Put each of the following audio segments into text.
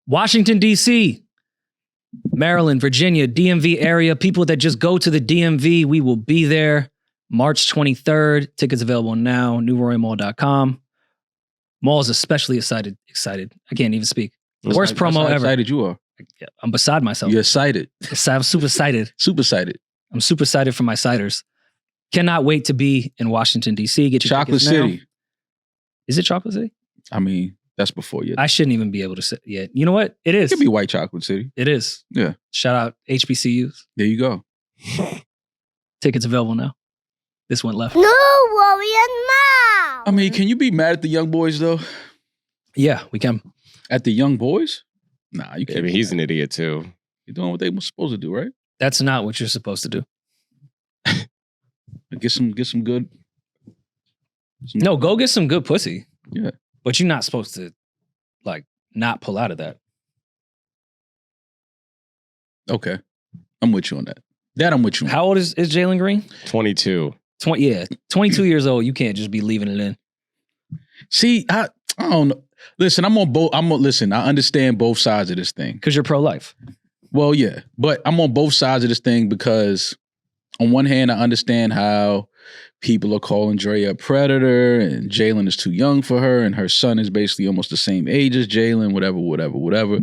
Washington, D.C., Maryland, Virginia, DMV area, people that just go to the DMV, we will be there March 23rd. Tickets available now, newrorymall.com. Mall is especially excited. I can't even speak. Worst promo ever. How excited you are. I'm beside myself. You're excited. I'm super excited. Super excited. I'm super excited for my ciders. Cannot wait to be in Washington, D.C. Get your Chocolate tickets now. City. Is it Chocolate City? I mean, that's before you. I shouldn't even be able to say yet. You know what? It is. It could be White Chocolate City. It is. Yeah. Shout out HBCUs. There you go. Tickets available now. This went left. No worry now. I mean, can you be mad at the young boys though? Yeah, we can. At the young boys? Nah, you can't. I mean, he's an idiot too. You're doing what they were supposed to do, right? That's not what you're supposed to do. Get some good. No, go get some good pussy. Yeah. But you're not supposed to, like, not pull out of that. Okay. I'm with you on that. I'm with you on. How old is Jalen Green? 22. 22 years old. You can't just be leaving it in. See, I don't know. Listen, listen, I understand both sides of this thing. Because you're pro-life. Well, yeah. But I'm on both sides of this thing because on one hand, I understand how people are calling Draya a predator and Jalen is too young for her and her son is basically almost the same age as Jalen, whatever.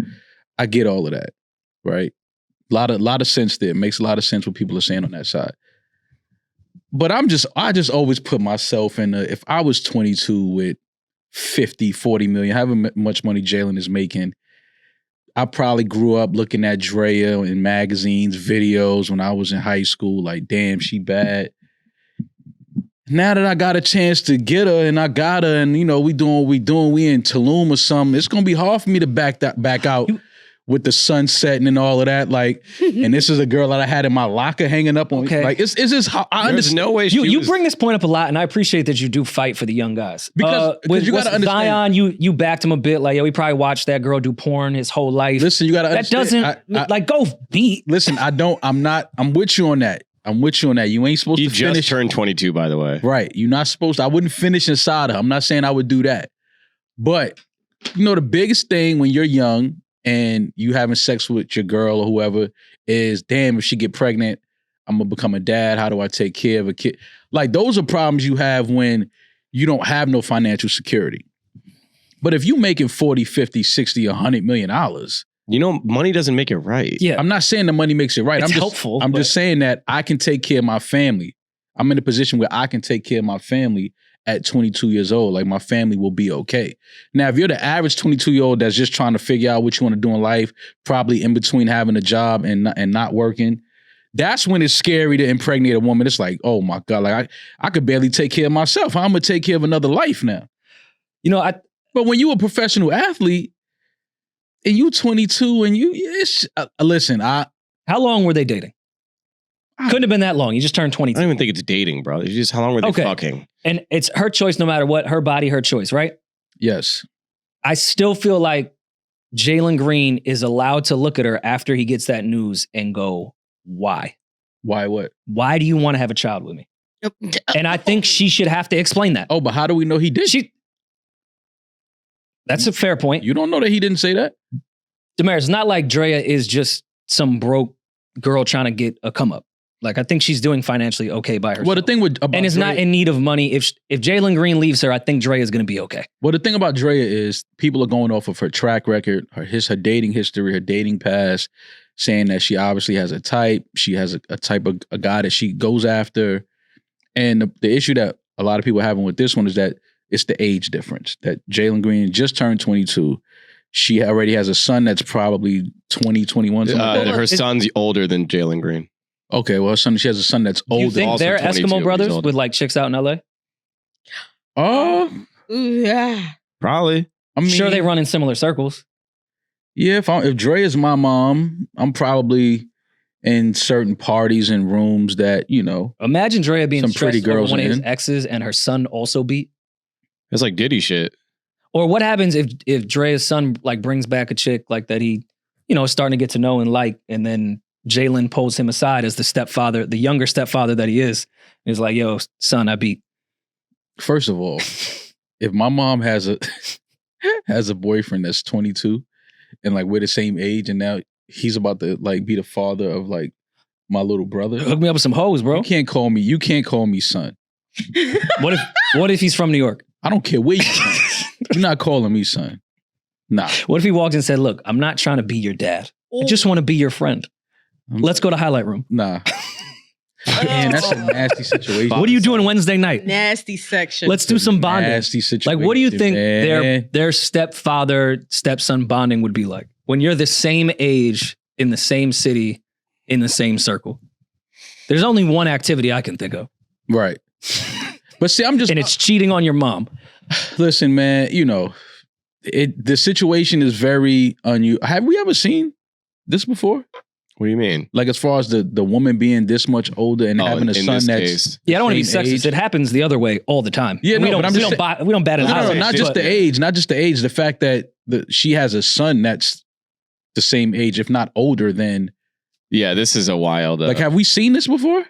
I get all of that, right? A lot of sense there. It makes a lot of sense what people are saying on that side. But I just always put myself in if I was 22 with 50, 40 million, however much money Jalen is making, I probably grew up looking at Draya in magazines, videos when I was in high school, like, damn, she bad. Now that I got a chance to get her and I got her and, you know, we doing what we doing, we in Tulum or something, it's going to be hard for me to back out with the sun setting and all of that. Like, and this is a girl that I had in my locker hanging up on. Okay. Like, it's just how I understand. No way you bring this point up a lot, and I appreciate that you do fight for the young guys. Because you got to understand. Zion, you backed him a bit. Like, yeah, we probably watched that girl do porn his whole life. Listen, you got to understand. That doesn't, go beat. Listen, I'm with you on that. You ain't supposed to finish. You just turned 22, by the way. Right. You're not supposed to. I wouldn't finish inside her. I'm not saying I would do that. But, you know, the biggest thing when you're young and you having sex with your girl or whoever is, damn, if she get pregnant, I'm going to become a dad. How do I take care of a kid? Like, those are problems you have when you don't have no financial security. But if you making 40, 50, 60, $100 million, you know, money doesn't make it right. Yeah. I'm not saying the money makes it right. It's helpful. I'm just saying that I can take care of my family. I'm in a position where I can take care of my family at 22 years old. Like, my family will be okay. Now, if you're the average 22-year-old that's just trying to figure out what you want to do in life, probably in between having a job and not working, that's when it's scary to impregnate a woman. It's like, oh my God, like I could barely take care of myself. I'm gonna take care of another life now. You know, but when you a professional athlete and you 22 and listen, how long were they dating? Couldn't have been that long. You just turned 22. I don't even think it's dating, bro. It's just how long were they fucking? And it's her choice no matter what. Her body, her choice, right? Yes. I still feel like Jalen Green is allowed to look at her after he gets that news and go, why? Why what? Why do you want to have a child with me? And I think she should have to explain that. Oh, but how do we know he did? That's a fair point. You don't know that he didn't say that? Damaris, it's not like Draya is just some broke girl trying to get a come up. Like, I think she's doing financially okay by herself. Well, the thing and is not in need of money. If Jalen Green leaves her, I think Draya is going to be okay. Well, the thing about Draya is people are going off of her track record, her dating history, her dating past, saying that she obviously has a type. She has a type of a guy that she goes after. And the issue that a lot of people are having with this one is that it's the age difference. That Jalen Green just turned 22. She already has a son that's probably 20, 21. Her son's older than Jalen Green. Okay, well, she has a son that's older. You think they're Eskimo brothers with like chicks out in LA? Oh, yeah. Probably. I'm sure they run in similar circles. Yeah, if Dre is my mom, I'm probably in certain parties and rooms that, you know. Imagine Draya being some pretty girls one of his exes and her son also beat. It's like Diddy shit. Or what happens if Draya's son like brings back a chick like that he, you know, is starting to get to know and like, and then Jalen pulls him aside as the stepfather, the younger stepfather that he is. And he's like, yo, son, I beat. First of all, if my mom has a boyfriend that's 22 and like we're the same age, and now he's about to like be the father of like my little brother. Hook me up with some hoes, bro. You can't call me son. What if he's from New York? I don't care where you from. You're not calling me son. Nah. What if he walked in and said, look, I'm not trying to be your dad. I just want to be your friend. Let's go to highlight room. Nah. Man, that's a nasty situation. What are you doing Wednesday night? Nasty section. Let's do some bonding. Nasty situation. Like, what do you think man. their stepfather, stepson bonding would be like? When you're the same age, in the same city, in the same circle. There's only one activity I can think of. Right. But see, and it's cheating on your mom. Listen, man, you know, the situation is very unusual. Have we ever seen this before? What do you mean? Like as far as the woman being this much older and having a son that's I don't want to be sexist. It happens the other way all the time. Yeah, we don't bat an eye. Not just the age. The fact that she has a son that's the same age, if not older than. Yeah, this is a wild. Like, have we seen this before?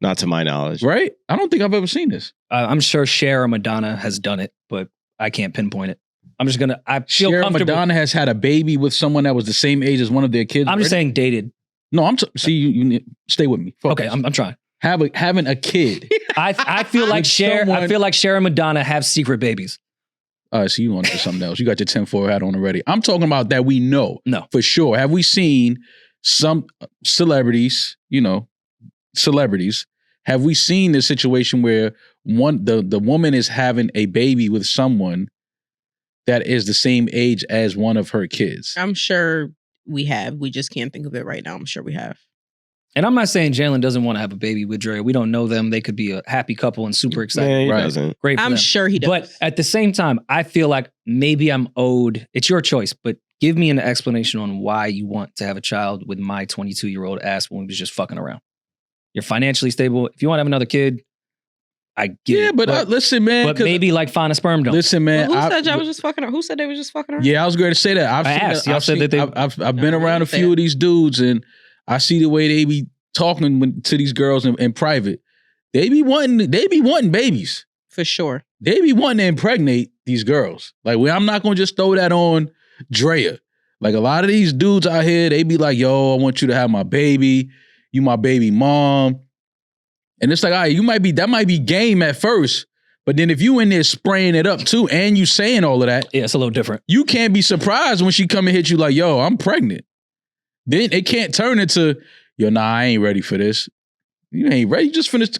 Not to my knowledge. Right? I don't think I've ever seen this. I'm sure Cher or Madonna has done it, but I can't pinpoint it. I feel Cher comfortable. Madonna has had a baby with someone that was the same age as one of their kids. I'm just saying dated. No, see, you stay with me. Focus. Okay, I'm trying. Having a kid. I feel like Cher. I feel like Cher and Madonna have secret babies. So you want to do something else? You got your 10-4 hat on already. I'm talking about that we know. No, for sure. Have we seen some celebrities? You know, celebrities. Have we seen this situation where the woman is having a baby with someone that is the same age as one of her kids? I'm sure we have. We just can't think of it right now. I'm sure we have. And I'm not saying Jalen doesn't want to have a baby with Draya. We don't know them. They could be a happy couple and super excited. Yeah, he doesn't. Great for I'm them. sure he does. But at the same time, I feel like maybe I'm owed. It's your choice, but give me an explanation on why you want to have a child with my 22-year-old ass when we was just fucking around. You're financially stable. If you want to have another kid, I get it. But listen, man. But maybe like find a sperm donor. Listen, man. Well, who said y'all was just fucking around? Who said they was just fucking around? Yeah, I was going to say that. I've been around a few of these dudes, and I see the way they be talking to these girls in private. They be wanting babies. For sure. They be wanting to impregnate these girls. Like, I'm not going to just throw that on Draya. Like, a lot of these dudes out here, they be like, yo, I want you to have my baby. You my baby mom. And it's like, all right, that might be game at first, but then if you in there spraying it up too, and you saying all of that, yeah, it's a little different. You can't be surprised when she come and hit you like, yo, I'm pregnant. Then it can't turn into, yo, nah, I ain't ready for this. You ain't ready. You just finished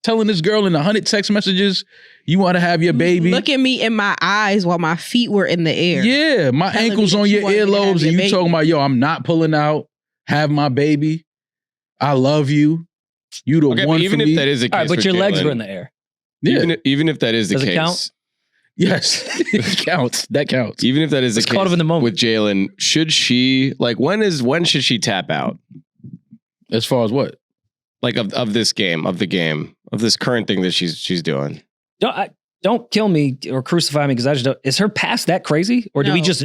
telling this girl in 100 text messages you want to have your baby. Look at me in my eyes while my feet were in the air. Yeah, my ankles on your earlobes, and you talking about, yo, I'm not pulling out, have my baby. I love you. You the one even for if me. that is the case, all right, but your Jalen, legs were in the air. Yeah. Even if that is the Does it case, count? Yes, it counts. That counts. Even if that is the case, caught up in the moment. With Jalen, should she when should she tap out? As far as what? Like of this game, of this current thing that she's doing. Don't kill me or crucify me because I just don't. Is her past that crazy, or do we just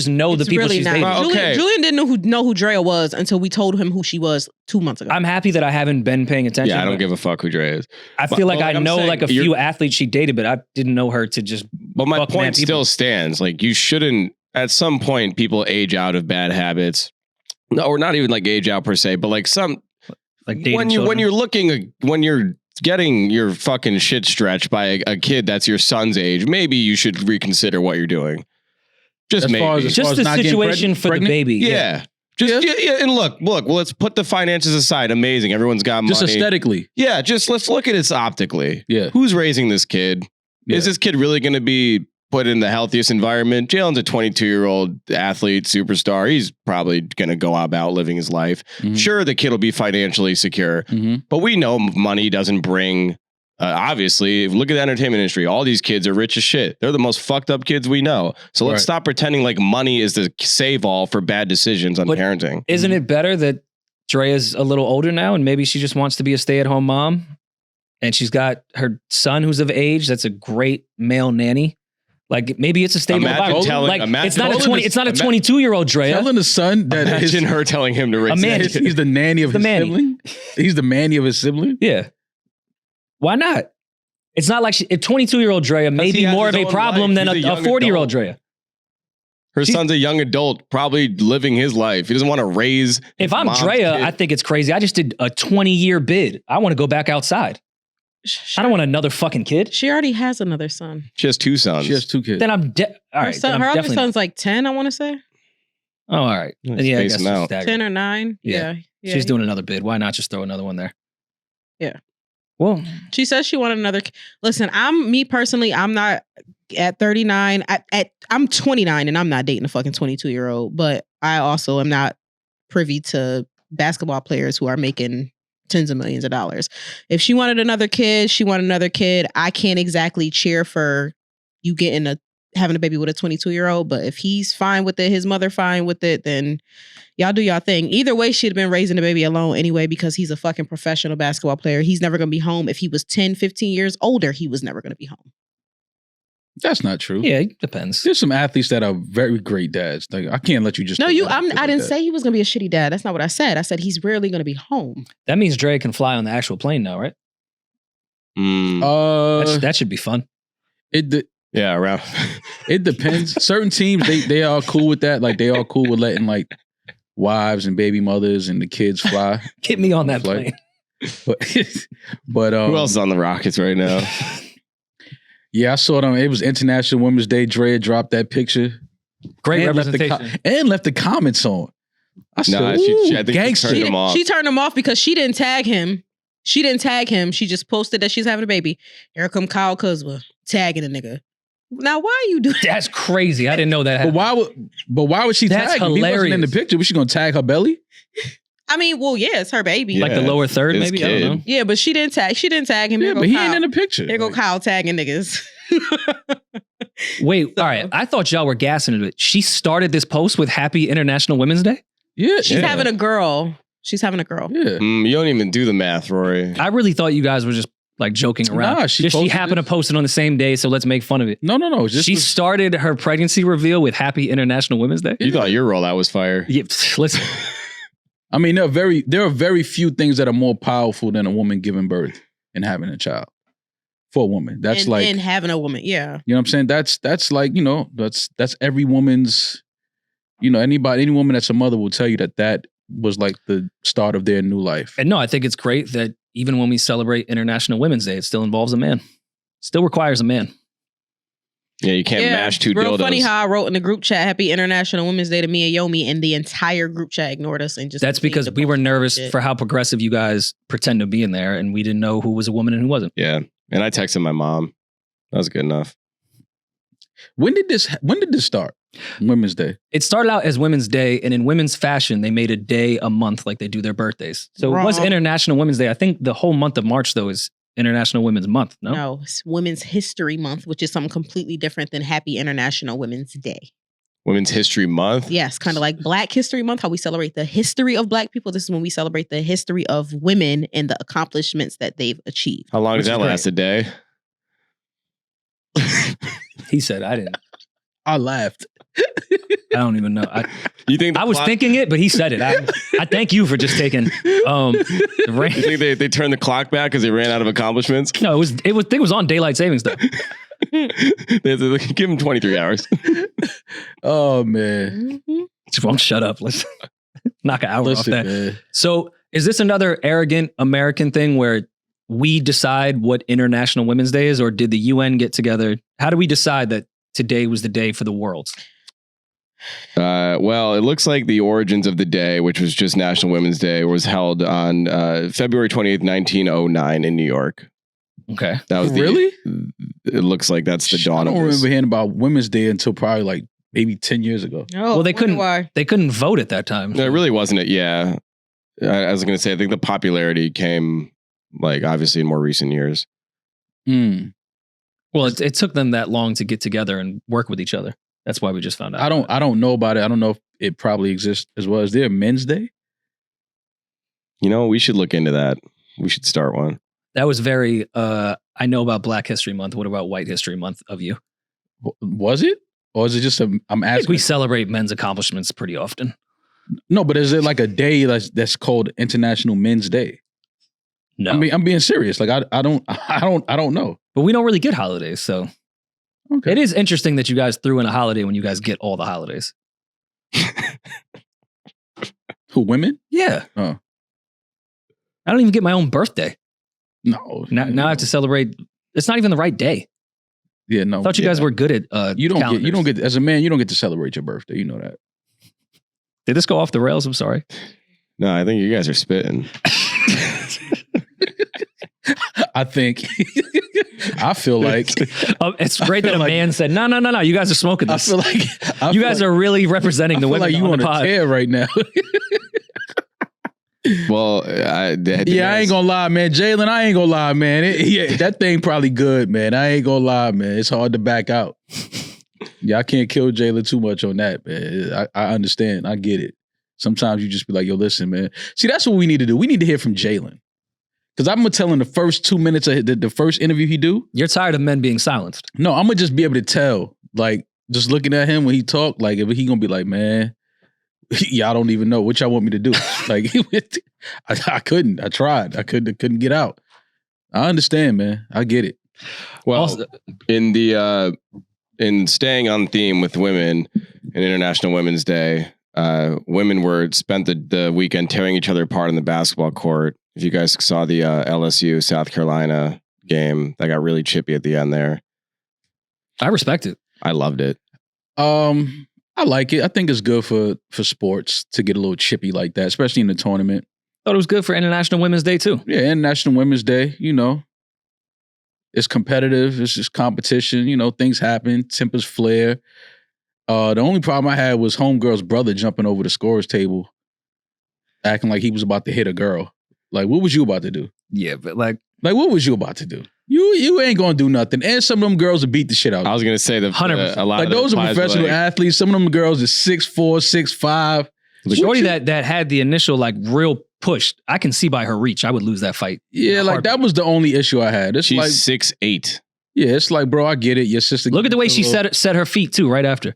know the people really she's not. dating? Okay. Julian didn't know who Draya was until we told him who she was 2 months ago. I'm happy that I haven't been paying attention. Yeah, I don't give a fuck who Draya is. I feel like I I'm know saying, like a few athletes she dated, but I didn't know her to just. But my point still stands. Like, you shouldn't. At some point, people age out of bad habits. No, or not even like age out per se, but like some. Like when you're getting your fucking shit stretched by a kid that's your son's age, maybe you should reconsider what you're doing. Just maybe. Just the situation for the baby. Yeah. Yeah, and look, well, let's put the finances aside. Amazing. Everyone's got money. Just aesthetically. Yeah, let's look at it optically. Yeah. Who's raising this kid? Yeah. Is this kid really going to be put in the healthiest environment? Jalen's a 22-year-old athlete, superstar. He's probably going to go about living his life. Mm-hmm. Sure, the kid will be financially secure, but we know money doesn't bring, obviously, look at the entertainment industry. All these kids are rich as shit. They're the most fucked up kids we know. So let's stop pretending like money is the save-all for bad decisions on parenting. Isn't it better that Draya's a little older now and maybe she just wants to be a stay-at-home mom and she's got her son who's of age that's a great male nanny? Like, maybe it's a stable environment. It's not a 22-year-old Draya. Telling the son that imagine her telling him to raise he's the nanny of his sibling. He's the nanny of his sibling. Yeah. Why not? It's not like a 22-year-old Draya may be more of a problem than a 40-year-old Draya. Her son's a young adult, probably living his life. He doesn't want to raise. If I'm Draya, I think it's crazy. I just did a 20-year bid. I want to go back outside. I don't want another fucking kid. She already has another son. She has 2 sons. She has 2 kids. Then I'm all right. Her other son's like 10, I want to say. Oh, all right. Let's Yeah, I space guess them she's out. staggered. 10 or 9. Yeah. Yeah. She's doing another bid. Why not just throw another one there? Yeah. Well, She says she wanted another. Listen, I'm not at 39. I'm 29 and I'm not dating a fucking 22-year-old, but I also am not privy to basketball players who are making tens of millions of dollars. If she wanted another kid, I can't exactly cheer for you having a baby with a 22-year-old, but if he's fine with it, his mother fine with it, then y'all do y'all thing. Either way, she'd have been raising the baby alone anyway because he's a fucking professional basketball player. He's never going to be home. If he was 10, 15 years older, he was never going to be home. That's not true. yeah, it depends. There's some athletes that are very great dads. Like I can't let you just. No, throw that I like didn't that. say he was going to be a shitty dad. That's not what I said. I said he's rarely going to be home. That means Dre can fly on the actual plane now, right? That should be fun. Yeah, around. It depends. Certain teams they are cool with that. Like they are cool with letting like wives and baby mothers and the kids fly. Get me on that Flight. plane. but Who else is on the Rockets right now? Yeah, I saw them. It was International Women's Day. Draya dropped that picture. Great and representation. left the comments on. I said, Nah, I think gangster. she turned him off. She turned him off because she didn't tag him. She just posted that she's having a baby. Here come Kyle Kuzma tagging a nigga. Now, why are you doing that? That's crazy. I didn't know that. But why would she That's tag him? He wasn't in the hilarious. picture. Was she gonna tag her belly? I mean, well, yeah, it's her baby. Yeah. Like the lower third, his maybe? I don't kid. know. Yeah, but she didn't tag him. Yeah, Here go but he Kyle. ain't in the picture. Here go Kyle tagging niggas. Wait, all right. I thought y'all were gassing it. She started this post with Happy International Women's Day? Yeah, She's having a girl. She's having a girl. Yeah. You don't even do the math, Rory. I really thought you guys were just like joking around. Nah, she Just she posted happened it. to post it on the same day, so let's make fun of it. No. She started her pregnancy reveal with Happy International Women's Day? You thought your rollout was fire. Yeah, listen. I mean, there are very few things that are more powerful than a woman giving birth and having a child. For a woman. That's and having a woman. Yeah. you know what I'm saying? That's like, that's every woman's, any woman that's a mother will tell you that was like the start of their new life. And no, I think it's great that even when we celebrate International Women's Day, it still involves a man. Still requires a man. Yeah, you can't mash 2 real dildos. funny how I wrote in the group chat Happy International Women's Day to me and Yomi, and the entire group chat ignored us and just. That's because we were nervous shit. for how progressive you guys pretend to be in there, and we didn't know who was a woman and who wasn't. Yeah, and I texted my mom. That was good enough. When did this start? Women's Day. It started out as Women's Day, and in women's fashion, they made a day a month like they do their birthdays. So it was Wrong. International Women's Day. I think the whole month of March, though, is International Women's Month, no? No, it's Women's History Month, which is something completely different than Happy International Women's Day. Women's History Month. Yes, kind of like Black History Month, how we celebrate the history of Black people. This is when we celebrate the history of women and the accomplishments that they've achieved. How long Which does that is great. last? A day? He said, I didn't. I laughed. I don't even know. You think? I was thinking it, but he said it. I thank you for just taking the reign. You think they turned the clock back because they ran out of accomplishments? No, it was on daylight savings though. They give them 23 hours. Oh man. Mm-hmm. Won't shut up. Let's knock an hour Listen, off that. man. So is this another arrogant American thing where we decide what International Women's Day is, or did the UN get together? How do we decide that today was the day for the world? Well, it looks like the origins of the day, which was just National Women's Day, was held on February 28th, 1909 in New York. Okay. That was Really? It looks like that's the dawn I of don't this. remember hearing about Women's Day until probably like maybe 10 years ago. Oh, Well, they wonder couldn't. Why. They couldn't vote at that time. No, it really wasn't it. Yeah. I was going to say, I think the popularity came like obviously in more recent years. Mm. Well, it took them that long to get together and work with each other. That's why we just found out. I don't know about it. I don't know if it probably exists as well. Is there a Men's Day? You know, we should look into that. We should start one. That was very. I know about Black History Month. What about White History Month of you? Was it? Or is it just I'm I think asking? we celebrate men's accomplishments pretty often. No, but is it like a day that's called International Men's Day? No, I mean, I'm being serious. Like I don't know. but we don't really get holidays, so Okay. It is interesting that you guys threw in a holiday when you guys get all the holidays. Who, women? Yeah. Oh. I don't even get my own birthday. No. Now I have to celebrate. It's not even the right day. Yeah, no. I thought you guys were good at you don't calendars. get as a man, you don't get to celebrate your birthday. You know that. Did this go off the rails? I'm sorry. No, I think you guys are spitting. I think I feel like it's great that a man said, no. You guys are smoking this. You guys are really representing the women like you on on the a pod. tear right now. Well, I ain't gonna lie, man. Jalen, I ain't gonna lie, man. That thing probably good, man. I ain't gonna lie, man. It's hard to back out. Yeah, I can't kill Jalen too much on that, man. I understand. I get it. Sometimes you just be like, yo, listen, man. See, that's what we need to do. We need to hear from Jalen. Because I'm going to tell him the first 2 minutes of the first interview he do. You're tired of men being silenced. No, I'm going to just be able to tell. Like, just looking at him when he talk, like, if he going to be like, man, y'all don't even know what y'all want me to do. Like, I couldn't. I tried. I couldn't get out. I understand, man. I get it. Well, Also, in staying on theme with women and International Women's Day, women spent the weekend tearing each other apart on the basketball court. If you guys saw the LSU South Carolina game, that got really chippy at the end there. I respect it. I loved it. I like it. I think it's good for sports to get a little chippy like that, especially in the tournament. Thought it was good for International Women's Day too. Yeah, International Women's Day, you know. It's competitive. It's just competition. You know, things happen. Tempers flare. The only problem I had was homegirl's brother jumping over the scorer's table, acting like he was about to hit a girl. Like, what was you about to do? Yeah, but like what was you about to do? You ain't gonna do nothing. And some of them girls will beat the shit out. I was gonna say a 100%. lot like of those are professional athletes. Some of them girls is 6'4", 6'5". the shorty that had the initial like real push, I can see by her reach, I would lose that fight. Yeah, like that was the only issue I had. It's She's like 6'8". Yeah, it's like, bro, I get it. Your sister. Look at the way she set her feet too, right after.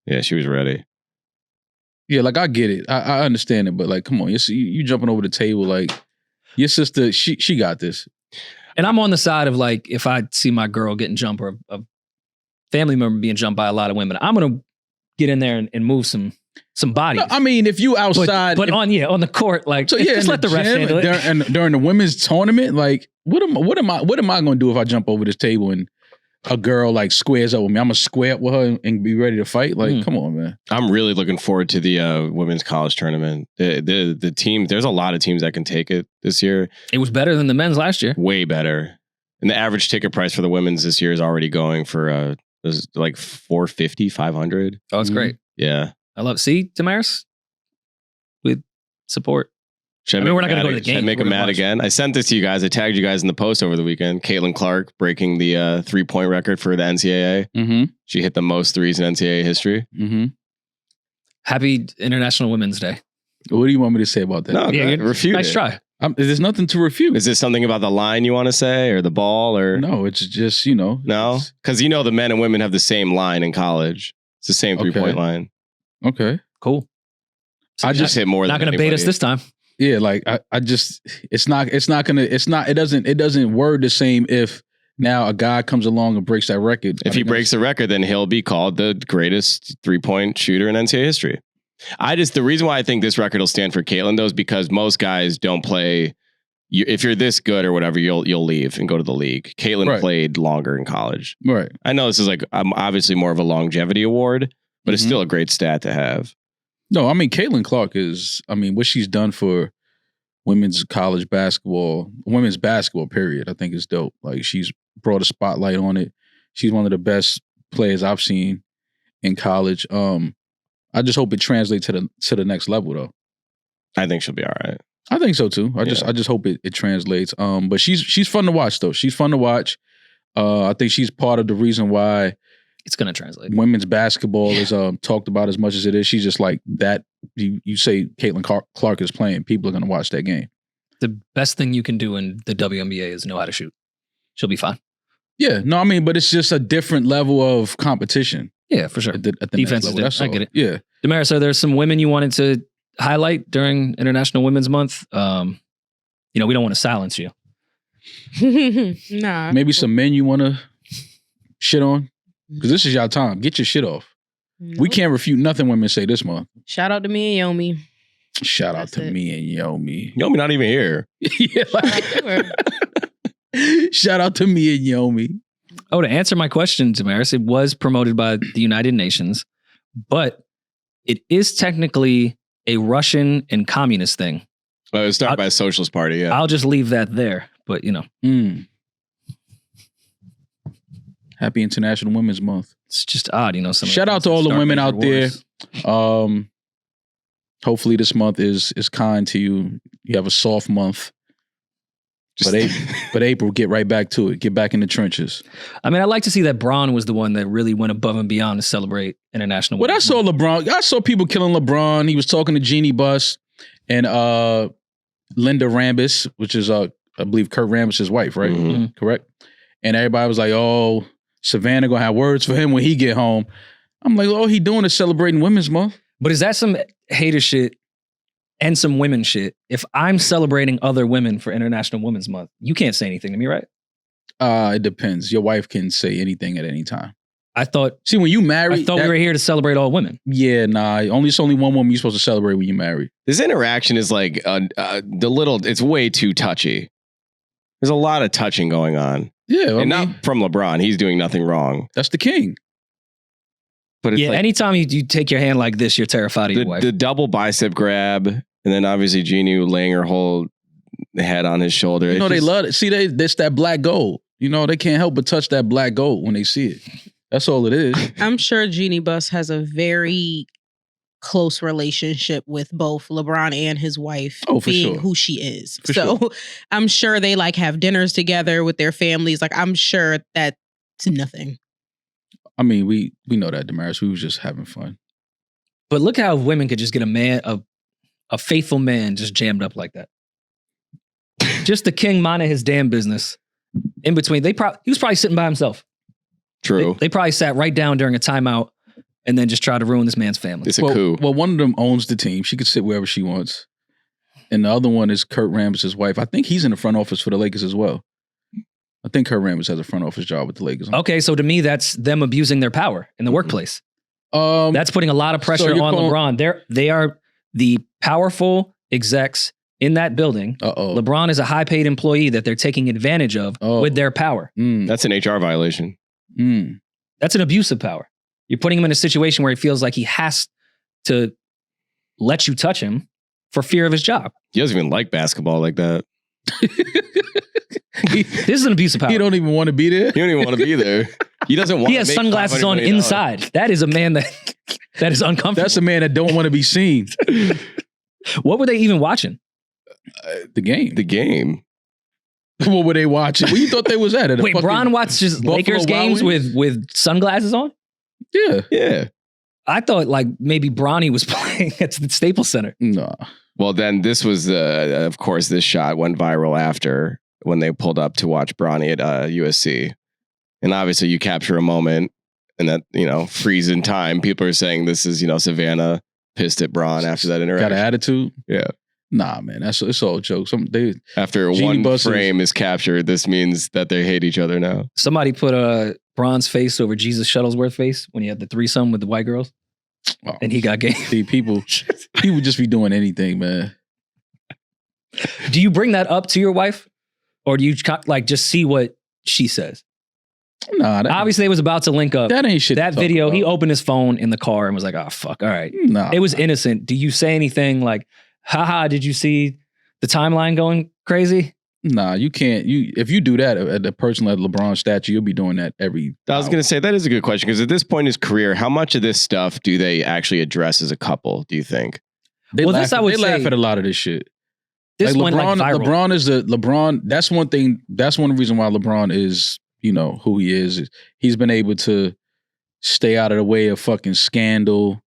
Yeah, she was ready. Yeah, like I get it. I understand it, but like, come on, you jumping over the table, like your sister, she got this. And I'm on the side of like, if I see my girl getting jumped or a family member being jumped by a lot of women, I'm gonna get in there and move some bodies. No, I mean, if you outside, but on the court, like, so yeah, just let the refs handle it. And during the women's tournament, like, what am I gonna do if I jump over this table and a girl like squares up with me? I'm gonna square up with her and be ready to fight. Like, come on, man. I'm really looking forward to the women's college tournament. The team, there's a lot of teams that can take it this year. It was better than the men's last year. Way better. And the average ticket price for the women's this year is already going for like $450, $500. Oh, it's great. Yeah. I love it. See, Damaris? With support. We're not going to go to the game. Should I make them mad again? I sent this to you guys. I tagged you guys in the post over the weekend. Caitlyn Clark breaking the 3-point record for the NCAA. Mm-hmm. She hit the most threes in NCAA history. Mm-hmm. Happy International Women's Day. What do you want me to say about that? No, refute nice it. try. There's nothing to refute. Is this something about the line you want to say or the ball or no? It's just, you know. No, because the men and women have the same line in college. It's the same 3-point line. Okay, cool. So I just hit more. Not going to bait us this time. Yeah, like I just it doesn't word the same if now a guy comes along and breaks that record. If he breaks the record, then he'll be called the greatest 3-point shooter in NCAA history. The reason why I think this record will stand for Caitlyn though is because most guys don't play. If you're this good or whatever, you'll leave and go to the league. Caitlyn played longer in college. Right. I know this is like obviously more of a longevity award, but it's still a great stat to have. No, I mean, Caitlyn Clark what she's done for women's college basketball, women's basketball, period, I think is dope. Like, she's brought a spotlight on it. She's one of the best players I've seen in college. I just hope it translates to the next level, though. I think she'll be all right. I think so, too. I just hope it translates. But she's fun to watch, though. She's fun to watch. I think she's part of the reason why it's going to translate. Women's basketball is talked about as much as it is. She's just like that. You say Caitlyn Clark is playing, people are going to watch that game. The best thing you can do in the WNBA is know how to shoot. She'll be fine. Yeah, no, I mean, but it's just a different level of competition. Yeah, for sure. At the Defense next level. is different. I get it. Yeah. Damaris, are there some women you wanted to highlight during International Women's Month? We don't want to silence you. Nah. Maybe some men you want to shit on? Because this is y'all time. Get your shit off. We can't refute nothing women say this month. Shout out to me and Yomi. Shout out That's to it. me and Yomi. Yomi not even here. Yeah, shout out to me and Yomi. Oh, to answer my question, Damaris, it was promoted by the United Nations, but it is technically a Russian and communist thing. Well, it was started by a socialist party, yeah. I'll just leave that there, but you know. Happy International Women's Month. It's just odd, you know. Shout out to all the women out there. Hopefully this month is kind to you. You have a soft month. But April, get right back to it. Get back in the trenches. I mean, I like to see that Braun was the one that really went above and beyond to celebrate International Well, I Women's saw Month. LeBron. I saw people killing LeBron. He was talking to Jeannie Buss and Linda Rambis, which is I believe Kurt Rambis' wife, right? Mm-hmm. Correct. And everybody was like, "Oh, Savannah gonna have words for him when he get home." I'm like, "All he doing is celebrating Women's Month." But is that some hater shit and some women shit? If I'm celebrating other women for International Women's Month, you can't say anything to me, right? It depends. Your wife can say anything at any time. I thought when you marry, we were here to celebrate all women. Yeah, nah. It's only one woman you're supposed to celebrate when you marry. This interaction is like it's way too touchy. There's a lot of touching going on. Yeah. And not from LeBron. He's doing nothing wrong. That's the king. But it's yeah, like anytime you take your hand like this, you're terrified of your wife. the double bicep grab, and then obviously Jeannie laying her whole head on his shoulder. You know, they love it. See, that's that black gold. You know, they can't help but touch that black gold when they see it. That's all it is. I'm sure Jeannie Buss has a very close relationship with both LeBron and his wife being who she is. I'm sure they like have dinners together with their families. Like, I'm sure that's nothing. I mean, we know that, Damaris. We was just having fun. But look how women could just get a faithful man just jammed up like that. Just the king minding his damn business. In between, he was probably sitting by himself. True. They probably sat right down during a timeout and then just tried to ruin this man's family. It's a coup. Well, one of them owns the team. She could sit wherever she wants. And the other one is Kurt Rambis' wife. I think he's in the front office for the Lakers as well. I think Kurt Rambis has a front office job with the Lakers. Okay, so to me, that's them abusing their power in the workplace. That's putting a lot of pressure on LeBron. They are the powerful execs in that building. LeBron is a high-paid employee that they're taking advantage of with their power. That's an HR violation. That's an abuse of power. You're putting him in a situation where he feels like he has to let you touch him for fear of his job. He doesn't even like basketball like that. This is an abuse of power. He don't even want to be there. He don't even want to be there. He doesn't want. He has sunglasses on inside. That is a man that is uncomfortable. That's a man that don't want to be seen. What were they even watching? The game. The game. What were they watching? Where you thought they was at? Wait, Bron watches Lakers games with sunglasses on? Yeah. Yeah. I thought like maybe Bronny was playing at the Staples Center. No. Well, then this was, of course, this shot went viral after when they pulled up to watch Bronny at USC. And obviously you capture a moment and that, freeze in time. People are saying this is, Savannah pissed at Bron after that interaction. Got an attitude? Yeah. Nah, man, it's all jokes. After one frame is captured, this means that they hate each other now. Somebody put Bron's face over Jesus Shuttlesworth's face when he had the threesome with the white girls. Oh, and he got game. See, people just be doing anything, man. Do you bring that up to your wife? Or do you like just see what she says? Nah, obviously they was about to link up. That ain't shit. That video, he opened his phone in the car and was like, oh, fuck, all right. Nah. It was innocent. Do you say anything like, haha, did you see the timeline going crazy? Nah, you can't. If you do that at a person like LeBron's statue, you'll be doing that every I was going to say, that is a good question, because at this point in his career, how much of this stuff do they actually address as a couple, do you think? They laugh at a lot of this shit. This like went LeBron, like viral. LeBron, that's one thing, that's one reason why LeBron is, who he is. He's been able to stay out of the way of fucking scandal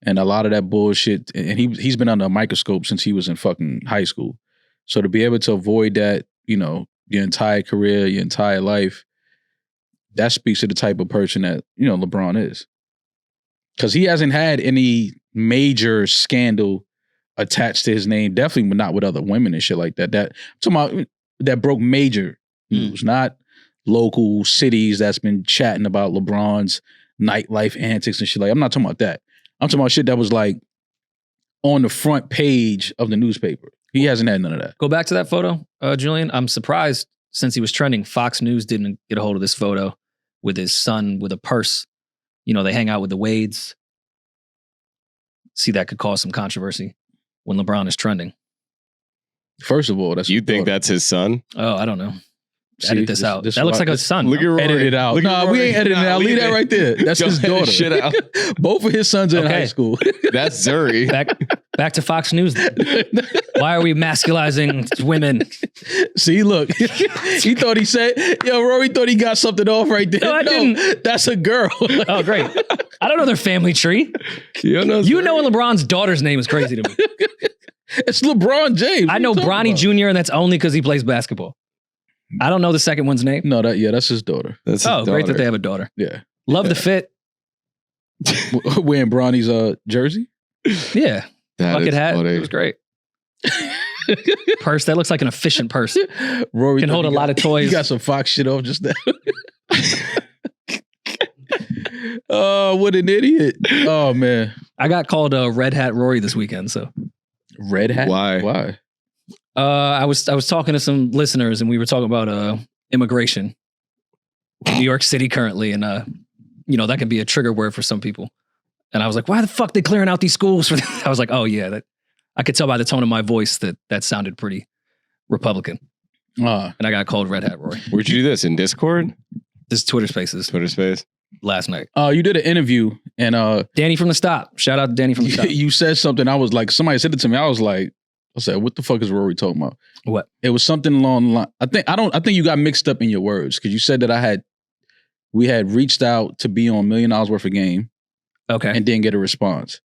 and a lot of that bullshit. And he's been under a microscope since he was in fucking high school. So to be able to avoid that, your entire career, your entire life, that speaks to the type of person that, LeBron is. Because he hasn't had any major scandal attached to his name, definitely not with other women and shit like that. I'm talking about that broke major news, not local cities that's been chatting about LeBron's nightlife antics and shit. Like, I'm not talking about that. I'm talking about shit that was like on the front page of the newspaper. He hasn't had none of that. Go back to that photo, Julian. I'm surprised since he was trending, Fox News didn't get a hold of this photo with his son with a purse. You know, they hang out with the Wades. See, that could cause some controversy when LeBron is trending. First of all, that's You think that's his son? Oh, I don't know. See, Edit this out. That looks like a son. Look at Rory. Edit it out. Look at Nah, Rory. we ain't editing it out. Leave that right there. That's his Don't edit daughter. shit out. Both of his sons are in Okay. high school. That's Zuri. Back to Fox News. Why are we masculizing women? See, look. He thought he said, Rory thought he got something off right there. No, I didn't. That's a girl. Oh, great. I don't know their family tree. You know LeBron's daughter's name is crazy to me. It's LeBron James. I know What are you Bronny talking Jr., and that's only because he plays basketball. I don't know the second one's name. about? No, that's his daughter. That's his Oh, great that daughter. they have a daughter. Yeah. Love the fit. Wearing Bronny's jersey. Yeah. That Bucket is hat. funny. It was great. Purse. That looks like an efficient purse. Rory Can thought hold he a lot got- of toys. He got some Fox shit off just now. Oh, what an idiot. Oh, man. I got called Red Hat Rory this weekend. So Red hat? Why? Why? I was talking to some listeners, and we were talking about immigration in New York City currently, and that can be a trigger word for some people. And I was like, why the fuck they clearing out these schools for this? I was like, oh yeah, that I could tell by the tone of my voice that sounded pretty Republican. And I got called Red Hat Rory. Where'd you do this? In Discord? This is Twitter Spaces Twitter space? last night. You did an interview, and Danny from the Stop. Shout out to Danny from the Stop. you said something. I was like, somebody said it to me. I said, what the fuck is Rory talking about? What? It was something along the line. I think you got mixed up in your words because you said that we had reached out to be on $1 million worth of game Okay. and didn't get a response.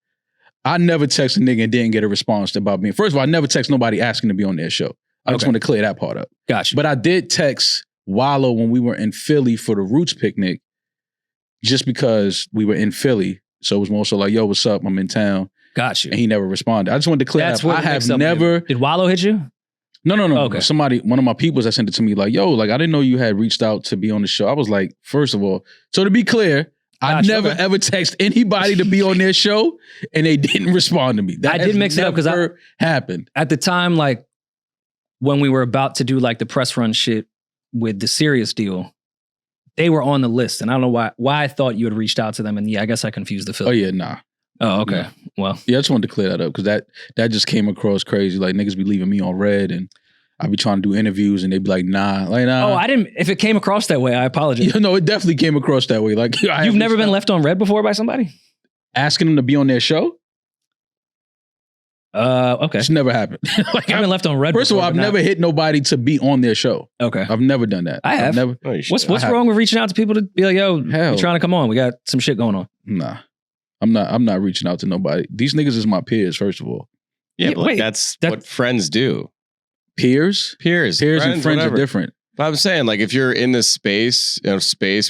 I never text a nigga and didn't get a response about me. First of all, I never text nobody asking to be on their show. I just Okay. want to clear that part up. Gotcha. But I did text Wallow when we were in Philly for the Roots picnic, just because we were in Philly. So it was more so like, yo, what's up? I'm in town. Got you. And he never responded. I just wanted to clear That's that up. what I have mixed up never. Did Wallow hit you? No. Okay. One of my peoples that sent it to me like, yo, like, I didn't know you had reached out to be on the show. I was like, first of all, so to be clear, I Gotcha, never okay. ever text anybody to be on their show and they didn't respond to me. That I did has mix it up 'cause never happened. At the time, like when we were about to do like the press run shit with the Sirius deal, they were on the list. And I don't know why I thought you had reached out to them. And yeah, I guess I confused the film. Oh yeah, nah. Oh, okay. Yeah. Well, Yeah, I just wanted to clear that up because that just came across crazy. Like niggas be leaving me on red and I be trying to do interviews and they be like, nah. I didn't. If it came across that way, I apologize. It definitely came across that way. Like You've never been left on red before by somebody? asking them to be on their show. Okay. It's never happened. Like, I've been left on red. first of before, all, I've but not- never hit nobody to be on their show. Okay. I've never done that. I have. I've never. Oh, you should. What's I wrong with reaching out to people to be like, yo, Hell. you trying to come on? We got some shit going on. Nah. I'm not reaching out to nobody. These niggas is my peers, first of all. Yeah, Yeah, but like, wait, that's that- what friends do. Peers? Peers And friends whatever. are different. But I'm saying, like, if you're in this space,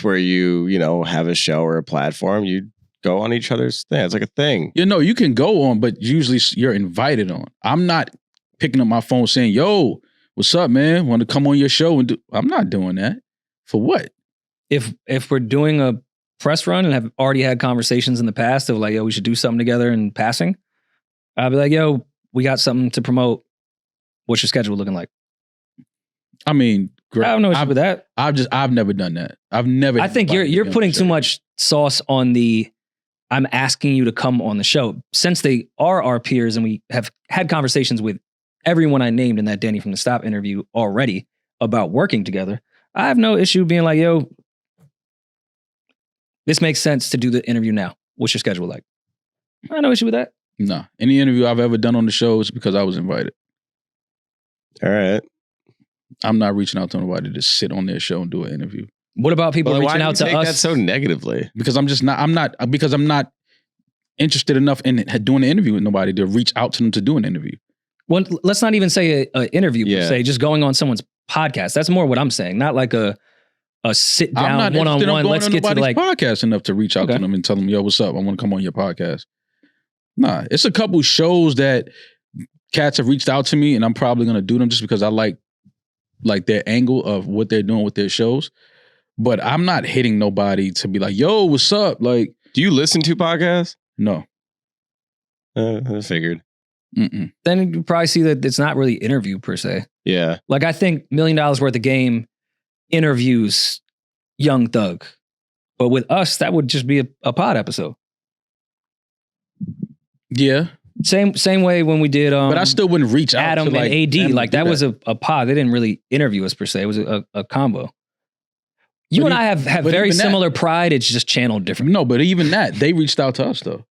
where you have a show or a platform, you go on each other's thing. It's like a thing. You can go on, but usually you're invited on. I'm not picking up my phone saying, yo, what's up, man? Want to come on your show and do? I'm not doing that. For what? If we're doing a press run and have already had conversations in the past of like, yo, we should do something together in passing, I'll be like, yo, we got something to promote. What's your schedule looking like? I mean, great. I have no issue with that. I've never done that. I've never. I think invited you're them putting to too show. much sauce on the I'm asking you to come on the show. Since they are our peers and we have had conversations with everyone I named in that Danny from the Stop interview already about working together, I have no issue being like, yo, this makes sense to do the interview now. What's your schedule like? I have no issue with that. No. Any interview I've ever done on the show is because I was invited. All right. I'm not reaching out to nobody to sit on their show and do an interview. What about people Well, why reaching do you out to take us? that so negatively? Because I'm not interested enough in doing an interview with nobody to reach out to them to do an interview. Well, let's not even say an interview per Yeah. se, just going on someone's podcast. That's more what I'm saying, not like a sit I'm down not interested in one-on-one. going Let's on get to nobody's like, podcast enough to reach out Okay. to them and tell them, yo, what's up? I want to come on your podcast. Nah, it's a couple shows that cats have reached out to me and I'm probably going to do them just because I like their angle of what they're doing with their shows. But I'm not hitting nobody to be like, yo, what's up? Like, Do you listen to podcasts? no. I figured. Mm-mm. Then you probably see that it's not really interview per se. Yeah. Like I think $1 Million Worth of Game interviews Young Thug. But with us, that would just be a pod episode. Yeah. Same way when we did But I still wouldn't reach out Adam to like and AD. them Like to do that was a pod. They didn't really interview us per se. It was a combo. You But and I have but very even that- similar pride. It's just channeled different. No, but even that, they reached out to us though.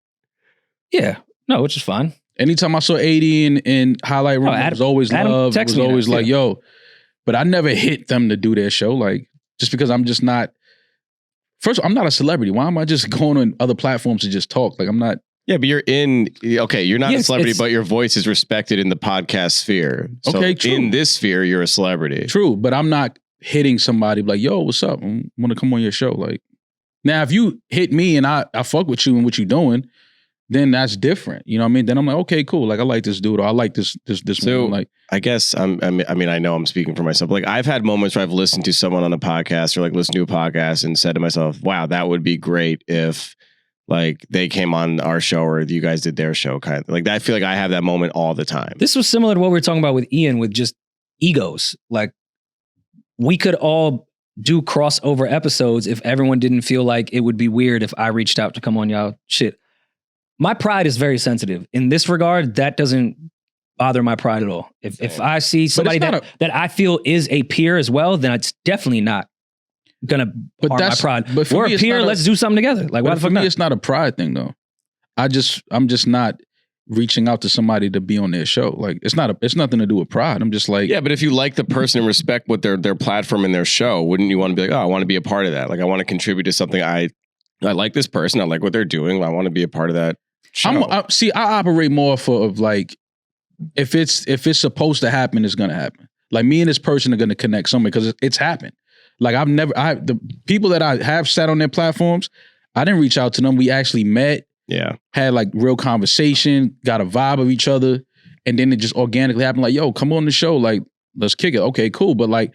Yeah. No, which is fine. Anytime I saw 80 in highlight room, it was always Adam love. It texted was me always that, like, too. yo. But I never hit them to do their show. Like, just because I'm just not. First of all, I'm not a celebrity. Why am I just going on other platforms to just talk? Like, I'm not. Yeah, but you're you're not a Yes, celebrity, it's- but your voice is respected in the podcast sphere. So Okay, true. in this sphere, you're a celebrity. True, but I'm not hitting somebody like, yo, what's up? I want to come on your show. Like, now if you hit me and I fuck with you and what you doing, then that's different. You know what I mean? Then I'm like, okay, cool. Like, I like this dude, or I like this So- woman. Like, I guess I mean, I know I'm speaking for myself. Like I've had moments where I've listened to someone on a podcast or like listened to a podcast and said to myself, wow, that would be great if like they came on our show or you guys did their show kind of like that. I feel like I have that moment all the time. This was similar to what we were talking about with Ian with just egos. Like we could all do crossover episodes if everyone didn't feel like it would be weird if I reached out to come on y'all shit. My pride is very sensitive. In this regard, that doesn't bother my pride at all. If I see somebody not that I feel is a peer as well, then it's definitely not gonna But harm my that's- pride. but for We're me, a it's peer, not a- let's do something together. Like why but the for fuck me, not? it's not a pride thing though. I'm just not reaching out to somebody to be on their show. Like, it's nothing to do with pride. I'm just like, Yeah, but if you like the person and respect what their platform and their show, wouldn't you want to be like, oh, I want to be a part of that? Like I want to contribute to something. I like this person. I like what they're doing. I want to be a part of that show. I operate more of like, if it's supposed to happen, it's gonna happen. Like me and this person are gonna connect somewhere because it's happened. Like the people that I have sat on their platforms, I didn't reach out to them. We actually met, Yeah. had like real conversation, got a vibe of each other, and then it just organically happened. Like, yo, come on the show, like let's kick it. Okay, cool. But like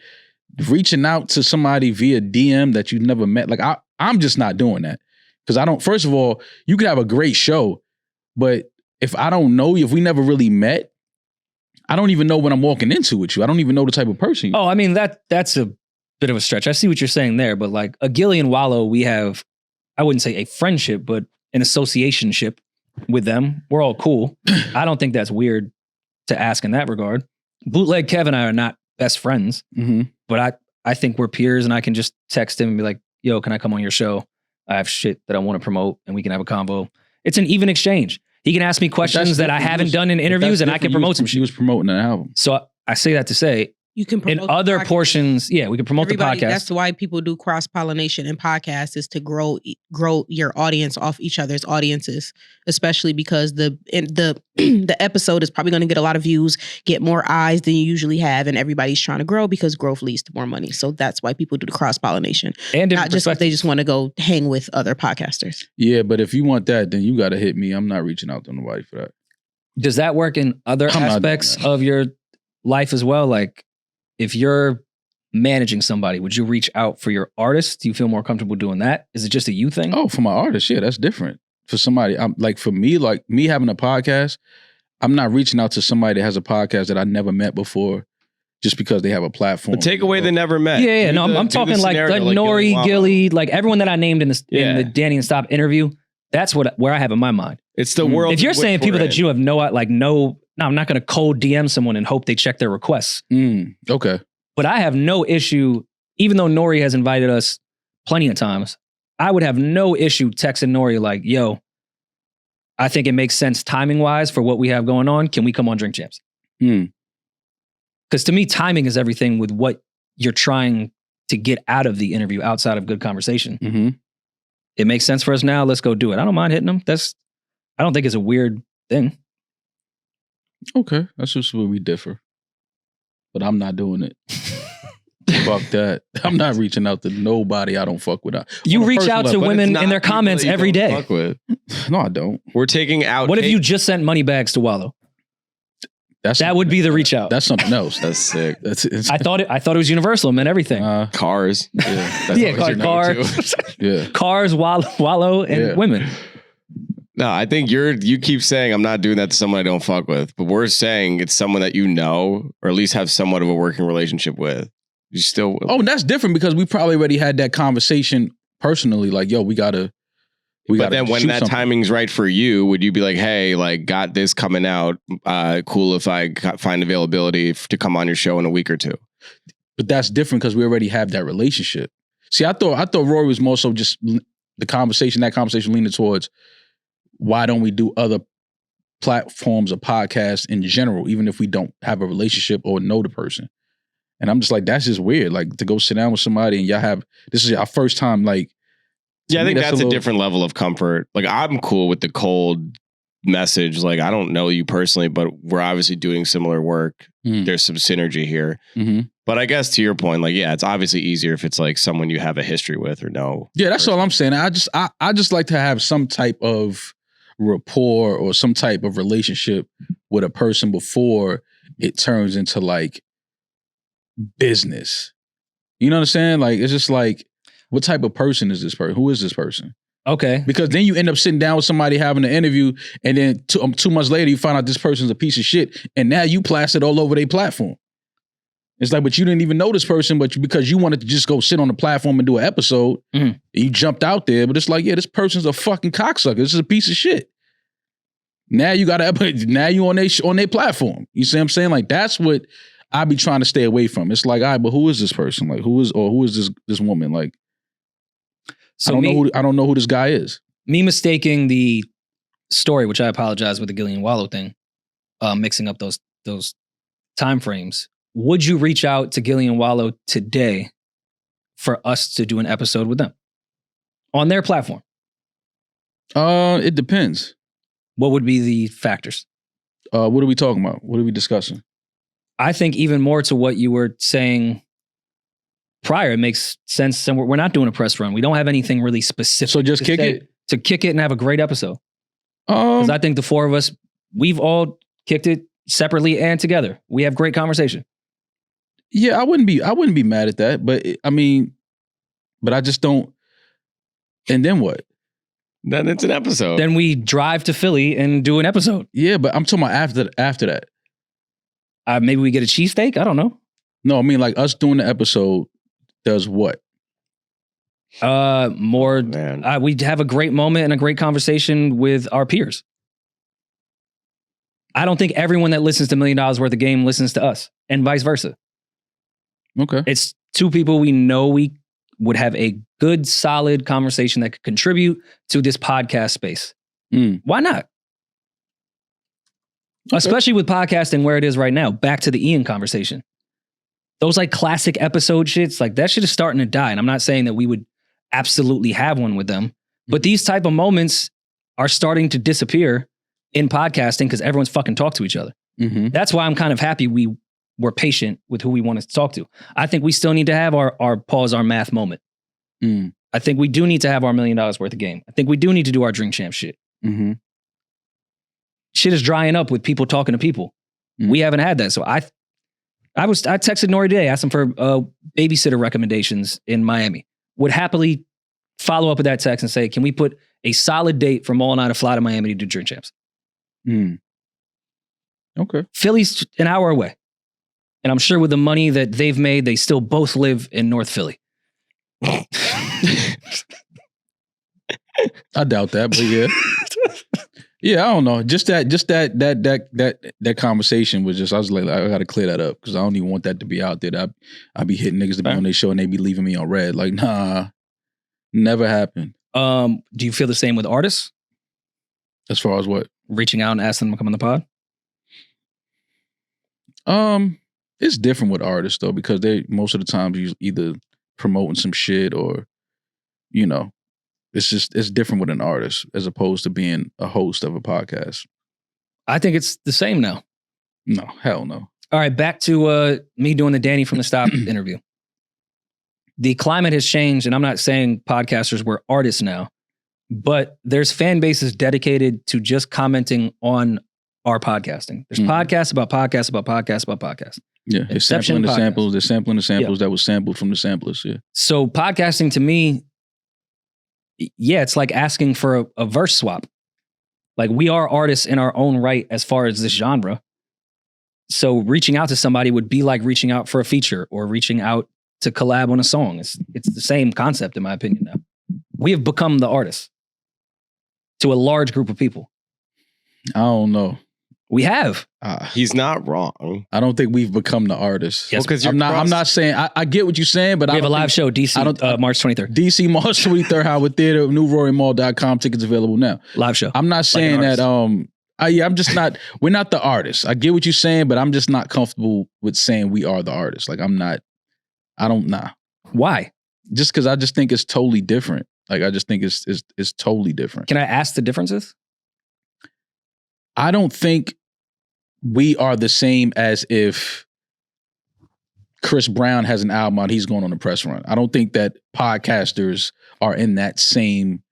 reaching out to somebody via DM that you never met, like I'm just not doing that because I don't. First of all, you could have a great show, but if I don't know you, if we never really met, I don't even know what I'm walking into with you. I don't even know the type of person you are. Oh, I mean, that's a bit of a stretch. I see what you're saying there, but like a Gilly and Wallow, we have, I wouldn't say a friendship, but an associationship with them. We're all cool. I don't think that's weird to ask in that regard. Bootleg Kev and I are not best friends, but I think we're peers and I can just text him and be like, yo, can I come on your show? I have shit that I want to promote and we can have a convo. It's an even exchange. He can ask me questions that I haven't done in interviews and I can promote some She shit. was promoting an album. So I say that to say, You can in promote the other podcast. portions, yeah, we can promote Everybody, the podcast. that's why people do cross pollination in podcasts is to grow your audience off each other's audiences, especially because the episode is probably going to get a lot of views, get more eyes than you usually have, and everybody's trying to grow because growth leads to more money. So that's why people do the cross pollination, And not just if they just want to go hang with other podcasters. Yeah, but if you want that, then you got to hit me. I'm not reaching out to nobody for that. Does that work in other I'm not aspects doing that. of your life as well? Like if you're managing somebody, would you reach out for your artist? Do you feel more comfortable doing that? Is it just a you thing? Oh, for my artist, yeah, that's different. For somebody, I'm like, for me, like me having a podcast, I'm not reaching out to somebody that has a podcast that I never met before just because they have a platform. But take away the never met. Yeah. Do No, the- I'm do the talking like scenario Nori, Wallow. Gilly, like everyone that I named in Yeah. the Danny and Stop interview. That's where I have in my mind. It's the world. If you're in which saying people we're that in. you have no, I'm not going to cold DM someone and hope they check their requests. Okay. But I have no issue, even though Nori has invited us plenty of times, I would have no issue texting Nori like, yo, I think it makes sense timing wise for what we have going on. Can we come on Drink Champs? Because to me, timing is everything with what you're trying to get out of the interview outside of good conversation. Mm-hmm. It makes sense for us now. Let's go do it. I don't mind hitting them. I don't think it's a weird thing. Okay. That's just where we differ. But I'm not doing it. Fuck that. I'm not reaching out to nobody I don't fuck with. You On a reach personal out to level, But it's women not in their people comments that you every don't day. fuck with. No, I don't. We're taking out. What if you just sent money bags to Wallow? That would be the reach out. That's something else. That's sick. I thought it was universal, man. Everything. Cars. Yeah, cars. Yeah. Cars, wallow, and women. No, I think you keep saying I'm not doing that to someone I don't fuck with, but we're saying it's someone that you know, or at least have somewhat of a working relationship with. You still. Oh, that's different because we probably already had that conversation personally. Like, yo, we gotta. But then when that timing's right for you, would you be like, hey, like, got this coming out? Cool if I find availability to come on your show in a week or two. But that's different because we already have that relationship. See, I thought Rory was more so just that conversation leaning towards why don't we do other platforms or podcasts in general, even if we don't have a relationship or know the person. And I'm just like, that's just weird. Like to go sit down with somebody and this is our first time, like. Yeah, I think that's a different level of comfort. Like I'm cool with the cold message. Like I don't know you personally, but we're obviously doing similar work. There's some synergy here. But I guess to your point, like, yeah, it's obviously easier if it's like someone you have a history with or know. Yeah, that's all I'm saying. I just like to have some type of rapport or some type of relationship with a person before it turns into like business. You know what I'm saying? Like, it's just like, what type of person is this person? Who is this person? Okay. Because then you end up sitting down with somebody having an interview and then 2 months later you find out this person's a piece of shit and now you plastered all over their platform. It's like, but you didn't even know this person, but because you wanted to just go sit on the platform and do an episode, you jumped out there, but it's like, yeah, this person's a fucking cocksucker. This is a piece of shit. Now you now you on their platform. You see what I'm saying? Like, that's what I be trying to stay away from. It's like, all right, but who is this person? Like, who is this woman? Like, so I don't know who this guy is. Me mistaking the story, which I apologize with the Gillian Wallow thing, mixing up those time frames. Would you reach out to Gillian Wallow today for us to do an episode with them on their platform? It depends. What would be the factors? What are we talking about? What are we discussing? I think even more to what you were saying prior, it makes sense. And we're not doing a press run. We don't have anything really specific. So just kick it? To kick it and have a great episode. Because I think the four of us, we've all kicked it separately and together. We have great conversation. Yeah, I wouldn't be mad at that. But I mean, but I just don't. And then what? Then it's an episode. Then we drive to Philly and do an episode. Yeah, but I'm talking about after that. Maybe we get a cheesesteak? I don't know. No, I mean like us doing the episode does what? We'd have a great moment and a great conversation with our peers. I don't think everyone that listens to $1 Million Worth of Game listens to us and vice versa. Okay. It's two people we know we would have a good, solid conversation that could contribute to this podcast space. Why not? Okay. Especially with podcasting where it is right now. Back to the Ian conversation. Those like classic episode shits, like that shit is starting to die. And I'm not saying that we would absolutely have one with them, but these type of moments are starting to disappear in podcasting because everyone's fucking talk to each other. That's why I'm kind of happy we were patient with who we wanted to talk to. I think we still need to have our pause, our math moment. I think we do need to have our $1 Million Worth of Game. I think we do need to do our Drink Champ shit. Shit is drying up with people talking to people. We haven't had that. So I texted Nori today, asked him for babysitter recommendations in Miami. Would happily follow up with that text and say, can we put a solid date for Maul and I to fly to Miami to do Drink Champs? Okay. Philly's an hour away. And I'm sure with the money that they've made, they still both live in North Philly. I doubt that, but yeah. Yeah, I don't know. Just that conversation was just, I was like, I gotta clear that up because I don't even want that to be out there. I be hitting niggas to be on their show and they be leaving me on red. Like, nah, never happened. Do you feel the same with artists? As far as what? Reaching out and asking them to come on the pod? It's different with artists though, because they most of the times either promoting some shit or, you know, it's different with an artist as opposed to being a host of a podcast. I think it's the same now. No, hell no. All right, back to me doing the Danny from the Stop interview. The climate has changed, and I'm not saying podcasters were artists now, but there's fan bases dedicated to just commenting on are podcasting. There's podcasts about podcasts about podcasts about podcasts. Yeah, they're Inception sampling the podcast. samples. They're sampling the samples that was sampled from the samplers. Yeah. So podcasting to me, yeah, it's like asking for a verse swap. Like we are artists in our own right as far as this genre. So reaching out to somebody would be like reaching out for a feature or reaching out to collab on a song. It's the same concept in my opinion now. We have become the artists to a large group of people. I don't know. We have. He's not wrong. I don't think we've become the artists. Yes, because I'm not saying I get what you're saying, but we have a live show, DC, March 23rd. DC March 23rd, Howard Theater, newrorymall.com. Tickets available now. Live show. I'm not saying that. I'm just not. We're not the artists. I get what you're saying, but I'm just not comfortable with saying we are the artists. Like I'm not. I don't know. Why? Just because I just think it's totally different. Like I just think it's totally different. Can I ask the differences? I don't think we are the same as if Chris Brown has an album out, he's going on a press run. I don't think that podcasters are in that same,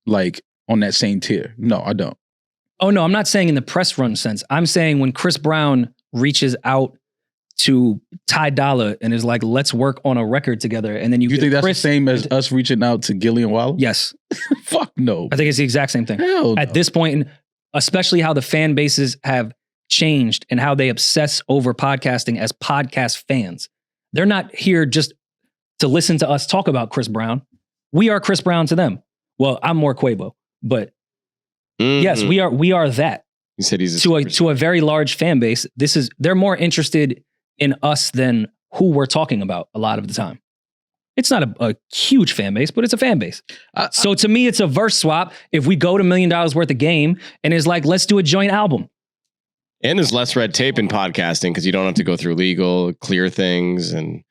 like, on that same tier. No, I don't. Oh, no, I'm not saying in the press run sense. I'm saying when Chris Brown reaches out to Ty Dolla and is like, let's work on a record together. And then you think that's Chris, the same as us reaching out to Gillian Waller? Yes. Fuck no. I think it's the exact same thing. Hell no. At this point, especially how the fan bases have changed and how they obsess over podcasting as podcast fans. They're not here just to listen to us talk about Chris Brown. We are Chris Brown to them. Well, I'm more Quavo, but yes, we are that. You said he's to a very large fan base. They're more interested in us than who we're talking about a lot of the time. It's not a huge fan base, but it's a fan base. So to me, it's a verse swap. If we go to $1 million worth of game and is like, let's do a joint album. And there's less red tape in podcasting because you don't have to go through legal, clear things and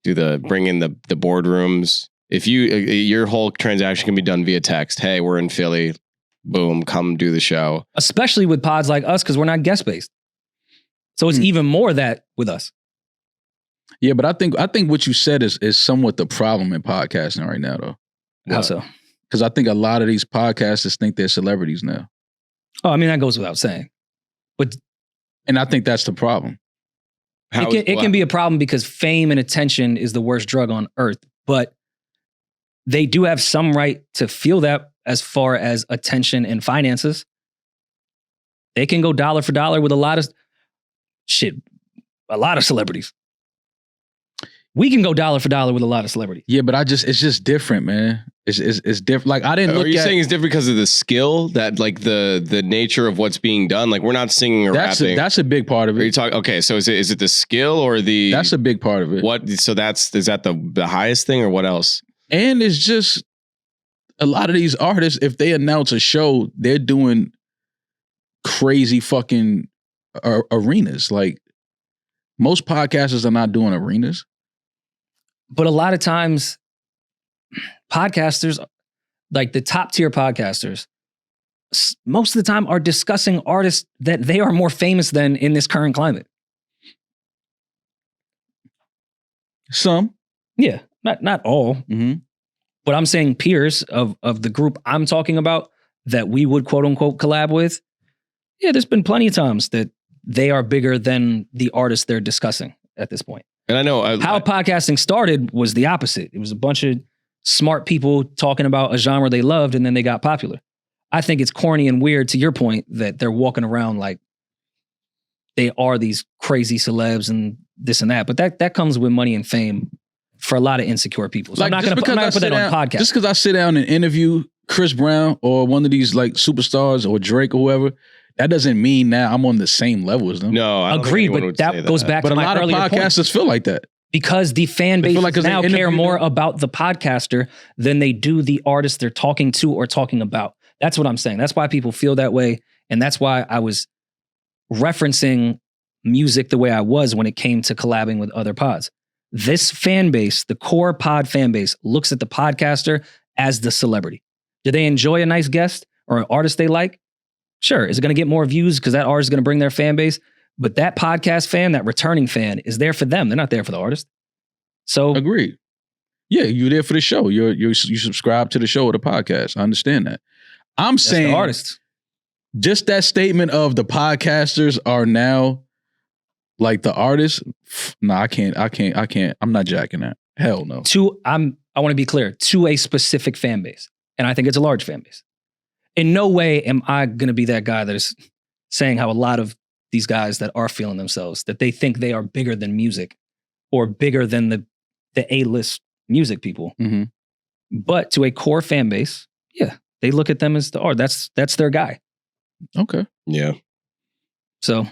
bring in the boardrooms. If your whole transaction can be done via text. Hey, we're in Philly. Boom, come do the show. Especially with pods like us because we're not guest based. So it's even more that with us. Yeah, but I think what you said is somewhat the problem in podcasting right now, though. How so? Because I think a lot of these podcasters think they're celebrities now. Oh, I mean, that goes without saying. And I think that's the problem. It can be a problem because fame and attention is the worst drug on earth. But they do have some right to feel that as far as attention and finances. They can go dollar for dollar with a lot of celebrities. We can go dollar for dollar with a lot of celebrities. Yeah, but it's just different, man. It's different. Like I didn't look at. Are you saying it's different because of the skill that like the nature of what's being done? Like we're not singing or rapping. That's a big part of it. Are you talking? Okay, so is it the skill or the? That's a big part of it. What? So is that the highest thing or what else? And it's just a lot of these artists. If they announce a show, they're doing crazy fucking arenas. Like most podcasters are not doing arenas. But a lot of times, podcasters, like the top tier podcasters, most of the time are discussing artists that they are more famous than in this current climate. Some. Yeah, not all. Mm-hmm. But I'm saying peers of the group I'm talking about that we would quote unquote collab with. Yeah, there's been plenty of times that they are bigger than the artists they're discussing at this point. And I know how podcasting started was the opposite. It was a bunch of smart people talking about a genre they loved and then they got popular. I think it's corny and weird to your point that they're walking around like they are these crazy celebs and this and that. But that comes with money and fame for a lot of insecure people. So like, I'm not going to put that on podcast. Just because I sit down and interview Chris Brown or one of these like superstars or Drake or whoever, that doesn't mean now I'm on the same level as them. No, I don't agreed, think but that goes back but to my earlier point. But a lot of podcasters feel like that. Because the fan base like now care more about the podcaster than they do the artist they're talking to or talking about. That's what I'm saying. That's why people feel that way. And that's why I was referencing music the way I was when it came to collabing with other pods. This fan base, the core pod fan base, looks at the podcaster as the celebrity. Do they enjoy a nice guest or an artist they like? Sure. Is it going to get more views because that artist is going to bring their fan base? But that podcast fan, that returning fan, is there for them. They're not there for the artist. So agreed. Yeah, you're there for the show. You subscribe to the show or the podcast. I understand that. I'm saying the artists. just that statement of the podcasters are now like the artists. No, I can't. I'm not jacking that. Hell no. I want to be clear, to a specific fan base. And I think it's a large fan base. In no way am I going to be that guy that is saying how a lot of these guys that are feeling themselves, that they think they are bigger than music or bigger than the A-list music people. Mm-hmm. But to a core fan base, yeah, they look at them as the art. That's their guy. Okay. Yeah. So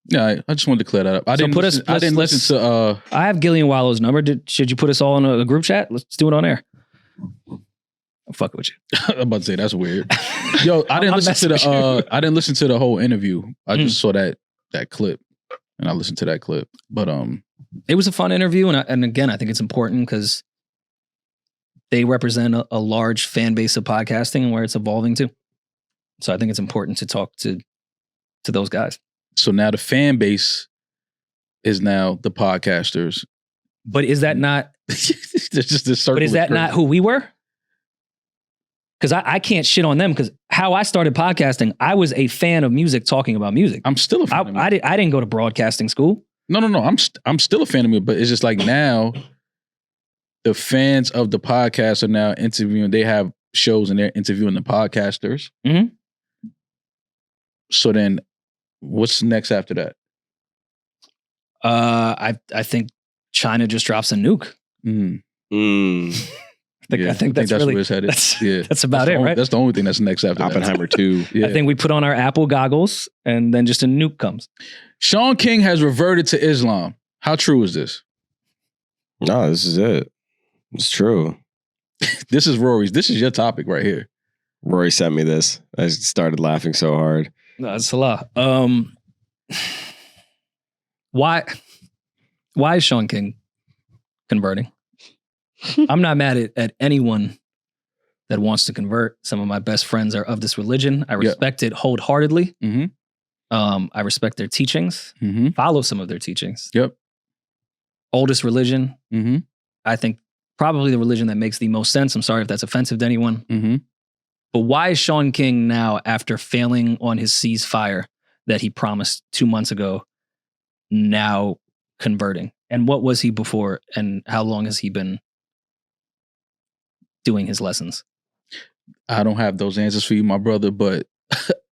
yeah, I just wanted to clear that up. I didn't listen to. I have Gillian Wallow's number. Should you put us all in a group chat? Let's do it on air. I'm fucking with you. I'm about to say that's weird. Yo, I didn't listen to the whole interview. I just saw that clip, and I listened to that clip. But it was a fun interview, and again, I think it's important because they represent a large fan base of podcasting and where it's evolving to. So I think it's important to talk to those guys. So now the fan base is now the podcasters. But is that not? There's just this circle. But is that not who we were? Because I can't shit on them because how I started podcasting, I was a fan of music talking about music. I'm still a fan of music. I didn't go to broadcasting school. No. I'm still a fan of music, but it's just like now the fans of the podcast are now interviewing. They have shows and they're interviewing the podcasters. Mm-hmm. So then what's next after that? I think China just drops a nuke. I think that's really, where it's headed. That's about it, right? That's the only thing that's next after Oppenheimer 2. Yeah. I think we put on our Apple goggles and then just a nuke comes. Shaun King has reverted to Islam. How true is this? No, this is it. It's true. This is Rory's. This is your topic right here. Rory sent me this. I started laughing so hard. No, it's a lot. Why is Shaun King converting? I'm not mad at anyone that wants to convert. Some of my best friends are of this religion. I respect it wholeheartedly. Mm-hmm. I respect their teachings. Mm-hmm. Follow some of their teachings. Yep. Oldest religion. Mm-hmm. I think probably the religion that makes the most sense. I'm sorry if that's offensive to anyone. Mm-hmm. But why is Shaun King now, after failing on his ceasefire that he promised 2 months ago, now converting? And what was he before? And how long has he been doing his lessons? I don't have those answers for you, my brother, but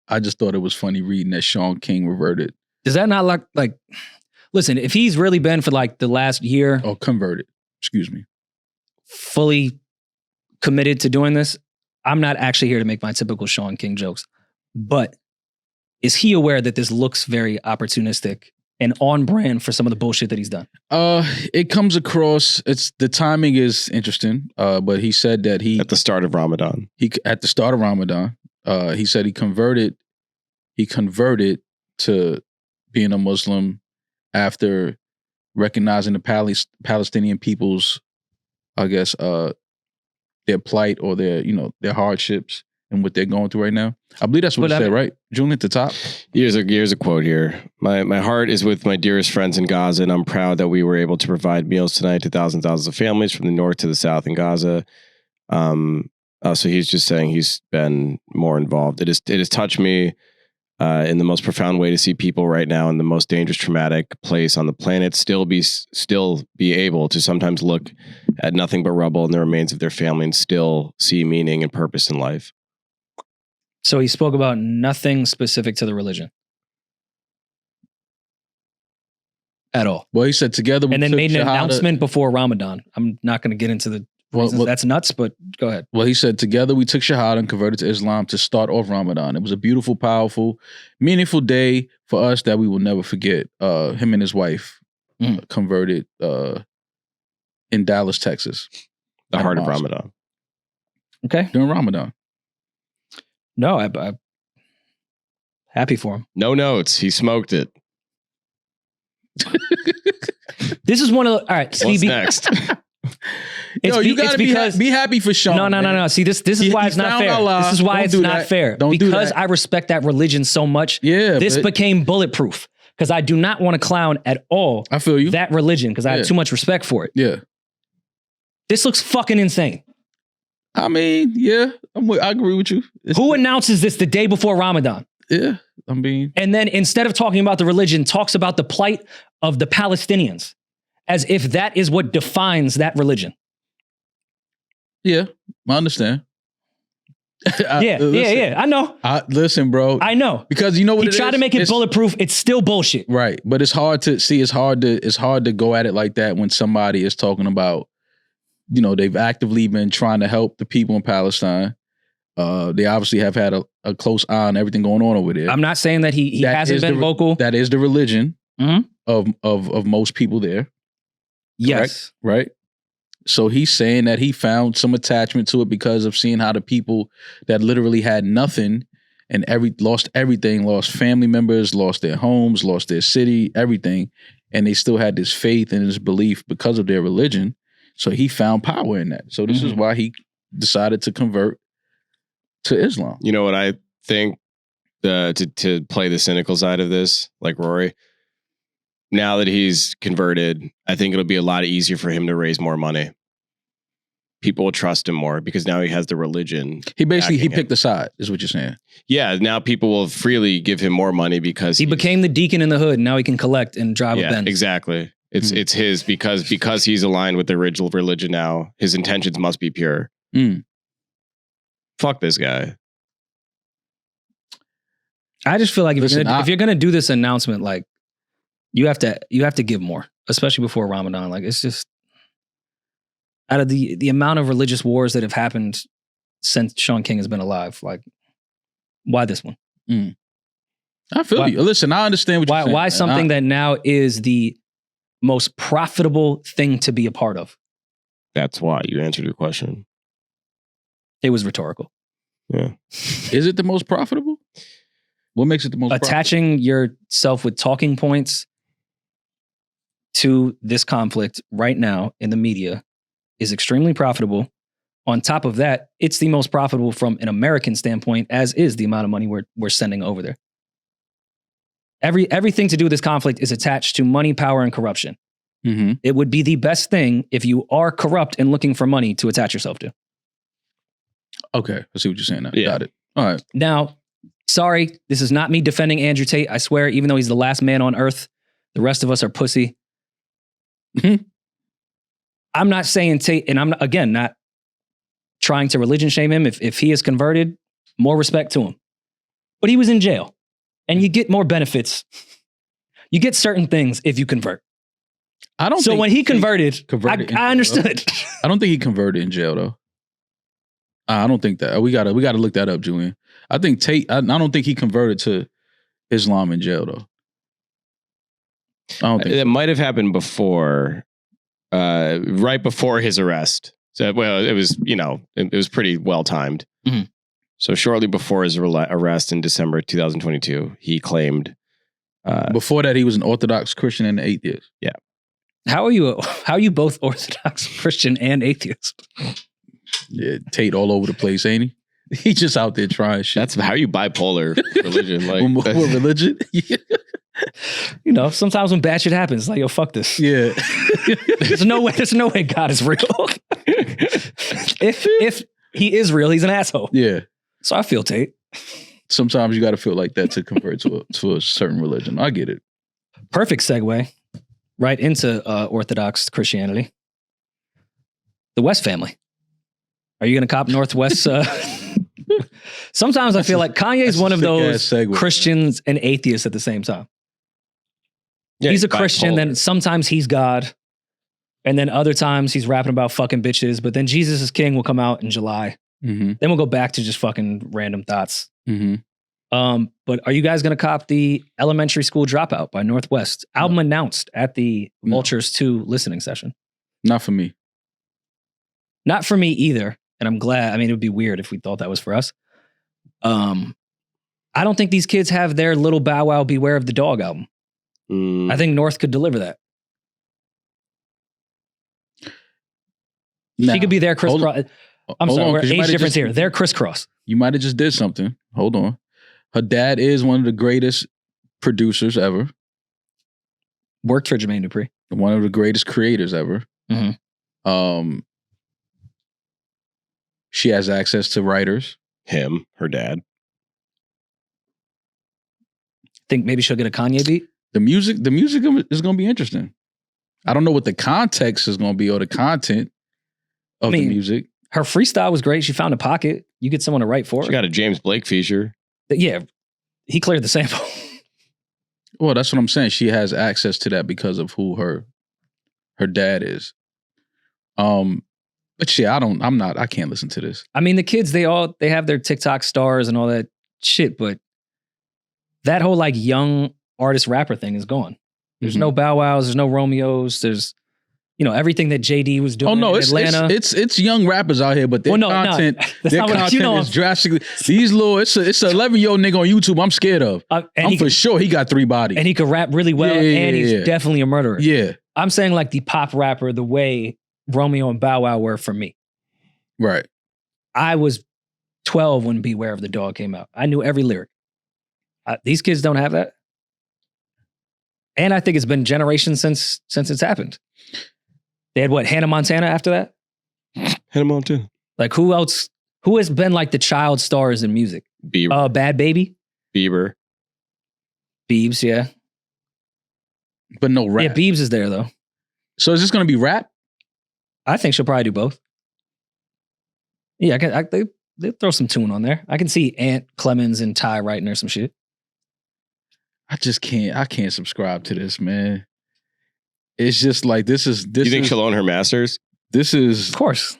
I just thought it was funny reading that Shaun King reverted. Does that not like listen, if he's really been for like the last year converted, excuse me, fully committed to doing this, I'm not actually here to make my typical Shaun King jokes, but is he aware that this looks very opportunistic and on brand for some of the bullshit that he's done? It comes across, the timing is interesting, but he said that at the start of Ramadan. He said he converted to being a Muslim after recognizing the Palestinian people's, I guess, their plight or their hardships and what they're going through right now. I believe that's what he said, right? Julian at the top. Here's a quote here. My heart is with my dearest friends in Gaza, and I'm proud that we were able to provide meals tonight to thousands and thousands of families from the north to the south in Gaza. So he's just saying he's been more involved. It has touched me in the most profound way to see people right now in the most dangerous, traumatic place on the planet still be able to sometimes look at nothing but rubble and the remains of their family and still see meaning and purpose in life. So he spoke about nothing specific to the religion at all. Well, he said together we and then made an Shahada. Announcement before Ramadan. I'm not going to get into the reasons that's nuts, but go ahead. Well, he said together we took Shahada and converted to Islam to start off Ramadan. It was a beautiful, powerful, meaningful day for us that we will never forget. Him and his wife converted in Dallas, Texas. The heart of Ramadan. Okay. During Ramadan. No, I'm happy for him. No notes. He smoked it. This is one of the, all right. What's next? You gotta be happy for Shaun. No. See, this is why it's not fair. This is why it's not fair. Because I respect that religion so much. Yeah, this became bulletproof because I do not want to clown at all. I feel you. That religion because I have too much respect for it. Yeah. This looks fucking insane. I mean, yeah, I agree with you. Who announces this the day before Ramadan? Yeah, I mean, And then instead of talking about the religion, talks about the plight of the Palestinians as if that is what defines that religion. yeah, I understand. Yeah. I know. Listen, bro. I know. Because you know what he tried to make it bulletproof. It's still bullshit. Right. But it's hard to go at it like that when somebody is talking about, you know, they've actively been trying to help the people in Palestine. They obviously have had a close eye on everything going on over there. I'm not saying that he hasn't been vocal. That is the religion Mhm. of most people there. Yes. Correct? Right. So he's saying that he found some attachment to it because of seeing how the people that literally had nothing and lost everything, lost family members, lost their homes, lost their city, everything, and they still had this faith and this belief because of their religion. So he found power in that. So this is why he decided to convert to Islam. You know what I think? To play the cynical side of this, like Rory. Now that he's converted, I think it'll be a lot easier for him to raise more money. People will trust him more because now he has the religion. He picked a side, is what you're saying. Yeah, now people will freely give him more money because he became the deacon in the hood. And now he can collect and drive a Benz. Exactly. It's his because he's aligned with the original religion now. His intentions must be pure. Fuck this guy. I just feel like if you're gonna do this announcement, like you have to give more, especially before Ramadan. Like it's just out of the amount of religious wars that have happened since Shaun King has been alive. Like, why this one? I feel you. Listen, I understand what you're saying. Why something that now is the most profitable thing to be a part of? That's why you answered your question. It was rhetorical. Yeah. Is it the most profitable? What makes it the most attaching yourself with talking points to this conflict right now in the media is extremely profitable. On top of that, it's the most profitable from an American standpoint, as is the amount of money we're sending over there. Everything to do with this conflict is attached to money, power, and corruption. It would be the best thing if you are corrupt and looking for money to attach yourself to. Okay, I see what you're saying now. Yeah. Got it. All right. Now, sorry, this is not me defending Andrew Tate. I swear, even though he's the last man on earth, the rest of us are pussy. I'm not saying Tate, and I'm, again, not trying to religion shame him. If he is converted, more respect to him. But he was in jail, and you get more benefits. You get certain things if you convert. So when he converted I understood. I don't think he converted in jail, though. I don't think that. We gotta look that up, Julian. I think Tate, I don't think he converted to Islam in jail, though. I don't think it might have happened before, right before his arrest. So, well, it was, it was pretty well timed. So shortly before his arrest in December 2022, he claimed. Before that, he was an Orthodox Christian and an atheist. Yeah. How are you both Orthodox Christian and atheist? Yeah, Tate all over the place, ain't he? He just out there trying shit. That's how you bipolar religion. Like what religion? Sometimes when bad shit happens, it's like, yo, fuck this. Yeah. There's no way God is real. If he is real, he's an asshole. Yeah. So I feel Tate. Sometimes you got to feel like that to convert to a certain religion. I get it. Perfect segue right into Orthodox Christianity. The West family. Are you going to cop Northwest? Sometimes I feel like Kanye is one of those Christians and atheists at the same time. Yeah, he's a Christian, then sometimes he's God. And then other times he's rapping about fucking bitches. But then Jesus is King will come out in July. Then we'll go back to just fucking random thoughts. But are you guys going to cop the Elementary School Dropout by Northwest? Album announced at the Vultures 2 listening session. Not for me. Not for me either. And I'm glad. I mean, it would be weird if we thought that was for us. I don't think these kids have their Little Bow Wow Beware of the Dog album. I think North could deliver that. She could be their Chris Cross. I'm sorry, we're age difference here. They're Chris Cross. You might have just did something. Hold on. Her dad is one of the greatest producers ever. Worked for Jermaine Dupri. One of the greatest creators ever. She has access to writers. Him, her dad. Think maybe she'll get a Kanye beat? The music is going to be interesting. I don't know what the context is going to be or the content of the music. Her freestyle was great. She found a pocket. You get someone to write for her. She got a James Blake feature. Yeah, he cleared the sample. Well, that's what I'm saying. She has access to that because of who her dad is. But yeah, I can't listen to this. I mean, the kids, they have their TikTok stars and all that shit, but that whole like young artist rapper thing is gone. There's no Bow Wows, there's no Romeos, there's everything that JD was doing in Atlanta. It's young rappers out here, but their content is drastically. These little, it's an 11-year-old nigga on YouTube I'm scared of. I'm for sure he got 3 bodies. And he could rap really well, and he's definitely a murderer. Yeah. I'm saying like the pop rapper, the way Romeo and Bow Wow were for me. Right. I was 12 when Beware of the Dog came out. I knew every lyric. These kids don't have that. And I think it's been generations since it's happened. They had Hannah Montana after that? Hannah Montana. Like who else? Who has been like the child stars in music? Bieber. Bad Baby? Bieber. Biebs, yeah. But no rap. Yeah, Biebs is there though. So is this going to be rap? I think she'll probably do both. Yeah, they'll throw some tune on there. I can see Aunt Clemens and Ty writing her some shit. I can't subscribe to this, man. It's just like this. You think she'll own her masters? This is, of course.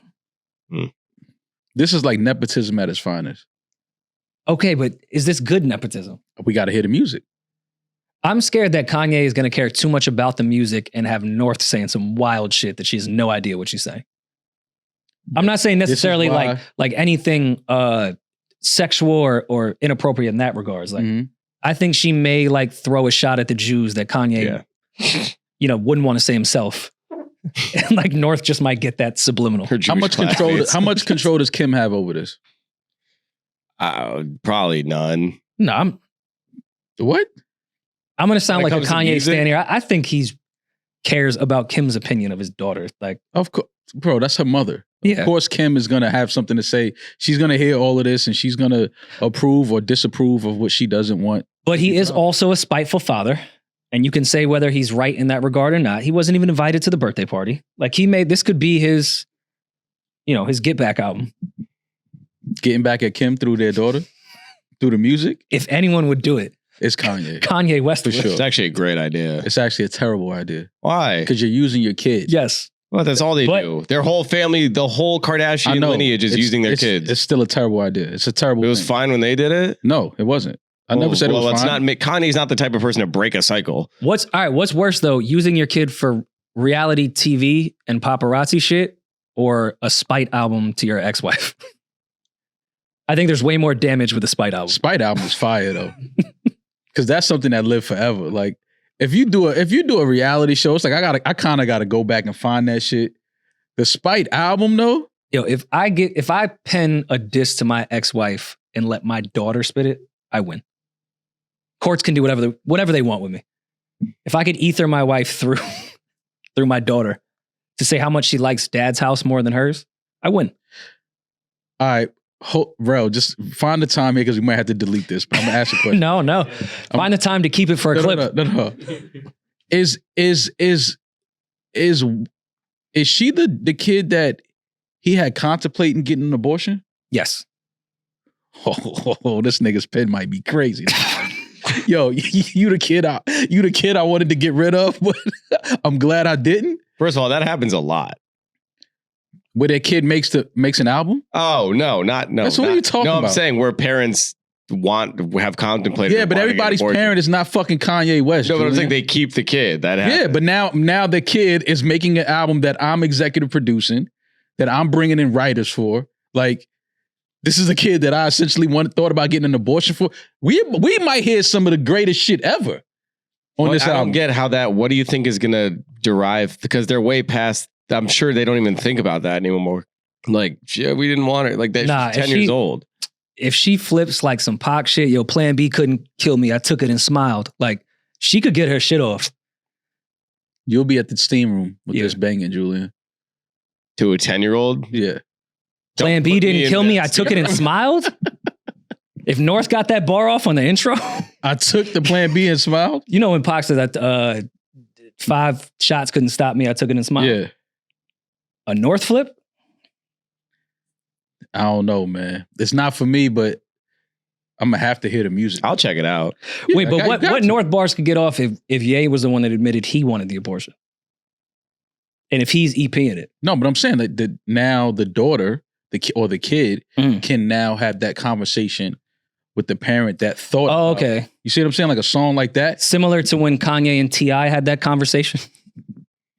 This is like nepotism at its finest. Okay, but is this good nepotism? We got to hear the music. I'm scared that Kanye is going to care too much about the music and have North saying some wild shit that she has no idea what she's saying. I'm not saying necessarily like anything sexual or inappropriate in that regards. Like, I think she may like throw a shot at the Jews that Kanye, wouldn't want to say himself. And like North just might get that subliminal. How much control does Kim have over this? Probably none. No, what? I'm going to sound like a Kanye stan here. I think he cares about Kim's opinion of his daughter. Like, of course, bro, that's her mother. Yeah. Of course, Kim is going to have something to say. She's going to hear all of this and she's going to approve or disapprove of what she doesn't want. But he is also a spiteful father. And you can say whether he's right in that regard or not. He wasn't even invited to the birthday party. Like this could be his, his get back album. Getting back at Kim through their daughter, through the music. If anyone would do it, it's Kanye. Kanye West for sure. It's actually a great idea. It's actually a terrible idea. Why? Because you're using your kid. Yes. Well, that's all they do. Their whole family, the whole Kardashian lineage is using their kids. It's still a terrible idea. It's a terrible It was fine when they did it? No, it wasn't. I never said it was fine. Kanye's not the type of person to break a cycle. What's worse though, using your kid for reality TV and paparazzi shit or a spite album to your ex-wife? I think there's way more damage with the spite album. Spite album is fire though. Because that's something that lived forever. Like if you do a reality show, it's like I kind of gotta go back and find that shit. The spite album though. Yo, if I pen a diss to my ex-wife and let my daughter spit it, I win. Courts can do whatever they want with me. If I could ether my wife through my daughter to say how much she likes dad's house more than hers, I win. All right. Bro, just find the time here because we might have to delete this, but I'm going to ask you a question. No. Find the time to keep it for a clip. No. Is she the kid that he had contemplating getting an abortion? Yes. Oh, this nigga's pen might be crazy. Yo, you the kid I wanted to get rid of, but I'm glad I didn't. First of all, that happens a lot. Where their kid makes an album? Oh, no. That's what you're talking about. No, I'm saying where parents have contemplated. Yeah, but everybody's parent is not fucking Kanye West. No, but I'm saying they keep the kid. That happens. Yeah, but now the kid is making an album that I'm executive producing, that I'm bringing in writers for. Like, this is a kid that I essentially thought about getting an abortion for. We might hear some of the greatest shit ever on this album. I don't get how that. What do you think is going to derive? Because they're way past. I'm sure they don't even think about that anymore. Like, yeah, we didn't want her. Like, she's 10 years old. If she flips like some Pac shit, yo, Plan B couldn't kill me. I took it and smiled. Like, she could get her shit off. You'll be at the steam room with this banging, Julian. To a 10-year-old? Yeah. Plan B didn't kill me. I took it and smiled. If North got that bar off on the intro, I took the plan B and smiled. you know when Pac said that 5 shots couldn't stop me, I took it and smiled. Yeah. A North flip? I don't know, man. It's not for me, but I'm gonna have to hear the music. I'll check it out. Yeah, Wait, but what to. North bars could get off if Ye was the one that admitted he wanted the abortion? And if he's EPing it? No, but I'm saying that now the daughter, the kid, can now have that conversation with the parent that thought. Oh, okay. You see what I'm saying? Like a song like that. Similar to when Kanye and T.I. had that conversation.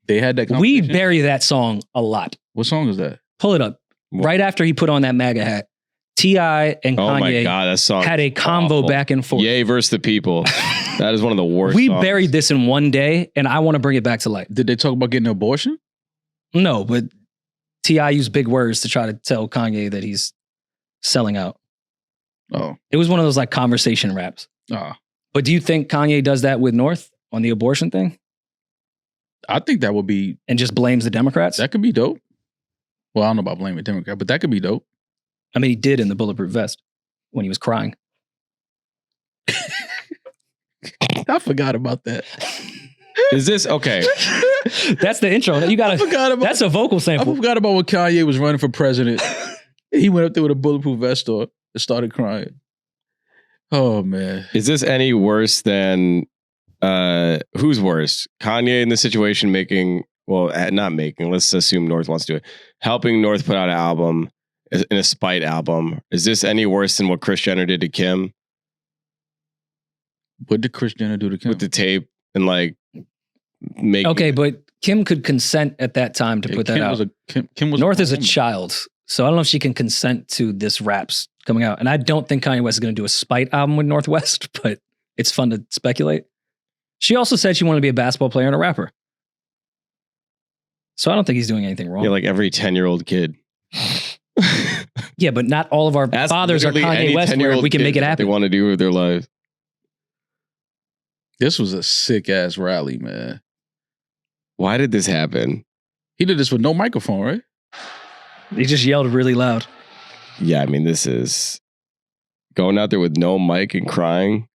They had that We conversation. bury that song a lot. What song is that? Pull it up. What? Right after he put on that MAGA hat, T.I. and Oh my Kanye God, that song had a is convo awful. back and forth. Yay versus the people. That is one of the worst. We songs. buried this in one day, and I want to bring it back to life. Did they talk about getting an abortion? No, but T.I. used big words to try to tell Kanye that he's selling out. Oh. It was one of those like conversation raps. But do you think Kanye does that with North on the abortion thing I think that would be, and just blames the Democrats? that could be dope. Well, I don't know about blaming Democrat, but that could be dope. I mean, he did in the Bulletproof Vest when he was crying. I forgot about that. Is this okay? That's the intro. You I gotta. forgot about That's a vocal I sample. forgot about when Kanye was running for president. He went up there with a bulletproof vest on and started crying. Oh man. Is this any worse than who's worse? Kanye in the situation making, well, not making, let's assume North wants to do it, helping North put out an album in a spite album. Is this any worse than what Kris Jenner did to Kim What did Kris Jenner do to Kim? with the tape and like make Okay, but Kim could consent at that time to put that Kim out. was Kim was North is a woman. child, so I don't know if she can consent to this raps coming out. And I don't think Kanye West is going to do a spite album with Northwest, but it's fun to speculate. She also said she wanted to be a basketball player and a rapper. So I don't think he's doing anything wrong. yeah, like every 10-year-old kid. Yeah, but not all of our That's fathers are literally Kanye any West where 10-year-old we can kid make it what happen. They want to do with their lives. This was a sick ass rally, man. Why did this happen? He did this with no microphone, right? He just yelled really loud. Yeah, I mean, this is going out there with no mic and crying.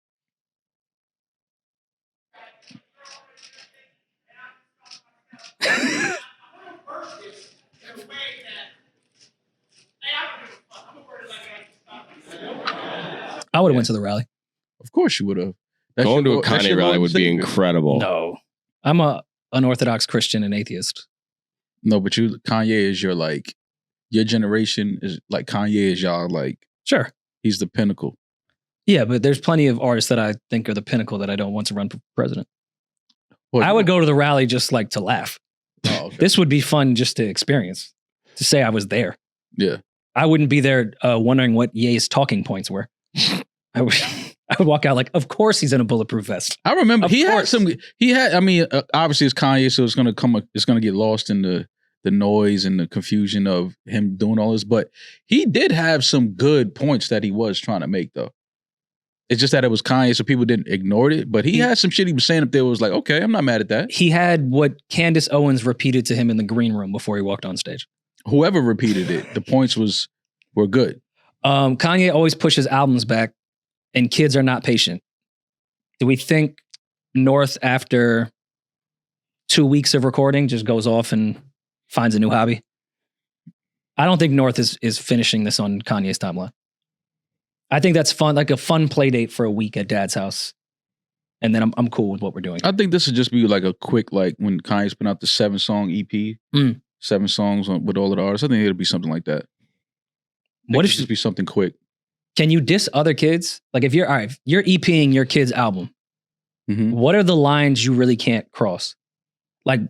I would have went to the rally. Of course you would have. Going to a Kanye rally would be incredible. No. I'm a unorthodox Christian and atheist. No, but Kanye is your generation is like Kanye is y'all like Sure. he's the pinnacle. Yeah, but there's plenty of artists that I think are the pinnacle that I don't want to run for president. What- I would go to the rally just like to laugh. Oh, okay. This would be fun just to experience, to say I was there. Yeah. I wouldn't be there wondering what Ye's talking points were. I would walk out like, of course he's in a bulletproof vest. I remember Of he course. had I mean, obviously it's Kanye, so it's gonna get lost in the noise and the confusion of him doing all this, but he did have some good points that he was trying to make though. It's just that it was Kanye, so people didn't ignore it, but he had some shit he was saying up there was like, okay, I'm not mad at that. He had what Candace Owens repeated to him in the green room before he walked on stage. Whoever repeated it, the points were good. Kanye always pushes albums back and kids are not patient. Do we think North, after 2 weeks of recording, just goes off and finds a new hobby? I don't think North is finishing this on Kanye's timeline. I think that's fun, like a fun play date for a week at Dad's house. And then I'm cool with what we're doing. I think this would just be like a quick, like when Kanye's put out the 7-song EP, 7 songs with all of the artists. I think it'll be something like that. What if just be something quick? Can you diss other kids? Like if you're all right, if you're EPing your kid's album, Mm-hmm. what are the lines you really can't cross? Like,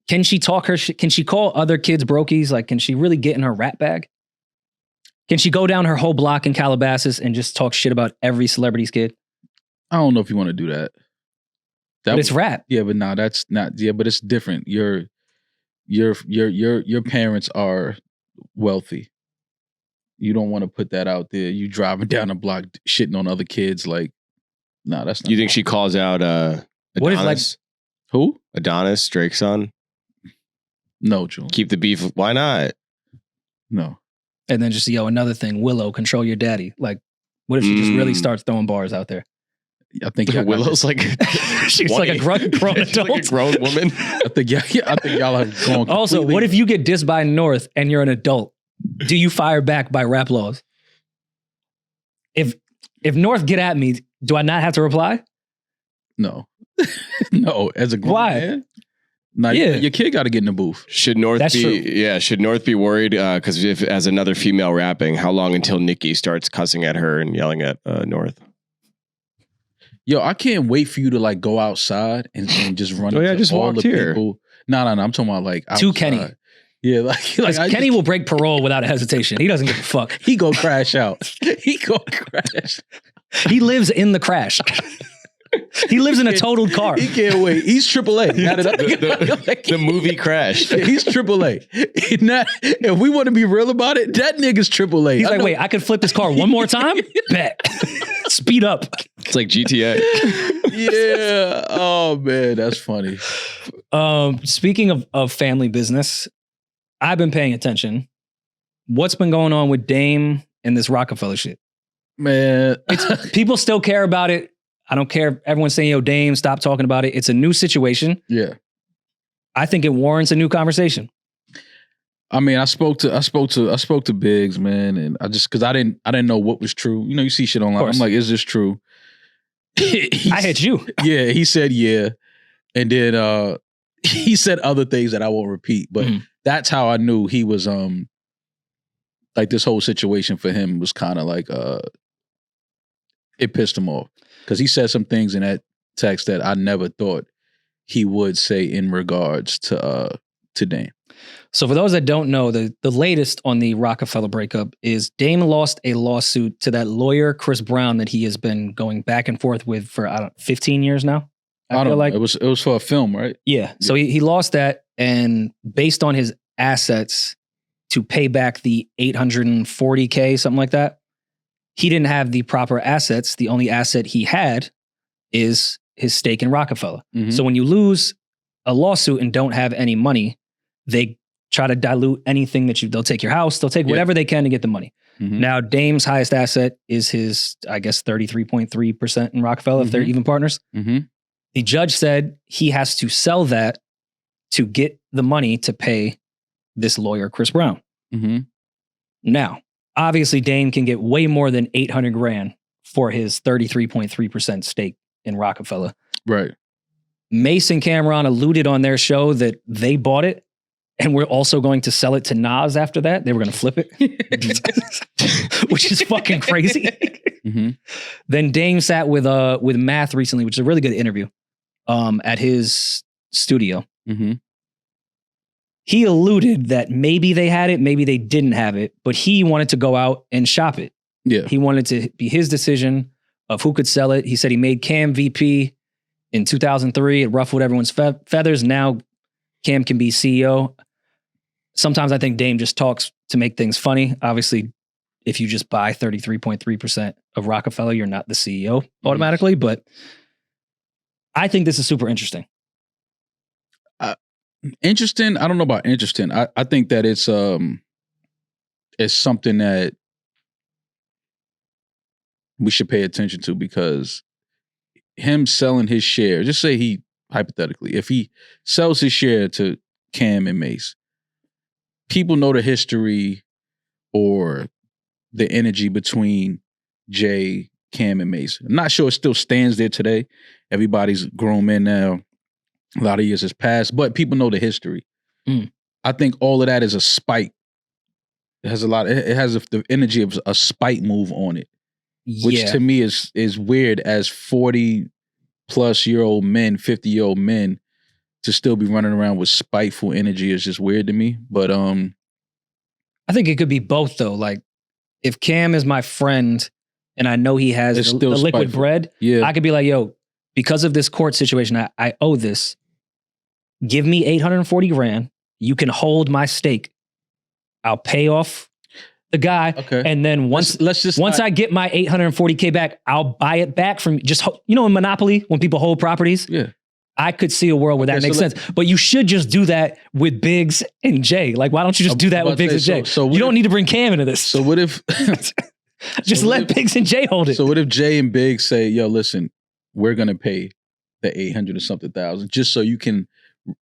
can she talk her shit? Can she call other kids brokies? Like, can she really get in her rap bag? Can she go down her whole block in Calabasas and just talk shit about every celebrity's kid? I don't know if you want to do that. But it's rap. Yeah, but no, that's not. Yeah, but it's different. Your parents are wealthy. You don't want to put that out there. You driving down the block shitting on other kids. Like, no, that's not. You think she calls out What if, like- Adonis? Who? Adonis, Drake's son? No, Julian. Keep the beef. Why not? No. And then just, another thing, Willow, control your daddy. Like, What if she just really starts throwing bars out there? I think y'all Willow's like She's like a grown She's adult. like a grown woman. I think y'all have gone. Also, what if you get dissed by North and you're an adult? Do you fire back by rap laws? If North get at me, do I not have to reply? No, no. As a grown man, nah, your kid got to get in the booth. Should North That's be? true. Yeah, should North be worried? Because if as another female rapping, how long until Nikki starts cussing at her and yelling at North? Yo, I can't wait for you to like go outside and just run. Oh, yeah, into just all walked the here. people. No. I'm talking about like outside. To Kenny. Yeah, like Kenny will break parole without a hesitation. He doesn't give a fuck. He go crash out. He go crash. He lives in the crash. He lives in a totaled car. He can't wait. He's AAA. Now that The movie Crash. Yeah, he's AAA. If we want to be real about it, that nigga's AAA. He's like, wait, I could flip this car one more time? Bet. Speed up. It's like GTA. Yeah. Oh man, that's funny. Speaking of family business, I've been paying attention. What's been going on with Dame and this Rocafella shit? Man, People still care about it. I don't care if everyone's saying, yo, Dame, stop talking about it. It's a new situation. yeah. I think it warrants a new conversation. I mean, I spoke to Biggs, man, and because I didn't know what was true. You know, you see shit online. course. I'm like, is this true? I hit you. Yeah, he said yeah, and then he said other things that I won't repeat. But that's how I knew he was like this whole situation for him was kind of like it pissed him off because he said some things in that text that I never thought he would say in regards to Dame. So for those that don't know, the latest on the Rocafella breakup is Dame lost a lawsuit to that lawyer, Chris Brown, that he has been going back and forth with for 15 years now. I don't know. It was for a film, right? Yeah. So he lost that, and based on his assets to pay back the $840K, something like that, he didn't have the proper assets. The only asset he had is his stake in Rocafella. Mhm. So when you lose a lawsuit and don't have any money, they try to dilute anything that they'll take your house, they'll take whatever they can to get the money. Mhm. Now, Dame's highest asset is his, I guess, 33.3% in Rocafella, if they're even partners. Mm-hmm. The judge said he has to sell that to get the money to pay this lawyer, Chris Brown. Mm-hmm. Now, obviously, Dame can get way more than $800,000 for his 33.3% stake in Rocafella. Right. Mace and Cameron alluded on their show that they bought it and we're also going to sell it to Nas after that. They were going to flip it, which is fucking crazy. Mm-hmm. Then Dame sat with Math recently, which is a really good interview, at his studio. Mm-hmm. He alluded that maybe they had it, maybe they didn't have it, but he wanted to go out and shop it. Yeah. He wanted to be his decision of who could sell it. He said he made Cam VP in 2003. It ruffled everyone's feathers. Now Cam can be CEO. Sometimes I think Dame just talks to make things funny. Obviously, if you just buy 33.3% of Rocafella, you're not the CEO automatically, but I think this is super interesting. Interesting. I don't know about interesting. I think that it's something that we should pay attention to because him selling his share, just say he, hypothetically, if he sells his share to Cam and Mace, people know the history or the energy between Jay, Cam, and Mace. I'm not sure it still stands there today. Everybody's grown men now. A lot of years has passed, but people know the history. I think all of that is a spite. It has the energy of a spite move on it, which to me is weird as 40-plus-year-old men, 50-year-old men to still be running around with spiteful energy is just weird to me. But I think it could be both though. Like if Cam is my friend and I know he has the liquid bread, I could be like, yo, because of this court situation, I owe this. Give me $840,000. You can hold my stake. I'll pay off the guy. Okay. And then once I get my $840K back, I'll buy it back from in Monopoly, when people hold properties. Yeah. I could see a world where that makes sense. But you should just do that with Biggs and Jay. Like, why don't you just do that with Biggs and Jay? So you don't need to bring Cam into this. So what if Just let Biggs and Jay hold it. So what if Jay and Biggs say, yo, listen, we're going to pay the 800 or something thousand just so you can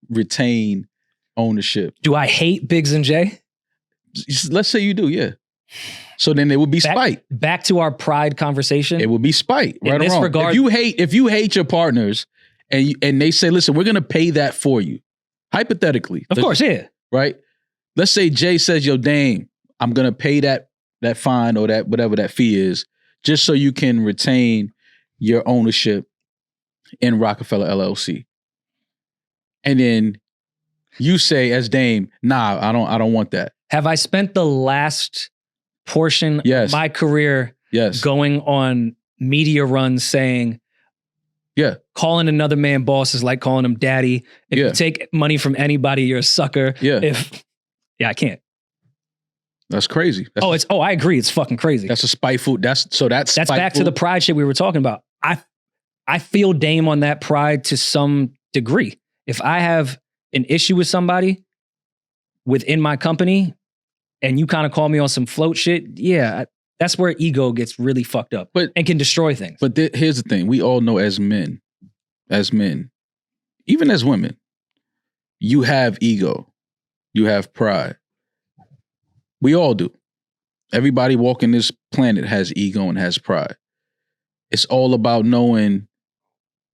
retain ownership? Do I hate Biggs and Jay? Let's say you do, yeah. So then it would be spite. Back to our pride conversation. It would be spite, right In or this wrong. regard, If you hate your partners and they say, listen, we're going to pay that for you, hypothetically. Of course, yeah. Right? Let's say Jay says, yo, Dame, I'm going to pay that fine or that whatever that fee is just so you can retain your ownership in Rocafella LLC. And then you say as Dame, nah, I don't want that. Have I spent the last portion of my career going on media runs saying, calling another man boss is like calling him daddy. If you take money from anybody, you're a sucker. I can't. That's crazy. I agree. It's fucking crazy. That's a spiteful. That's back to the pride shit we were talking about. I feel Dame on that pride to some degree. If I have an issue with somebody within my company and you kind of call me on some float shit, that's where ego gets really fucked up and can destroy things. But here's the thing. We all know as men, even as women, you have ego. You have pride. We all do. Everybody walking this planet has ego and has pride. It's all about knowing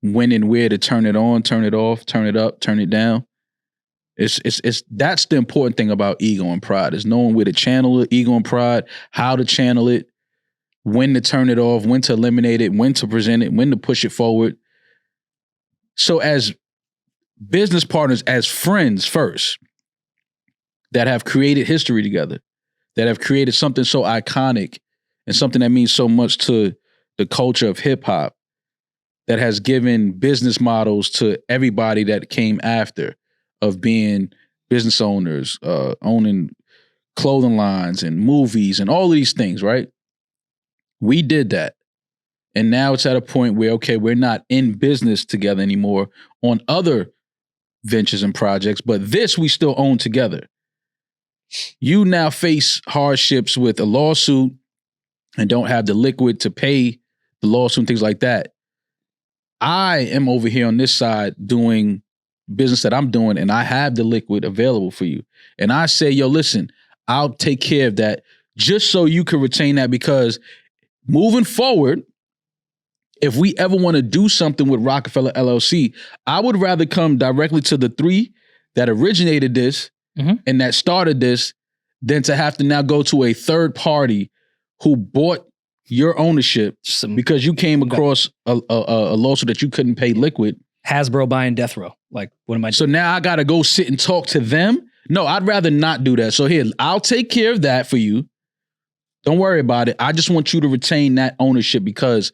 when and where to turn it on, turn it off, turn it up, turn it down. It's that's the important thing about ego and pride, is knowing where to channel it, ego and pride, how to channel it, when to turn it off, when to eliminate it, when to present it, when to push it forward. So as business partners, as friends first, that have created history together, that have created something so iconic and something that means so much to the culture of hip hop, that has given business models to everybody that came after, of being business owners, owning clothing lines and movies and all of these things, right? We did that. And now it's at a point where, okay, we're not in business together anymore on other ventures and projects, but this we still own together. You now face hardships with a lawsuit and don't have the liquid to pay the lawsuit and things like that. I am over here on this side doing business that I'm doing, and I have the liquid available for you. And I say, yo, listen, I'll take care of that just so you can retain that, because moving forward, if we ever want to do something with Rocafella LLC, I would rather come directly to the three that originated this and that started this than to have to now go to a third party who bought your ownership because you came across a lawsuit that you couldn't pay liquid. Hasbro buying Death Row. Like, what am I doing? So now I got to go sit and talk to them? No, I'd rather not do that. So here, I'll take care of that for you. Don't worry about it. I just want you to retain that ownership, because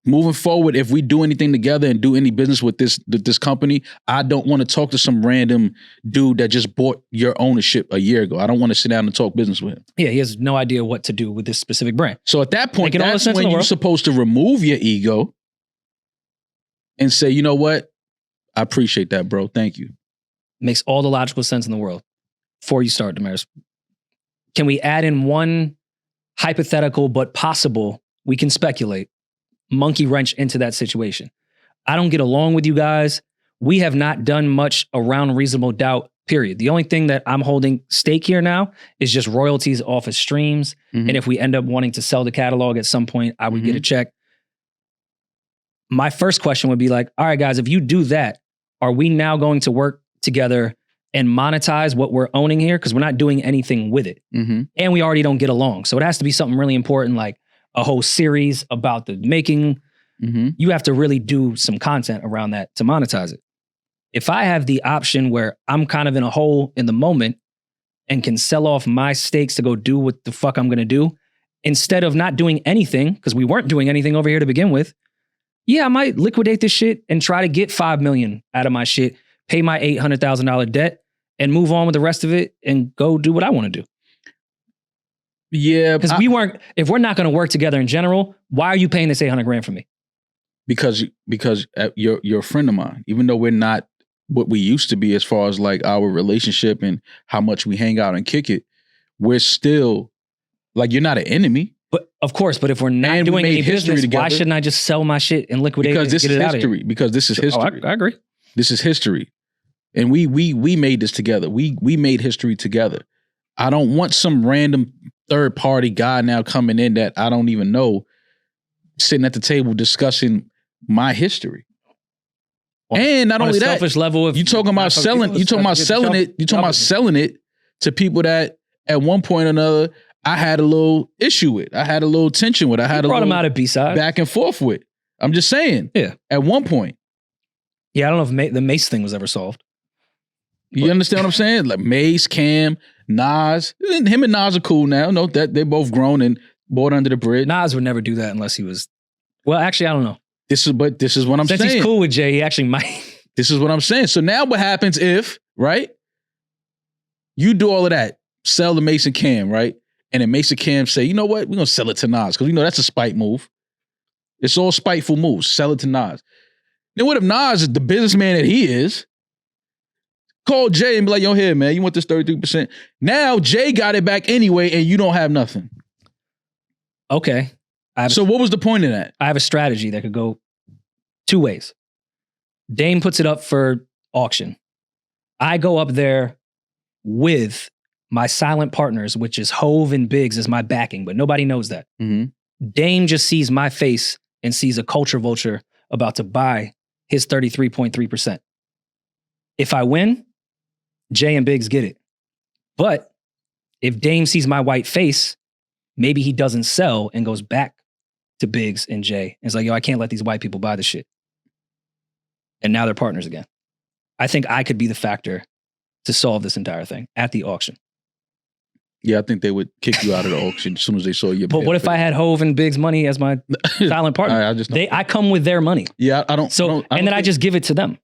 moving forward, if we do anything together and do any business with this company, I don't want to talk to some random dude that just bought your ownership a year ago. I don't want to sit down and talk business with him. Yeah, he has no idea what to do with this specific brand. So at that point, that's when you're supposed to remove your ego and say, you know what? I appreciate that, bro. Thank you. Makes all the logical sense in the world. Before you start, Damaris, can we add in one hypothetical but possible, we can speculate, monkey wrench into that situation? I don't get along with you guys. We have not done much around reasonable doubt, period. The only thing that I'm holding stake here now is just royalties off of streams. And if we end up wanting to sell the catalog at some point, I would get a check. My first question would be like, all right, guys, if you do that, are we now going to work together and monetize what we're owning here? Because we're not doing anything with it. And we already don't get along. So it has to be something really important, like a whole series about the making. You have to really do some content around that to monetize it. If I have the option where I'm kind of in a hole in the moment and can sell off my stakes to go do what the fuck I'm going to do, instead of not doing anything, because we weren't doing anything over here to begin with, I might liquidate this shit and try to get $5 million out of my shit, pay my $800,000 debt, and move on with the rest of it and go do what I want to do. Yeah. Because if we're not going to work together in general, why are you paying this $800,000 for me? Because you're a friend of mine, even though we're not what we used to be as far as like our relationship and how much we hang out and kick it, we're still like, you're not an enemy. But of course, but if we're not And we doing made any history business, why together. shouldn't I just sell my shit and liquidate Because it this and is get it out of here? history. Because this is history. I agree. This is history. And we made this together. We made history together. I don't want some random third party guy now coming in that I don't even know sitting at the table discussing my history. And not On only a that, selfish level, if you talking about selling it to people that at one point or another I had a little issue with. I had a little tension with. I had a brought little him out of B-side. back and forth with. I'm just saying. Yeah. At one point. Yeah, I don't know if the Mace thing was ever solved. You understand what I'm saying? Like Mace, Cam, Nas. Him and Nas are cool now. No, that they're both grown and bought under the bridge. Nas would never do that unless he was. Well, actually, I don't know. This is what I'm Since saying. he's cool with Jay, he actually might. This is what I'm saying. So now what happens if, right? You do all of that, sell to Mason Cam, right? And then Mason Cam say, you know what? We're gonna sell it to Nas because we know that's a spite move. It's all spiteful moves. Sell it to Nas. Then what if Nas is the businessman that he is? Call Jay and be like, yo, here, man, you want this 33%? Now Jay got it back anyway, and you don't have nothing. Okay. So what was the point of that? I have a strategy that could go two ways. Dame puts it up for auction. I go up there with my silent partners, which is Hove and Biggs as my backing, but nobody knows that. Mm-hmm. Dame just sees my face and sees a culture vulture about to buy his 33.3%. If I win, Jay and Biggs get it. But if Dame sees my white face, maybe he doesn't sell and goes back to Biggs and Jay. And it's like, yo, I can't let these white people buy this shit. And now they're partners again. I think I could be the factor to solve this entire thing at the auction. Yeah, I think they would kick you out of the auction as soon as they saw you. But what if I had Hove and Biggs' money as my silent partner? I come with their money. Yeah, I don't. I just give it to them.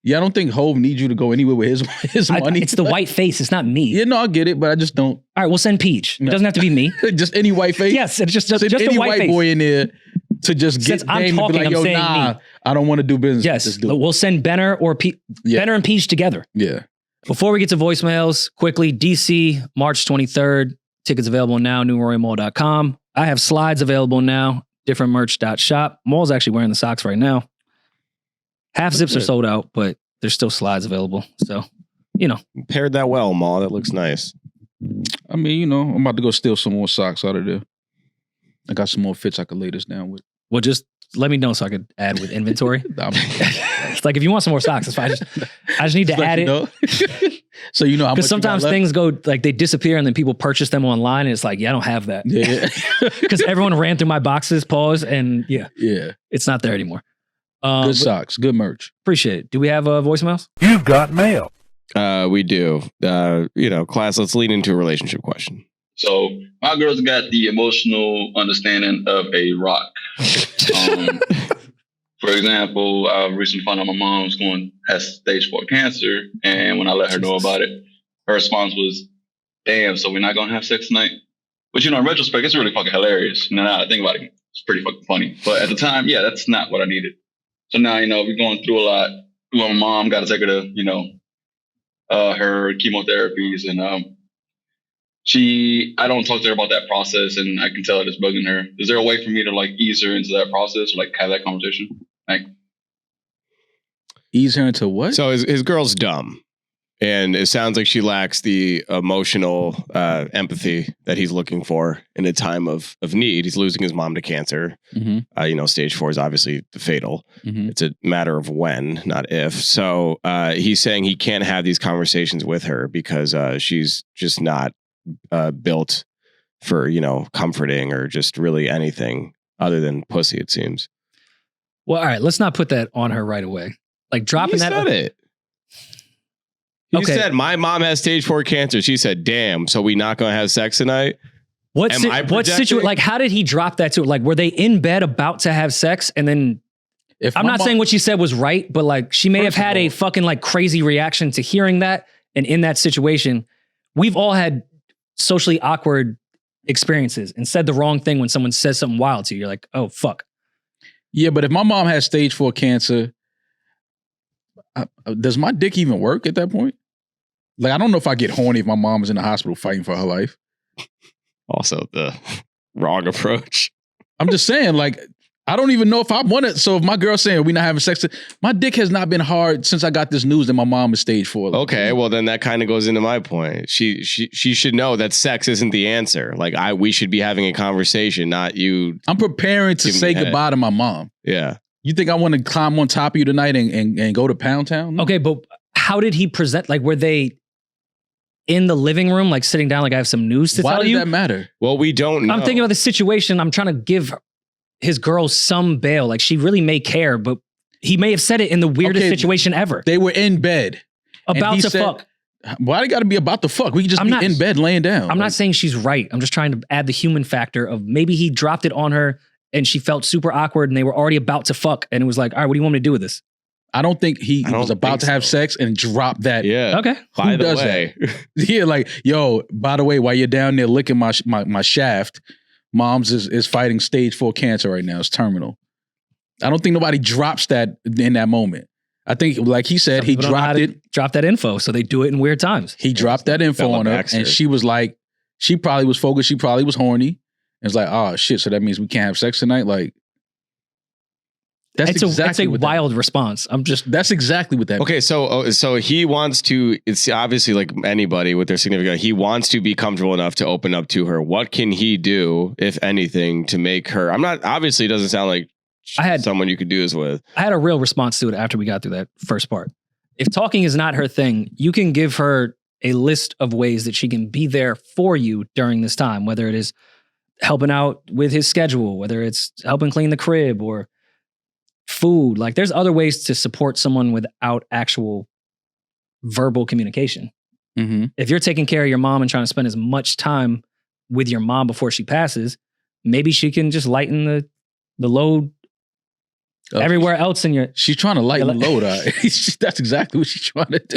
Yeah, I don't think Hove needs you to go anywhere with his money. It's the white face. It's not me. Yeah, no, I get it, but I just don't. All right, we'll send Peach. It doesn't have to be me. Just any white face. Yes, it's just any a white face. boy in there to just get Dame to be like, yo, nah, I don't want to do business. Yes, we'll send Benner or Benner and Peach together. Yeah. Before we get to voicemails, quickly, DC, March 23rd. Tickets available now, newrorymall.com. I have slides available now, differentmerch.shop. Mall's actually wearing the socks right now. Half zips are sold out, but there's still slides available. So, Paired that well, Mall. That looks nice. I mean, I'm about to go steal some more socks out of there. I got some more fits I could lay this down with. Well, just let me know so I could add with inventory. It's like if you want some more socks, it's fine. I just need to add it. So you know how much. Because sometimes things go like they disappear and then people purchase them online and it's like, yeah, I don't have that. Yeah. Because everyone ran through my boxes, and yeah, it's not there anymore. Good socks, good merch. Appreciate it. Do we have voicemails? You've got mail. We do. Class, let's lead into a relationship question. So my girl's got the emotional understanding of a rock. For example, I recently found out my mom's has stage 4 cancer, and when I let her know about it, her response was, "Damn, so we're not gonna have sex tonight?" But in retrospect, it's really fucking hilarious. Now I think about it, it's pretty fucking funny. But at the time, yeah, that's not what I needed. So now we're going through a lot. Well, my mom got to take her to her chemotherapies, and I don't talk to her about that process, and I can tell it is bugging her. Is there a way for me to ease her into that process, or have that conversation? Ease her into what? So his girl's dumb, and it sounds like she lacks the emotional empathy that he's looking for in a time of need. He's losing his mom to cancer. Mm-hmm. Stage 4 is obviously fatal. Mm-hmm. It's a matter of when, not if. So he's saying he can't have these conversations with her because she's just not built for comforting or just really anything other than pussy, it seems. Well, all right, let's not put that on her right away. Dropping that. Said it. He said my mom has stage 4 cancer. She said, "Damn, so we not gonna have sex tonight?" What situation? How did he drop that to her? Were they in bed about to have sex, and then? I'm not saying what she said was right, but she may have had a fucking crazy reaction to hearing that, and in that situation, we've all had socially awkward experiences and said the wrong thing when someone says something wild to you. You're like, oh, fuck. Yeah, but if my mom has stage 4 cancer, does my dick even work at that point? I don't know if I get horny if my mom is in the hospital fighting for her life. Also, the wrong approach. I'm just saying, like, I don't even know if I want it. So if my girl's saying we're not having sex, my dick has not been hard since I got this news that my mom is stage 4. Like, Okay, well then that kind of goes into my point. She should know that sex isn't the answer. Like we should be having a conversation, not you. I'm preparing to say goodbye to my mom. Yeah. You think I want to climb on top of you tonight and go to Pound Town? No. Okay, but how did he present? Like, were they in the living room, like sitting down, like I have some news to Why tell does you? that matter? Well, we don't know. I'm thinking about the situation. I'm trying to give his girl some bail. Like she really may care, but he may have said it in the weirdest situation ever. They were in bed. About to fuck. Why they got to be about to fuck? We could just be in bed laying down. I'm not saying she's right. I'm just trying to add the human factor of maybe he dropped it on her and she felt super awkward and they were already about to fuck. And it was like, all right, what do you want me to do with this? I don't think he was about to have sex and drop that. Yeah. Okay. By the way. Yeah, like, yo, by the way, while you're down there licking my shaft, mom's is fighting stage 4 cancer right now. It's terminal. I don't think nobody drops that in that moment. I think, like he said, he dropped it. Drop that info. So they do it in weird times. He dropped that info on her and she was like, she probably was focused. She probably was horny. And it's like, oh shit. So that means we can't have sex tonight. Like, that's a wild response. That's exactly what that Okay, means. so he wants to, it's obviously like anybody with their significant other, he wants to be comfortable enough to open up to her. What can he do, if anything, to make her, obviously it doesn't sound like someone you could do this with. I had a real response to it after we got through that first part. If talking is not her thing, you can give her a list of ways that she can be there for you during this time, whether it is helping out with his schedule, whether it's helping clean the crib or food. Like there's other ways to support someone without actual verbal communication. Mm-hmm. If you're taking care of your mom and trying to spend as much time with your mom before she passes, maybe she can just lighten the load everywhere else in your... She's trying to lighten the load out. That's exactly what she's trying to do.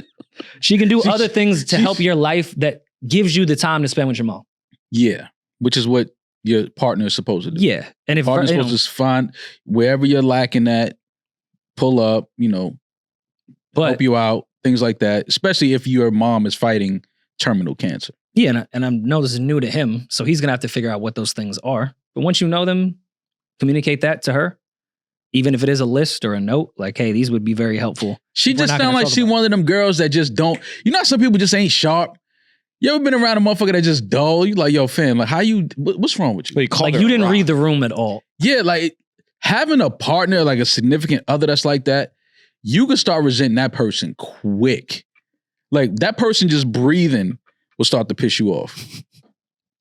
She can do other things to help your life that gives you the time to spend with your mom. Yeah, which is what your partner is supposed to do. Yeah. And if partner's supposed to find wherever you're lacking at, pull up, help you out, things like that, especially if your mom is fighting terminal cancer. Yeah, and I know this is new to him, so he's going to have to figure out what those things are. But once you know them, communicate that to her. Even if it is a list or a note, like, hey, these would be very helpful. She just sounds like she one of them girls that just don't, some people just ain't sharp. You ever been around a motherfucker that just dull? You like, yo, fam, like what's wrong with you? Like you didn't read the room at all. Yeah, like having a partner, like a significant other that's like that, you can start resenting that person quick. Like that person just breathing will start to piss you off.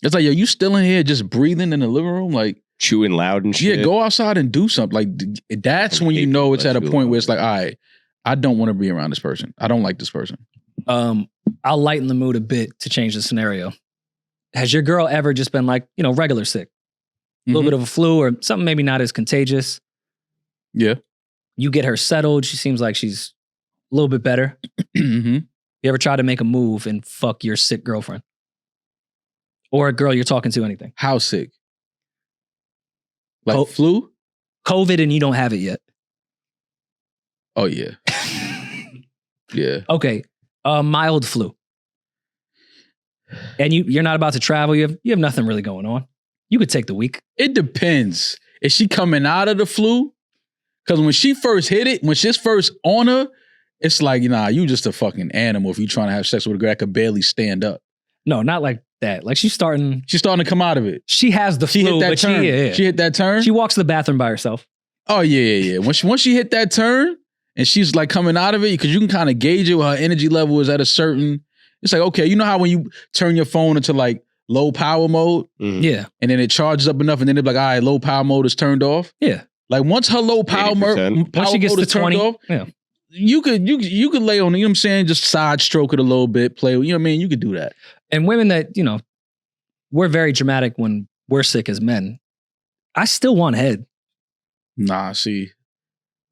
It's like, yo, you still in here just breathing in the living room? Like, chewing loud and shit. Yeah, go outside and do something. Like that's when you know it's at a point where it's like, all right, I don't want to be around this person. I don't like this person. I'll lighten the mood a bit to change the scenario. Has your girl ever just been like, regular sick? A little bit of a flu or something maybe not as contagious? Yeah. You get her settled. She seems like she's a little bit better. Mm-hmm. You ever try to make a move and fuck your sick girlfriend? Or a girl you're talking to, anything? How sick? Like flu? COVID and you don't have it yet. Oh, yeah. Yeah. Okay. Mild flu. And you're not about to travel. You have nothing really going on. You could take the week. It depends. Is she coming out of the flu? Because when she first hit it, when she's first on her, it's like, you just a fucking animal if you're trying to have sex with a girl that could barely stand up. No, not like that. Like she's starting to come out of it. She has the flu, hit that but turn. She hit that turn? She walks to the bathroom by herself. Oh, yeah. Once she hit that turn and she's like coming out of it, because you can kind of gauge it when her energy level is at a certain, it's like, okay, you know how when you turn your phone into like low power mode? Mm-hmm. Yeah. And then it charges up enough and then it's like, all right, low power mode is turned off. Yeah. Like once her low power mode is turned off, yeah. You could lay on it, you know what I'm saying? Just side stroke it a little bit, play, you know what I mean? You could do that. And women that, we're very dramatic when we're sick as men. I still want head. Nah, see,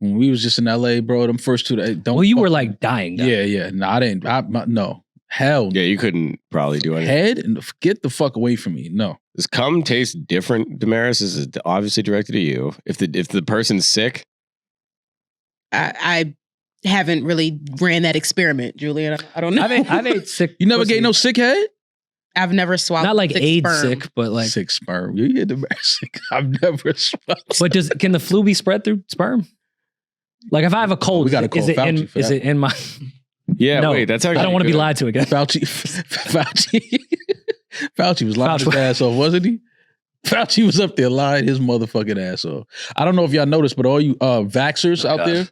when we was just in LA, bro, them first two, well, you were like dying. Yeah. No, I didn't. No. Hell. Yeah, you couldn't probably do anything. Head and get the fuck away from me. No. Does cum taste different, Damaris? This is obviously directed at you. If the person's sick, I haven't really ran that experiment, Julian. I don't know. I've ate sick. You never gave no sick head? I've never swallowed. Not like 6 AIDS sperm. sick, but like. 6 sperm. You hit the sick. I've never swallowed. But can the flu be spread through sperm? Like if I have a cold, We gotta call Fauci for is that. it in my? Yeah, No, wait, that's actually I don't want to be good. lied to again. Fauci was lying his ass off, wasn't he? Fauci was up there lying his motherfucking ass off. I don't know if y'all noticed, but all you vaxxers out there,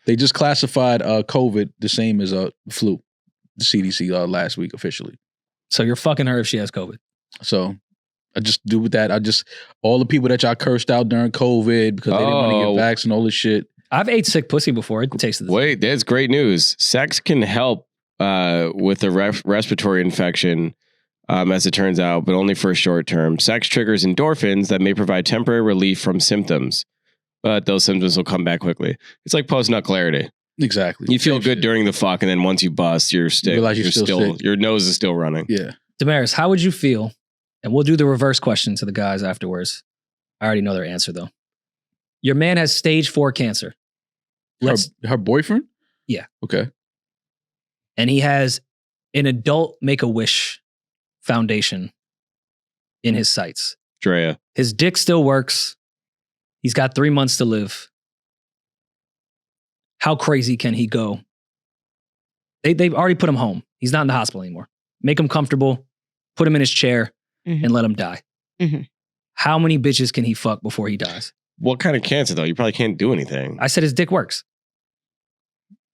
they just classified COVID the same as flu. The CDC last week officially. So you're fucking her if she has COVID. So I just do with that. All the people that y'all cursed out during COVID because they didn't want to get vaxxed and all this shit. I've ate sick pussy before. It tasted the same. Wait, that's great news. Sex can help with a respiratory infection, as it turns out, but only for a short term. Sex triggers endorphins that may provide temporary relief from symptoms, but those symptoms will come back quickly. It's like post-nut clarity. Exactly. You feel Same good shit. during the fuck, and then once you bust, you're still, realize you're still sick. your nose is still running. Yeah. Damaris, how would you feel? And we'll do the reverse question to the guys afterwards. I already know their answer though. Your man has stage 4 cancer. Her boyfriend? Yeah. Okay. And he has an adult Make-A-Wish foundation in his sights. Draya. His dick still works. He's got 3 months to live. How crazy can he go? They've already put him home. He's not in the hospital anymore. Make him comfortable, put him in his chair, and let him die. Mhm. How many bitches can he fuck before he dies? What kind of cancer, though? You probably can't do anything. I said his dick works.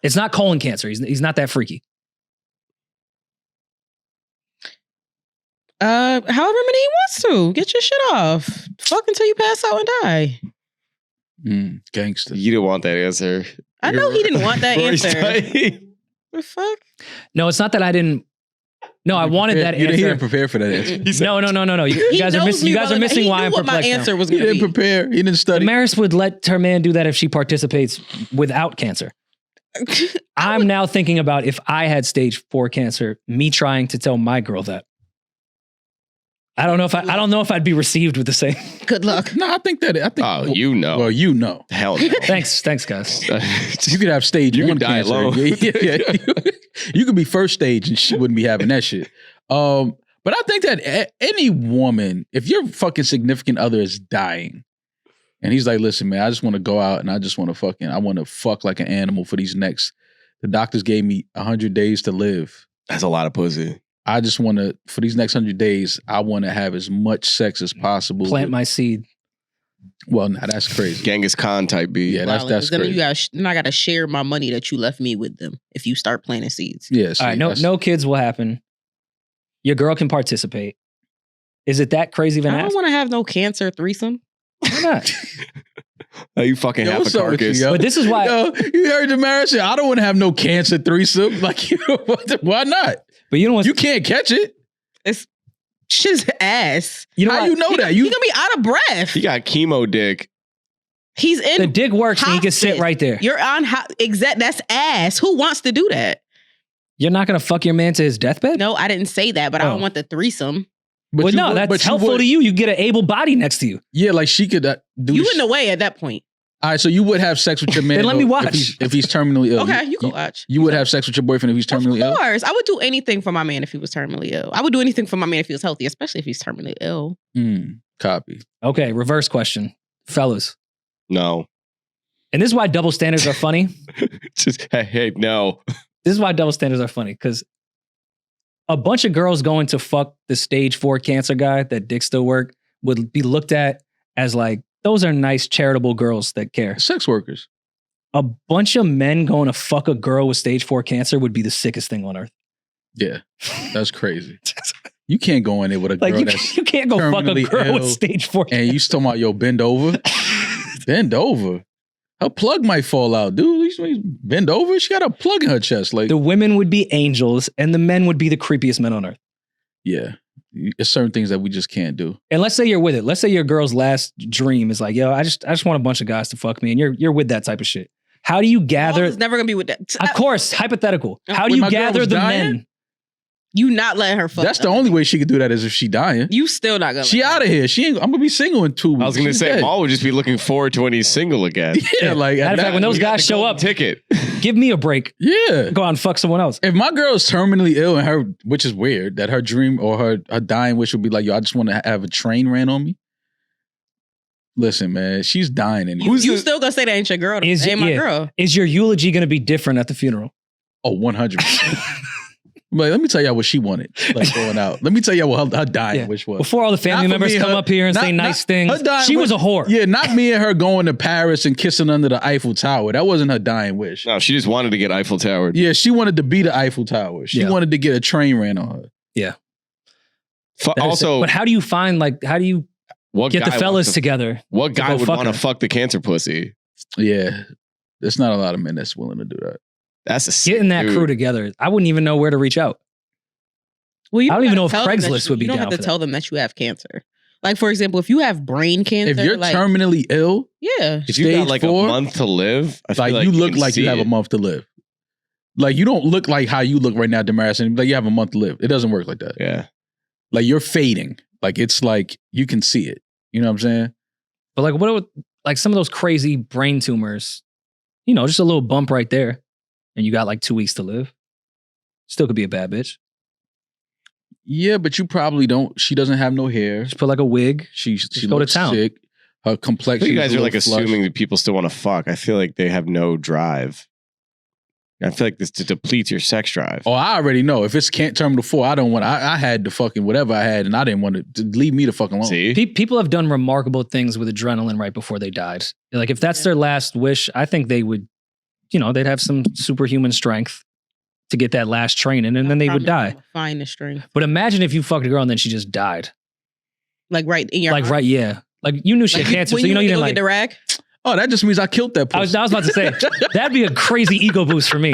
It's not colon cancer. He's not that freaky. However many he wants to. Get your shit off. Fuck until you pass out and die. Gangster. You didn't want that answer. I know he didn't want that Rory's answer. dying. The fuck? No, it's not that I didn't. No, I wanted that He didn't answer. prepare for that answer. No. You He guys are knows missing. me You guys well are enough. missing He why knew I'm what my perplexed. answer was He going to didn't be. prepare. He didn't study. Damaris would let her man do that if she participates without cancer. I'm now thinking about if I had stage 4 cancer, me trying to tell my girl that. I don't know if I'd be received with the same. Good luck. No, I think. Oh, you know. Well, you know. Hell no. Thanks guys. You could have stage You 1 could die cancer. alone. Yeah. You could be first stage and she wouldn't be having that shit. But I think that any woman, if your fucking significant other is dying, and he's like, listen, man, I just want to go out and I just want to fuck like an animal for the doctors gave me 100 days to live. That's a lot of pussy. I just want to, for these next 100 days, I want to have as much sex as possible. Plant my seed. Well, nah, that's crazy. Genghis Khan type beat. Yeah, that's then crazy. then I got to share my money that you left me with them if you start planting seeds. Yeah, see, All right, no kids will happen. Your girl can participate. Is it that crazy of an I ask? don't want to have no cancer threesome. Why not? Oh, you fucking Yo, half a what's up with you, carcass. yo? But this is why. Yo, you heard the marriage say, I don't want to have no cancer threesome. Like, why not? But you know what? You can't catch it. It's shit's ass. You know How what? you know that? He gonna be out of breath. He got chemo dick. He's in The dick works and he can sit hospice. right there. You're on that's ass. Who wants to do that? You're not gonna fuck your man to his deathbed? No, I didn't say that, but I Oh. don't want the threesome. But Well, you no, would- that's but you helpful would- to you. You get an able body next to you. Yeah, like she could do You this- in the way at that point. All right, so you would have sex with your man. Then let though, me watch. if he's terminally ill. Okay, you can watch. You would have sex with your boyfriend if he's terminally Of ill. course. I would do anything for my man if he was terminally ill. I would do anything for my man if he was healthy, especially if he's terminally ill. Copy. Okay, reverse question. Fellas. No. And this is why double standards are funny. Just, hey, no. This is why double standards are funny, because a bunch of girls going to fuck the stage 4 cancer guy that dick still work would be looked at as like, those are nice charitable girls that care. Sex workers. A bunch of men going to fuck a girl with stage 4 cancer would be the sickest thing on earth. Yeah, that's crazy. You can't go in there with a girl Like that's you can't go fuck a terminally girl with ill stage 4 and you still talking about, yo, bend over. Bend over. Her plug might fall out, dude. Bend over. She got a plug in her chest. Like, The women would be angels and the men would be the creepiest men on earth. yeah, it's certain things that we just can't do. And let's say you're with it. Let's say your girl's last dream is like, yo, I just want a bunch of guys to fuck me, and you're with that type of shit. How do you gather? It's never gonna be with that. Of course, hypothetical. How do When you my girl gather was the dying? men? You not letting her fuck. That's the only way she could do that is if she dying. You still not gonna. She out of here. She ain't. I'm gonna be single in 2 weeks. I was gonna She's say dead. Maul would just be looking forward to when he's single again. Yeah, like Matter of fact, when those We got guys the show golden up, ticket. give me a break. yeah. Go out and fuck someone else. If my girl is terminally ill and her, which is weird, that her dream or her dying wish would be like, yo, I just want to have a train ran on me. Listen, man, she's dying. And You still gonna say that ain't your girl? Though. Ain't my girl. Is your eulogy going to be different at the funeral? Oh, 100%. Like, let me tell y'all what she wanted, like going out. Let me tell y'all what her dying wish was. Before all the family Not for members me and come her- up here and not- say nice not- things, her dying she was a wish- whore. Yeah, not me and her going to Paris and kissing under the Eiffel Tower. That wasn't her dying wish. No, she just wanted to get Eiffel Towered. Yeah, she wanted to be the Eiffel Tower. She Yeah. wanted to get a train ran on her. That is it. Also, but how do you find how do you what get the guy fellas wants to- together? What to guy go would fuck want to her? fuck the cancer pussy? Yeah, there's not a lot of men that's willing to do that. That's a sick Getting that dude. crew together? I wouldn't even know where to reach out. Well, you I don't even know if gotta tell them that Craigslist would be You don't down have to for tell them that you have cancer. Like for example, if you have brain cancer, If you're like, terminally ill, yeah, If you got stage like 4, a month to live, I feel like you look can like you see have a it. month to live. Like you don't look like how you look right now, Damaris, and like you have a month to live. It doesn't work like that. Yeah. Like you're fading. Like it's like you can see it. You know what I'm saying? But what would some of those crazy brain tumors? You know, just a little bump right there, and you got 2 weeks to live. Still could be a bad bitch. Yeah, but you probably don't. She doesn't have no hair. Just put a wig. She go to looks town. sick. Her I complexion. think you guys is a are like little flushed. assuming that people still want to fuck. I feel like they have no drive. I feel like this depletes your sex drive. Oh, I already know. If it's can't terminal 4, I don't want. I had the fucking whatever I had, and I didn't want to leave me the fuck alone. See? People have done remarkable things with adrenaline right before they died. Like if that's their last wish, I think they would, they'd have some superhuman strength to get that last training, and then they would die. Find the strength, But imagine if you fucked a girl and then she just died. like right in your arm. Like yeah. Like you knew she had cancer, When so you went to didn't go get the rag. Oh, that just means I killed that I pussy. was about to say that'd be a crazy ego boost for me.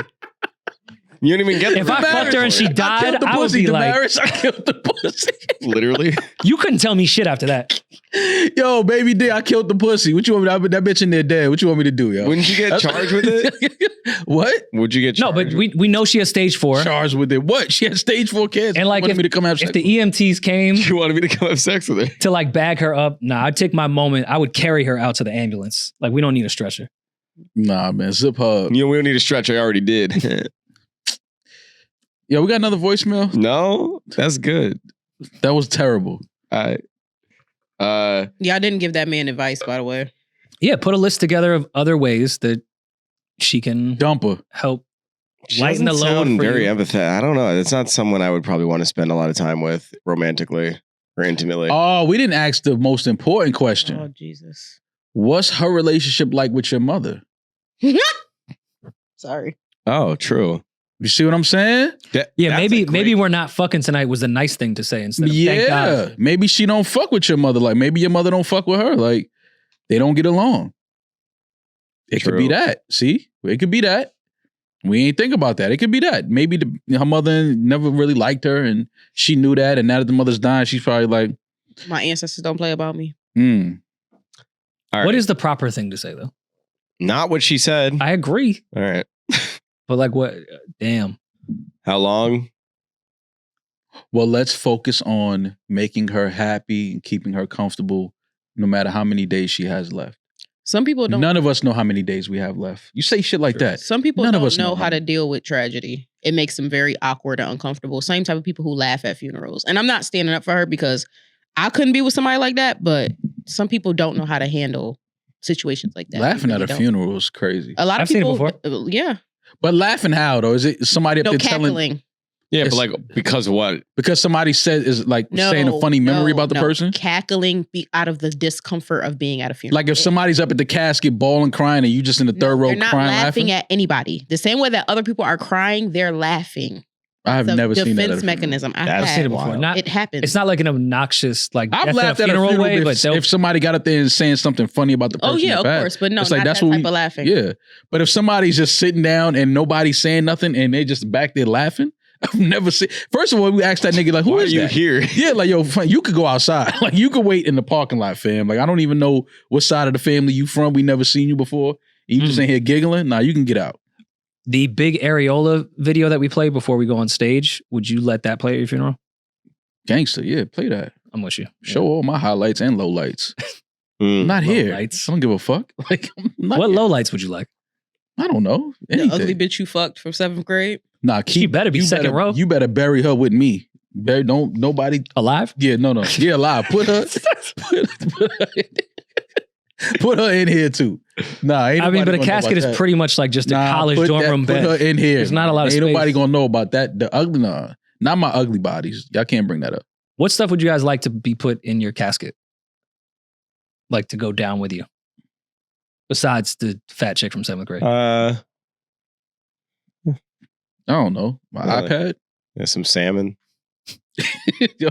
You don't even get If I fucked her and she I died, killed the I would pussy, be like, Damaris. I killed the pussy. literally. you couldn't tell me shit after that. Yo, baby D, I killed the pussy. What you want me to, that bitch in there dead. What you want me to do, yo? Wouldn't you get charged with it? What? Would you get No, charged? but we know she has stage 4. Charged with it. What? She had stage 4 cancer. And Wanted me to come have if sex. the EMTs came you wanted me to come have sex with her. to bag her up, I'd take my moment. I would carry her out to the ambulance. Like we don't need a stretcher. Nah, man. Zip hub. We don't need a stretch. I already did. Yo, we got another voicemail? No, that's good. That was terrible. I Yeah, I didn't give that man advice, by the way. Yeah, put a list together of other ways that she can Dump her. help she lighten doesn't the load sound for very you. empathetic. I don't know. It's not someone I would probably want to spend a lot of time with romantically or intimately. Oh, we didn't ask the most important question. Oh Jesus. What's her relationship like with your mother? Sorry. Oh, true. You see what I'm saying? Yeah, That's maybe a great- maybe we're not fucking tonight was a nice thing to say instead of thank God. Yeah. Maybe she don't fuck with your mother. Like maybe your mother don't fuck with her. Like they don't get along. It could be True. that. See? It could be that. We ain't think about that. It could be that. Maybe her mother never really liked her and she knew that. And now that the mother's dying, she's probably like, My ancestors don't play about me. All right. What is the proper thing to say though? Not what she said. I agree, All right. but what? Damn. How long? well, let's focus on making her happy and keeping her comfortable no matter how many days she has left. Some people don't. None of us know how many days we have left. You say shit like that. Some people None of don't us know know how to deal with tragedy. It makes them very awkward and uncomfortable. Same type of people who laugh at funerals. And I'm not standing up for her because I couldn't be with somebody like that, but some people don't know how to handle situations like that. Laughing They at really a don't. funeral is crazy. A lot of I've seen it people. Yeah. But laughing how though? Is it somebody up No there telling cackling. Yeah, It's- but like because of what? because somebody said is like No, saying a funny memory about the person? Cackling be out of the discomfort of being at a funeral. Like if somebody's up at the casket bawling, crying, and you just in the third row they're not crying, laughing laughing. at anybody. The same way that other people are crying, they're laughing. I have It's a never seen that. at a defense funeral. mechanism. I've seen it before. Not, It happens. it's not like an obnoxious like I've that's laughed a at a funeral funeral way, but they'll if somebody got up there and saying something funny about the person. Oh yeah, that of passed. course, but no, It's not like, that's that what type we- of laughing. Yeah, but if somebody's just sitting down and nobody's saying nothing and they just back there laughing, I've never seen. First of all, we asked that nigga like, "Who Why are is you that?" here? Yeah, like yo, fam, you could go outside. Like you could wait in the parking lot, fam. Like I don't even know what side of the family you from. We never seen you before. You just in here giggling. Nah, you can get out. The big areola video that we played before we go on stage, would you let that play at your funeral? Gangster, yeah, play that. I'm with you. Show all my highlights and lowlights. I'm not Low here. lights. I don't give a fuck. Like, I'm not What here. lowlights would you like? I don't know. The Anything. ugly bitch you fucked from 7th grade. Nah, She better be second row. You better bury her with me. Don't nobody. Alive? Yeah, no. Yeah, alive. Put her. Put her in here too. Nah, ain't I mean, nobody but a gonna know casket about is that. pretty much like just a college put dorm room Put bed. her in here. There's not a lot of Ain't space. nobody gonna know about that. The ugly, nah, not my ugly bodies. Y'all can't bring that up. What stuff would you guys like to be put in your casket? Like to go down with you? Besides the fat chick from 7th grade. I I don't know. My Really? iPad. yeah, some salmon. I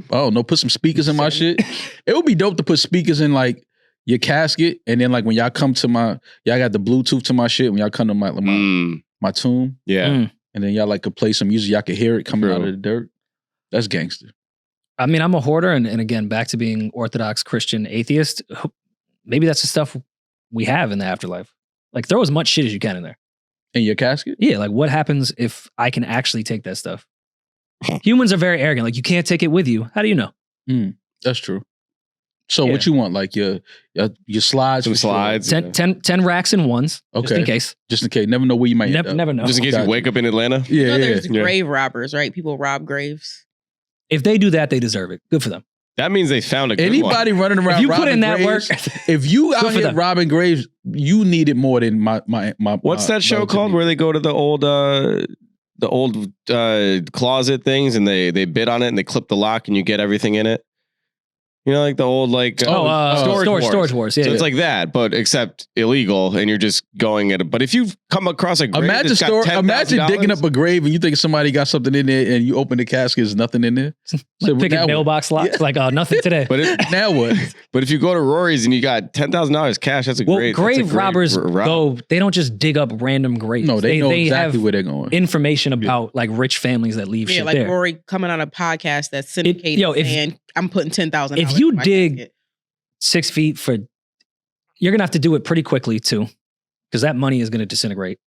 don't know. Put some speakers in my shit. It would be dope to put speakers in like your casket, and then like when y'all come to y'all got the Bluetooth to my shit. When y'all come to my my tomb, Yeah. Mm. and then y'all like could play some music. Y'all could hear it coming True. out of the dirt. That's gangster. I mean, I'm a hoarder, and again, back to being Orthodox Christian atheist. Maybe that's the stuff we have in the afterlife. Like, throw as much shit as you can in there. In your casket? Yeah, like what happens if I can actually take that stuff? Humans are very arrogant. Like, you can't take it with you. How do you know? That's true. So what you want? Like your slides? Some for sure. slides. 10 racks in ones, just Okay. in case. Just in case. Never know where you might end up. Never know. Just in case Gotcha. you wake up in Atlanta. Yeah, You know, yeah. there's grave robbers, right? People rob graves. If they do that, they deserve it. Good for them. That means they found a good Anybody one. running around If you put robbing in that graves, work, if you out Good for here them. robbing graves, you need it more than my What's that show relative called need. where they go to the old closet things and they bid on it and they clip the lock and you get everything in it? You know, like the old storage wars. Yeah, So yeah. it's like that, but except illegal, and you're just going at it. But if you come across a grave Imagine that's got imagine digging $10,000 up a grave and you think somebody got something in there and you open the casket, there's nothing in there. So Picking now mailbox locks, like nothing today. But now what? but if you go to Rory's and you got $10,000 cash, that's a Well, great grave robbers rob. go. They don't just dig up random graves. No, they know exactly have where they're going. information about like rich families that leave Yeah, shit like there. Rory coming on a podcast that's syndicated if- saying, I'm putting $10,000. if you in my dig- casket." 6 feet for, you're gonna have to do it pretty quickly too, because that money is gonna disintegrate.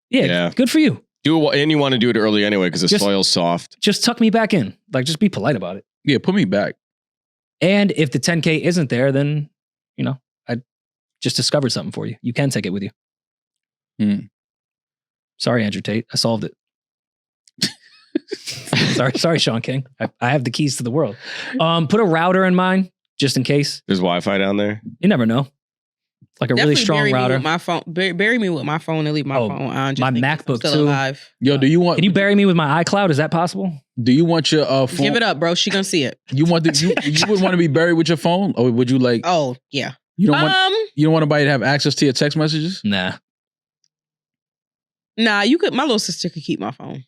Yeah, good for you. Do it, and you want to do it early anyway because the Just- soil's soft. Just tuck me back in. Like, just be polite about it. Yeah, put me back. And if the 10K isn't there, then I just discovered something for you. You can take it with you. Sorry, Andrew Tate. I solved it. sorry, Shaun King. I have the keys to the world. Put a router in mine just in case. There's Wi-Fi down there. You never know. Like a Definitely really strong bury me router. with my phone. Bury me with my phone and leave my Oh, phone on. Just my in case I'm MacBook still too. alive. Yo, do you want? Can you bury me with my iCloud? Is that possible? Do you want your phone? Give it up, bro. She gonna see it. You want you would want to be buried with your phone, or would you like? Oh yeah. You don't want anybody to have access to your text messages? Nah. Nah, you could. My little sister could keep my phone.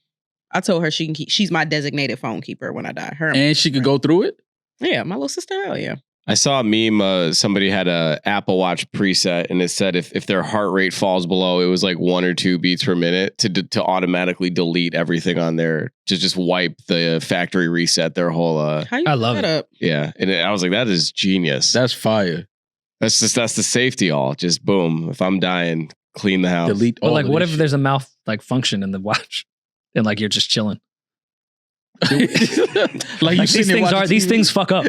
I told her she can keep. She's my designated phone keeper when I die. Her And she could go through it. Yeah, my little sister. Hell yeah. I saw a meme. Somebody had a Apple Watch preset, and it said if their heart rate falls below, it was like 1 or 2 beats per minute to automatically delete everything on there to just wipe the factory reset their whole. How you I put love that it. up? Yeah, and I was like, that is genius. That's fire. That's the safety. All just boom. If I'm dying, clean the house. Delete all. But like, of what this if there's a function in the watch, and like you're just chilling? shit. Like these things fuck up.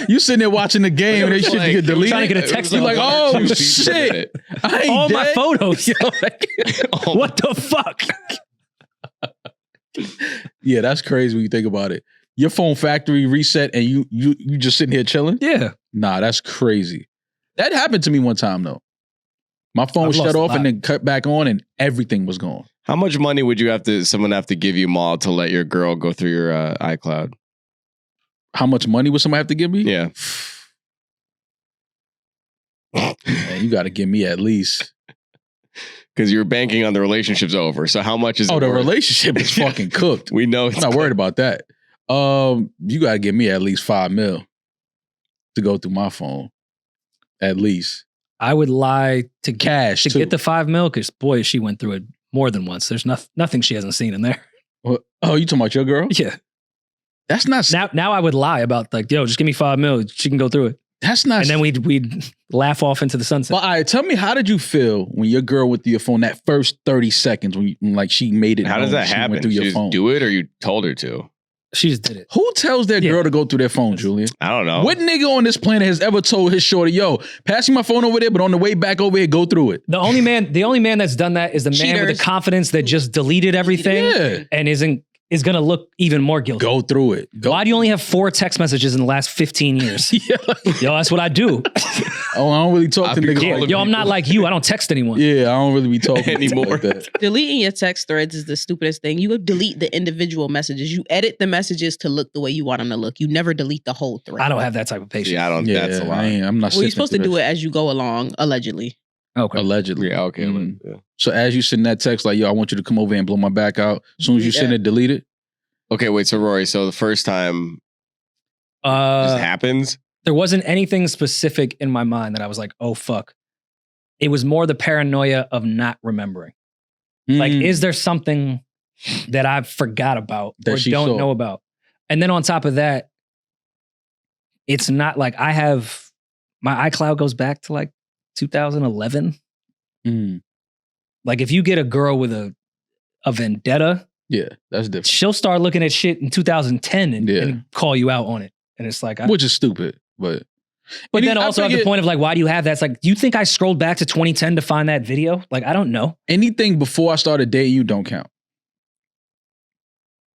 You sitting there watching the game and they shit Like, get deleted. trying to get a text You're like, oh 1 or 2 beats per shit! minute. I ain't All my dead. photos. What the fuck? Yeah, that's crazy when you think about it. Your phone factory reset and you just sitting here chilling. Yeah. Nah, that's crazy. That happened to me one time though. My phone I've shut lost a off lot. and then cut back on and everything was gone. How much money would someone have to give you, Maul, to let your girl go through your iCloud? How much money would somebody have to give me? Yeah. Man, you got to give me at least. Because you're banking on the relationship's over. So how much is it Oh, the worth? relationship is fucking cooked. We know it's I'm not worried about that. You got to give me at least $5 million to go through my phone. At least. I would lie to Cash, to too. get the $5 million because boy, she went through it more than once. There's nothing she hasn't seen in there. Oh, you talking about your girl? Yeah. That's not. Now I would lie about like, yo, just give me $5 million. She can go through it. That's not. And then we'd laugh off into the sunset. But all right, tell me, how did you feel when your girl went through your phone that first 30 seconds when like she made it? How does that she happen? Went through Did your you phone. just do it or you told her to? She just did it. Who tells their girl to go through their phone, Julian? I don't know. What nigga on this planet has ever told his shorty, yo, pass me my phone over there, but on the way back over here, go through it? The only man that's done that is the man with the confidence that just deleted everything and is gonna look even more guilty. Go through it. Why do you only have 4 text messages in the last 15 years? Yo, that's what I do. Oh, I don't really talk to niggas. Yo, I'm not like you. I don't text anyone. Yeah, I don't really be talking anymore. Like that. Deleting your text threads is the stupidest thing. You delete the individual messages. You edit the messages to look the way you want them to look. You never delete the whole thread. I don't have that type of patience. Yeah, I don't. That's a lot. I'm not. Well, you're supposed to do it as you go along, allegedly. Okay. Allegedly. Yeah, okay. Yeah. So as you send that text, like, yo, I want you to come over and blow my back out. As soon as you send it, delete it. Okay, wait. So Rory, so the first time just happens. There wasn't anything specific in my mind that I was like, oh fuck. It was more the paranoia of not remembering. Like, is there something that I forgot about that or don't know about? And then on top of that, it's not like I have my iCloud goes back to like 2011. Like, if you get a girl with a vendetta, yeah, that's different. She'll start looking at shit in 2010 and call you out on it. And it's like, which is stupid, but then also at the point of like, why do you have that? It's like, do you think I scrolled back to 2010 to find that video? Like, I don't know. Anything before I started dating you don't count.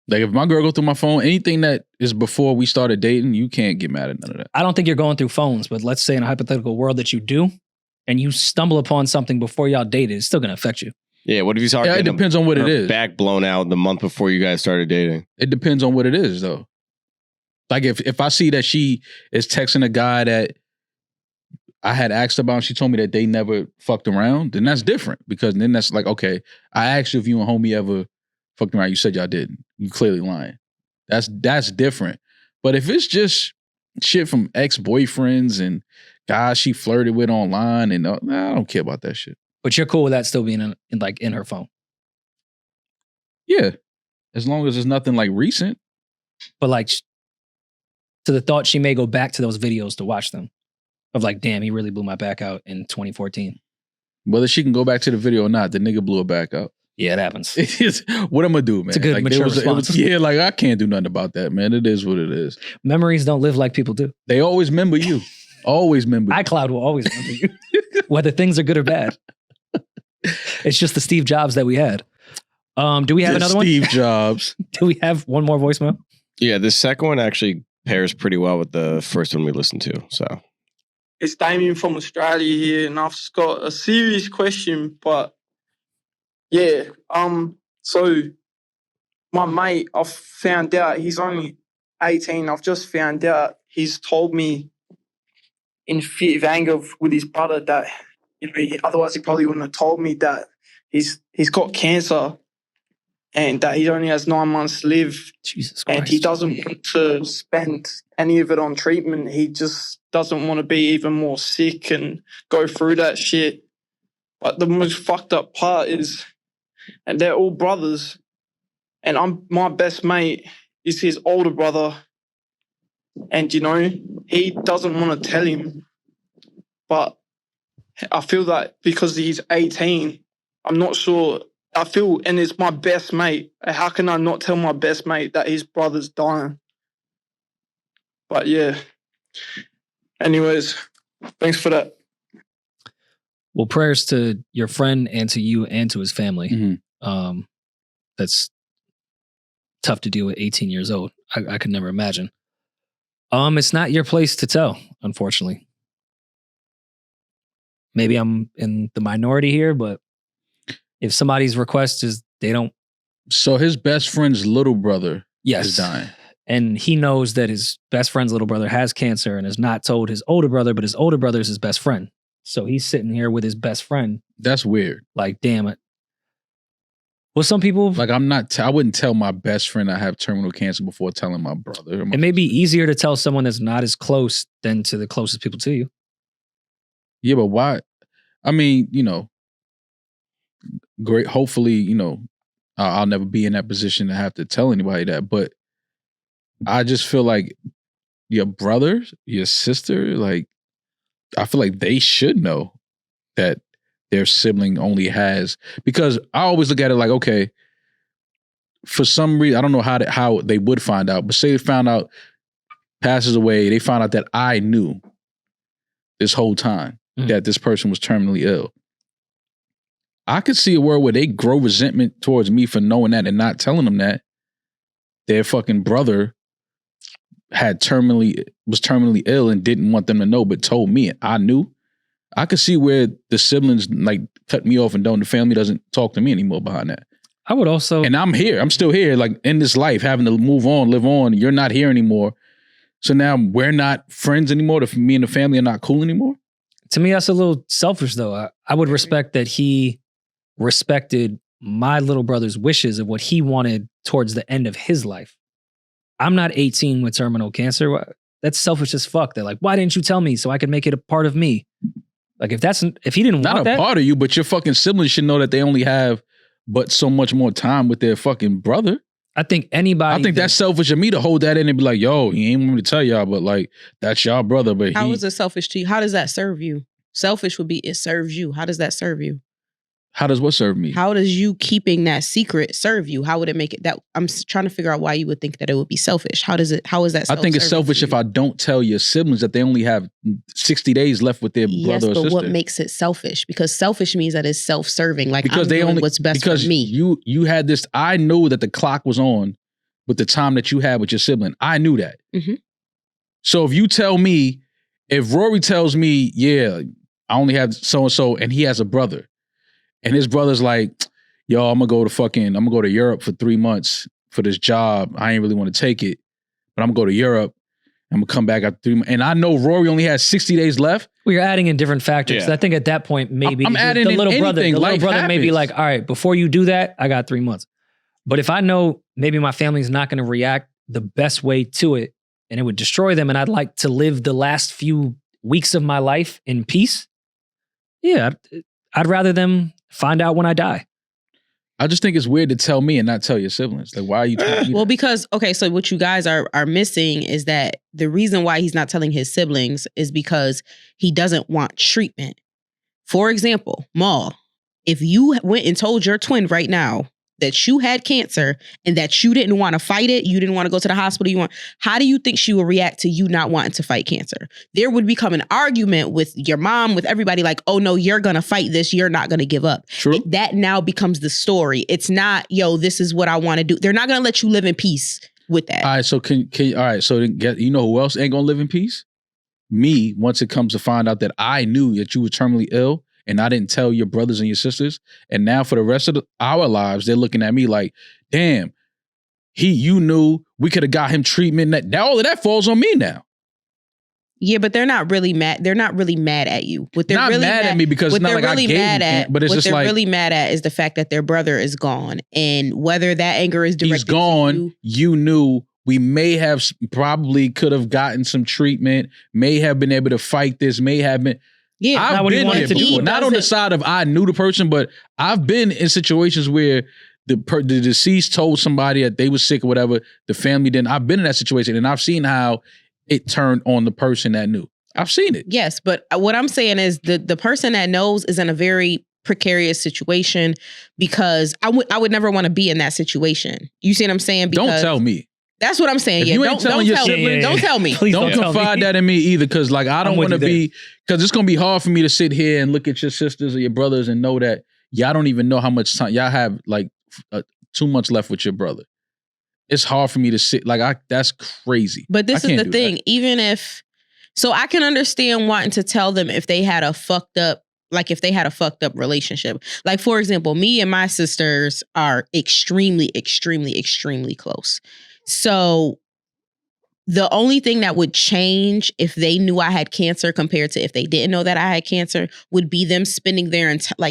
Like, if my girl go through my phone, anything that is before we started dating, you can't get mad at none of that. I don't think you're going through phones, but let's say in a hypothetical world that you do, and you stumble upon something before y'all dated, it's still going to affect you. Yeah, what if you saw? Yeah, it depends on what it is. Back blown out the month before you guys started dating. It depends on what it is, though. Like, if I see that she is texting a guy that I had asked about, and she told me that they never fucked around, then that's different. Because then that's like, okay, I asked you if you and homie ever fucked around. You said y'all didn't. You clearly lying. That's different. But if it's just shit from ex-boyfriends and guys she flirted with online, and I don't care about that shit. But you're cool with that still being in her phone? Yeah. As long as there's nothing like recent. But like, to the thought she may go back to those videos to watch them. Of like, damn, he really blew my back out in 2014. Whether she can go back to the video or not, the nigga blew her back out. Yeah, it happens. What I'm gonna do, man? It's a good, mature response. Like, I can't do nothing about that, man. It is what it is. Memories don't live like people do. They always remember you. Always remember you. iCloud will always remember you. Whether things are good or bad. It's just the Steve Jobs that we had. Do we have another one? Steve Jobs. Do we have one more voicemail? Yeah, the second one actually pairs pretty well with the first one we listened to. So it's Damien from Australia here, and I've just got a serious question, but yeah. So my mate, I've found out he's only 18. I've just found out he's told me in fit of anger with his brother that, you know, otherwise he probably wouldn't have told me that he's got cancer and that he only has 9 months to live. Jesus Christ. And he doesn't want to spend any of it on treatment. He just doesn't want to be even more sick and go through that shit. But the most fucked up part is, and they're all brothers, and my best mate is his older brother. And, you know, he doesn't want to tell him. But I feel that because he's 18, I'm not sure. I feel, and it's my best mate. How can I not tell my best mate that his brother's dying? But yeah. Anyways, thanks for that. Well, prayers to your friend and to you and to his family. Mm-hmm. That's tough to deal with 18 years old. I could never imagine. It's not your place to tell, unfortunately. Maybe I'm in the minority here, but if somebody's request is they don't. So his best friend's little brother Yes. is dying. And he knows that his best friend's little brother has cancer and has not told his older brother, but his older brother is his best friend. So he's sitting here with his best friend. That's weird. Like, damn it. Well, some people... Like, I wouldn't tell my best friend I have terminal cancer before telling my brother. It may be easier to tell someone that's not as close than to the closest people to you. Yeah, but why? I mean, you know, great. Hopefully, you know, I'll never be in that position to have to tell anybody that. But I just feel like your brother, your sister, like, I feel like they should know that their sibling only has, because I always look at it like, okay, for some reason, I don't know how they would find out, but say they found out, passes away, they found out that I knew this whole time that this person was terminally ill. I could see a world where they grow resentment towards me for knowing that and not telling them that their fucking brother was terminally ill and didn't want them to know, but told me. I knew. I could see where the siblings like cut me off and the family doesn't talk to me anymore behind that. I would also, and I'm here. I'm still here, like in this life, having to move on, live on. You're not here anymore. So now we're not friends anymore. Me and the family are not cool anymore. To me, that's a little selfish, though. I would respect that he respected my little brother's wishes of what he wanted towards the end of his life. I'm not 18 with terminal cancer. That's selfish as fuck. They're like, why didn't you tell me so I could make it a part of me? Like, if he didn't want that. Not a part of you, but your fucking siblings should know that they only have but so much more time with their fucking brother. I think that's selfish of me to hold that in and be like, yo, he ain't want me to tell y'all, but like, that's y'all brother. But how is it selfish to you? How does that serve you? Selfish would be it serves you. How does that serve you? How does what serve me? How does you keeping that secret serve you? How would it make it that? I'm trying to figure out why you would think that it would be selfish. How is that? I think it's selfish if I don't tell your siblings that they only have 60 days left with their brother or sister. Yes, but what makes it selfish? Because selfish means that it's self-serving. Like, because I'm doing what's best for me. You had this. I knew that the clock was on with the time that you had with your sibling. I knew that. Mm-hmm. So if you tell me, if Rory tells me, yeah, I only have so-and-so and he has a brother, and his brother's like, yo, I'm gonna go to Europe for 3 months for this job. I ain't really want to take it, but I'm gonna go to Europe. I'm gonna come back after 3 months. And I know Rory only has 60 days left. Well, you're adding in different factors. Yeah. I think at that point, maybe I'm adding the little in brother, anything. the little brother may be happens. like, all right, before you do that, I got 3 months. But if I know maybe my family's not going to react the best way to it and it would destroy them, and I'd like to live the last few weeks of my life in peace, yeah, I'd rather them find out when I die. I just think it's weird to tell me and not tell your siblings. Like, why are you telling me? Well, because, okay, so what you guys are missing is that the reason why he's not telling his siblings is because he doesn't want treatment. For example, Maul, if you went and told your twin right now that you had cancer and that you didn't want to fight it, you didn't want to go to the hospital, how do you think she will react to you not wanting to fight cancer? There would become an argument with your mom, with everybody like, oh no, you're going to fight this. You're not going to give up. True. That now becomes the story. It's not, yo, this is what I want to do. They're not going to let you live in peace with that. All right, so you know who else ain't gonna live in peace? Me, once it comes to find out that I knew that you were terminally ill and I didn't tell your brothers and your sisters, and now for the rest of our lives, they're looking at me like, damn, you knew, we could have got him treatment. That all of that falls on me now. Yeah, but they're not really mad. They're not really mad at you. What they're not really mad at me because it's not like I gave you, but it's what just they're like, really mad at is the fact that their brother is gone, and whether that anger is directed he's gone. to You knew. We may have probably could have gotten some treatment. May have been able to fight this. May have been. Yeah, I've been there before. Not on the side of I knew the person, but I've been in situations where the deceased told somebody that they was sick or whatever. The family didn't. I've been in that situation, and I've seen how it turned on the person that knew. I've seen it. Yes, but what I'm saying is the person that knows is in a very precarious situation, because I would never want to be in that situation. You see what I'm saying? Because don't tell me. That's what I'm saying. If Yeah, you ain't telling your siblings, don't tell me. Please don't confide that in me either, because like I don't want to be, because it's gonna be hard for me to sit here and look at your sisters or your brothers and know that y'all don't even know how much time y'all have, like 2 months left with your brother. It's hard for me to sit that's crazy. But this is the thing. Even if, so I can understand wanting to tell them if they had a fucked up relationship. Like, for example, me and my sisters are extremely, extremely, extremely close. So the only thing that would change if they knew I had cancer compared to if they didn't know that I had cancer would be them spending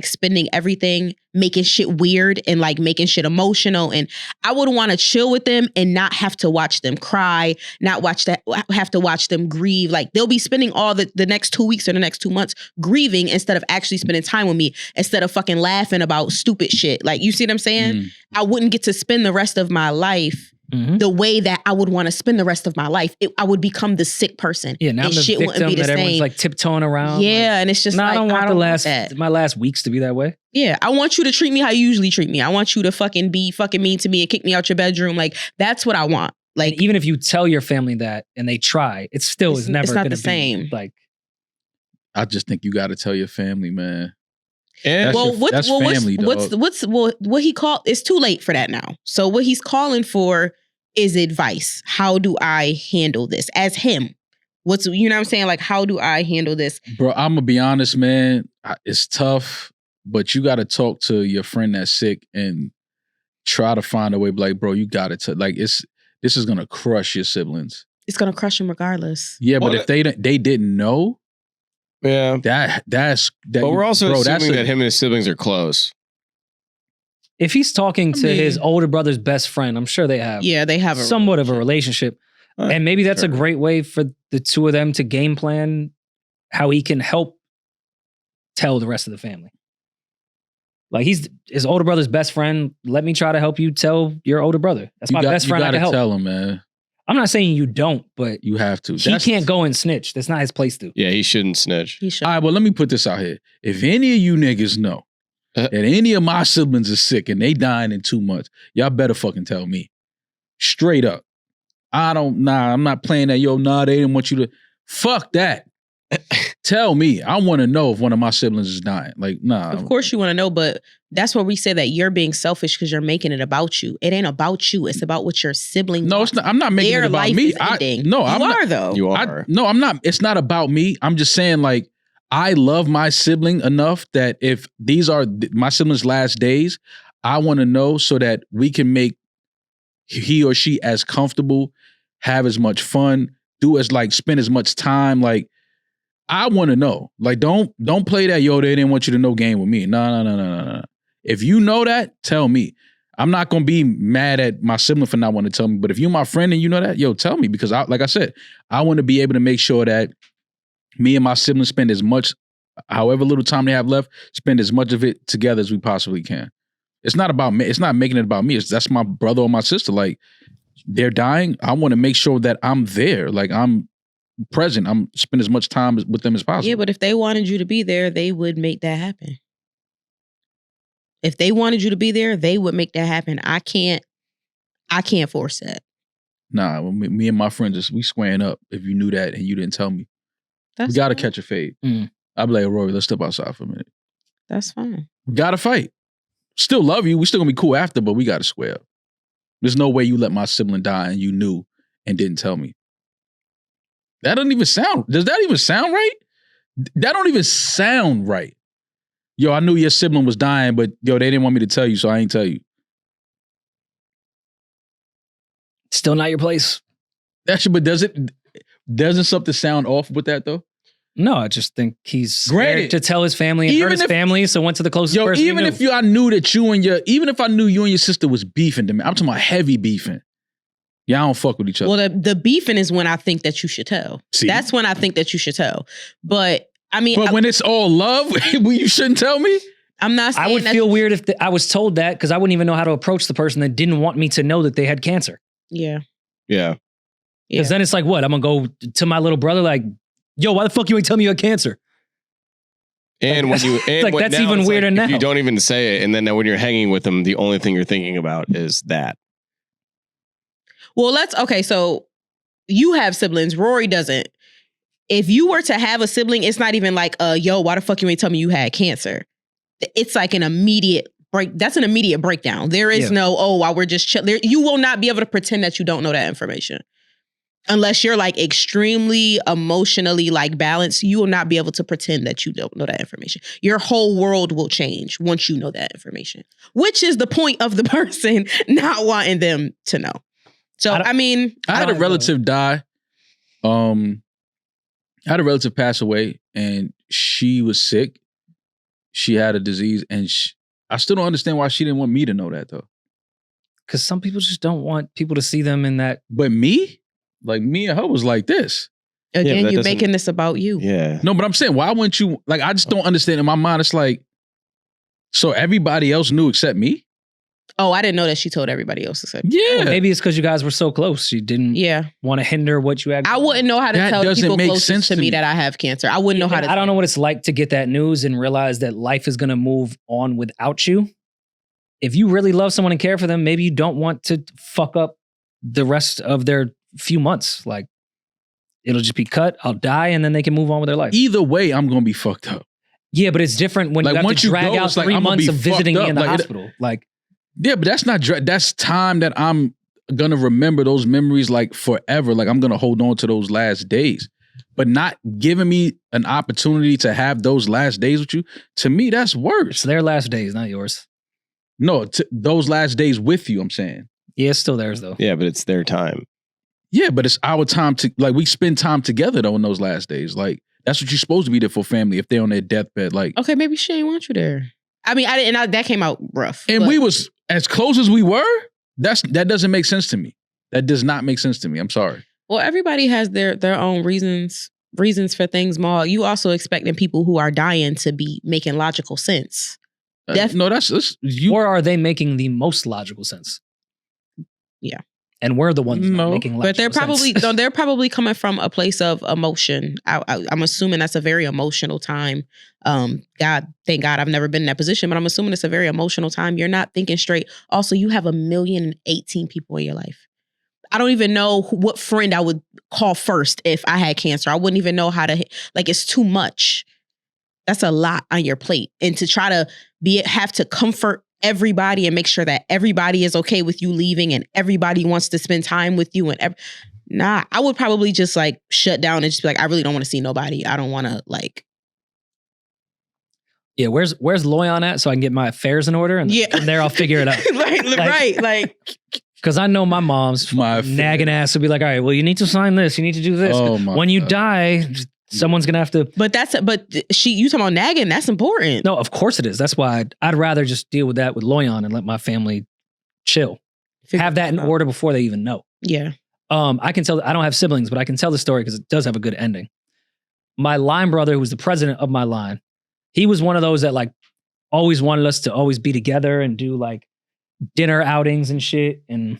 spending everything, making shit weird and like making shit emotional. And I would want to chill with them and not have to watch them cry, have to watch them grieve. Like, they'll be spending all the next 2 weeks or the next 2 months grieving instead of actually spending time with me, instead of fucking laughing about stupid shit. Like, you see what I'm saying? I wouldn't get to spend the rest of my life the way that I would want to spend the rest of my life. I would become the sick person. Yeah, now I'm and the shit wouldn't victim be the that everyone's same. like tiptoeing around. Yeah, and it's just no, like, I don't want that. my last weeks to be that way. Yeah, I want you to treat me how you usually treat me. I want you to fucking be fucking mean to me and kick me out your bedroom. Like, that's what I want. Like, and even if you tell your family that and they try, it still is never going to be the same. Like, I just think you got to tell your family, man. And That's family, dog. What he called? It's too late for that now. So what he's calling for is advice. How do I handle this as him? You know what I'm saying? Like, how do I handle this? Bro, I'm gonna be honest, man. It's tough, but you got to talk to your friend that's sick and try to find a way. Like, bro, you got to like this is gonna crush your siblings. It's gonna crush them regardless. Yeah, but if they didn't know, yeah, that's. But we're also assuming that him and his siblings are close. If he's talking to his older brother's best friend, I'm sure they have. Yeah, they have somewhat of a relationship. And maybe that's a great way for the two of them to game plan how he can help tell the rest of the family. Like, he's his older brother's best friend. Let me try to help you tell your older brother. That's my best friend. I can help. Tell him, man. I'm not saying you don't, but you have to. He can't go and snitch. That's not his place to. Yeah, he shouldn't snitch. He should. All right, well, let me put this out here. If any of you niggas know that any of my siblings are sick and they dying in 2 months, y'all better fucking tell me. Straight up. I'm not playing that. Yo, they didn't want you to. Fuck that. Tell me. I want to know if one of my siblings is dying. Like, nah. Of course you want to know, but that's where we say that you're being selfish because you're making it about you. It ain't about you. It's about what your sibling No, wants. it's not. I'm not making Their it about life me. is ending. No, you I'm are not, though. You are. No, I'm not. It's not about me. I'm just saying, like, I love my sibling enough that if these are my sibling's last days, I want to know so that we can make he or she as comfortable, have as much fun, spend as much time. Like, I want to know. Like, don't play that, yo, they didn't want you to know game with me. No. If you know that, tell me. I'm not going to be mad at my sibling for not wanting to tell me. But if you're my friend and you know that, yo, tell me. Because, like I said, I want to be able to make sure that me and my siblings spend as much, however little time they have left, spend as much of it together as we possibly can. It's not about me. It's not making it about me. That's my brother or my sister. Like, they're dying. I want to make sure that I'm there. Like, I'm present. I'm spend as much time with them as possible. Yeah, but if they wanted you to be there, they would make that happen. If they wanted you to be there, they would make that happen. I can't force that. Nah, me and my friends, we squaring up. If you knew that and you didn't tell me, we got to catch a fade. I'd be like, Rory, let's step outside for a minute. That's fine. We got to fight. Still love you. We still gonna be cool after, but we got to square up. There's no way you let my sibling die and you knew and didn't tell me. That doesn't even sound. Does that even sound right? That don't even sound right. Yo, I knew your sibling was dying, but yo, they didn't want me to tell you, so I ain't tell you. Still not your place. But doesn't something sound off with that though? No, I just think he's scared to tell his family and hurt his family, so went to the closest person. Even if I knew you and your sister was beefing to me, I'm talking about heavy beefing. Yeah, I don't fuck with each other. Well, the beefing is when I think that you should tell. See? That's when I think that you should tell. But I mean, when it's all love, you shouldn't tell me. I'm not saying I would feel weird if I was told that because I wouldn't even know how to approach the person that didn't want me to know that they had cancer. Yeah. Because then it's like, what? I'm going to go to my little brother like, yo, why the fuck you ain't tell me you had cancer? And like, when you, and like, that's even weirder like, now. If you don't even say it, and then when you're hanging with them, the only thing you're thinking about is that. Well, so you have siblings. Rory doesn't. If you were to have a sibling, it's not even like, yo, why the fuck you ain't tell me you had cancer? It's like an immediate break. That's an immediate breakdown. There is no, while we're just chill. You will not be able to pretend that you don't know that information. Unless you're like extremely emotionally like balanced, you will not be able to pretend that you don't know that information. Your whole world will change once you know that information, which is the point of the person not wanting them to know. So, I had a relative die. I had a relative pass away and she was sick. She had a disease and I still don't understand why she didn't want me to know that though. Because some people just don't want people to see them in that. But me? Like me and her was like this. Again, you're making this about you. Yeah. No, but I'm saying, why wouldn't you? Like, I just don't understand. In my mind, it's like, so everybody else knew except me? Oh, I didn't know that she told everybody else except. Yeah. Maybe it's because you guys were so close. She didn't Yeah. want to hinder what you had. I wouldn't know how to That tell doesn't people make closest sense to to me me. that I have cancer. I wouldn't know how to. I don't know what it's like to get that news and realize that life is going to move on without you. If you really love someone and care for them, maybe you don't want to fuck up the rest of their few months. Like, it'll just be cut. I'll die, and then they can move on with their life. Either way, I'm gonna be fucked up. Yeah, but it's different when Like, you have once to you drag go, out it's like, 3 I'ma months be of visiting fucked me in the up. Like, hospital. Like, Yeah, but that's not. That's time that I'm gonna remember those memories like forever. Like I'm gonna hold on to those last days. But not giving me an opportunity to have those last days with you, to me, that's worse. it's their last days, not yours. No, those last days with you, I'm saying. Yeah, it's still theirs though. Yeah, but it's their time. Yeah, but it's our time to, like, we spend time together though in those last days. Like, that's what you're supposed to be there for family if they're on their deathbed. Like, Okay, maybe she ain't want you there. I mean, I didn't. That came out rough. and but- we was as close as we were. That doesn't make sense to me. That does not make sense to me. I'm sorry. Well, everybody has their own reasons for things, Maul. You also expecting people who are dying to be making logical sense. No, that's you. Or are they making the most logical sense? Yeah. And we're the ones not No. making logical But they're probably sense. no, they're probably coming from a place of emotion. I'm assuming that's a very emotional time. God, thank God I've never been in that position, but I'm assuming it's a very emotional time. You're not thinking straight. Also, you have 1,018 people in your life. I don't even know what friend I would call first if I had cancer. I wouldn't even know how to, like, it's too much. That's a lot on your plate. And to try to have to comfort everybody and make sure that everybody is okay with you leaving and everybody wants to spend time with you. Nah, I would probably just like shut down and just be like, I really don't want to see nobody. I don't want to like. Yeah, where's Loyan at so I can get my affairs in order? And Yeah. from there I'll figure it out. Right. Because I know my mom's My nagging ass will be like, all right, well, you need to sign this. You need to do this. Oh, my when you God. die, someone's going to have to. But you talking about nagging, that's important. No, of course it is. That's why I'd rather just deal with that with Loyan and let my family chill. Have that in order before they even know. Yeah. I can tell, I don't have siblings, but I can tell the story because it does have a good ending. My line brother, who was the president of my line, he was one of those that like always wanted us to always be together and do like dinner outings and shit. And,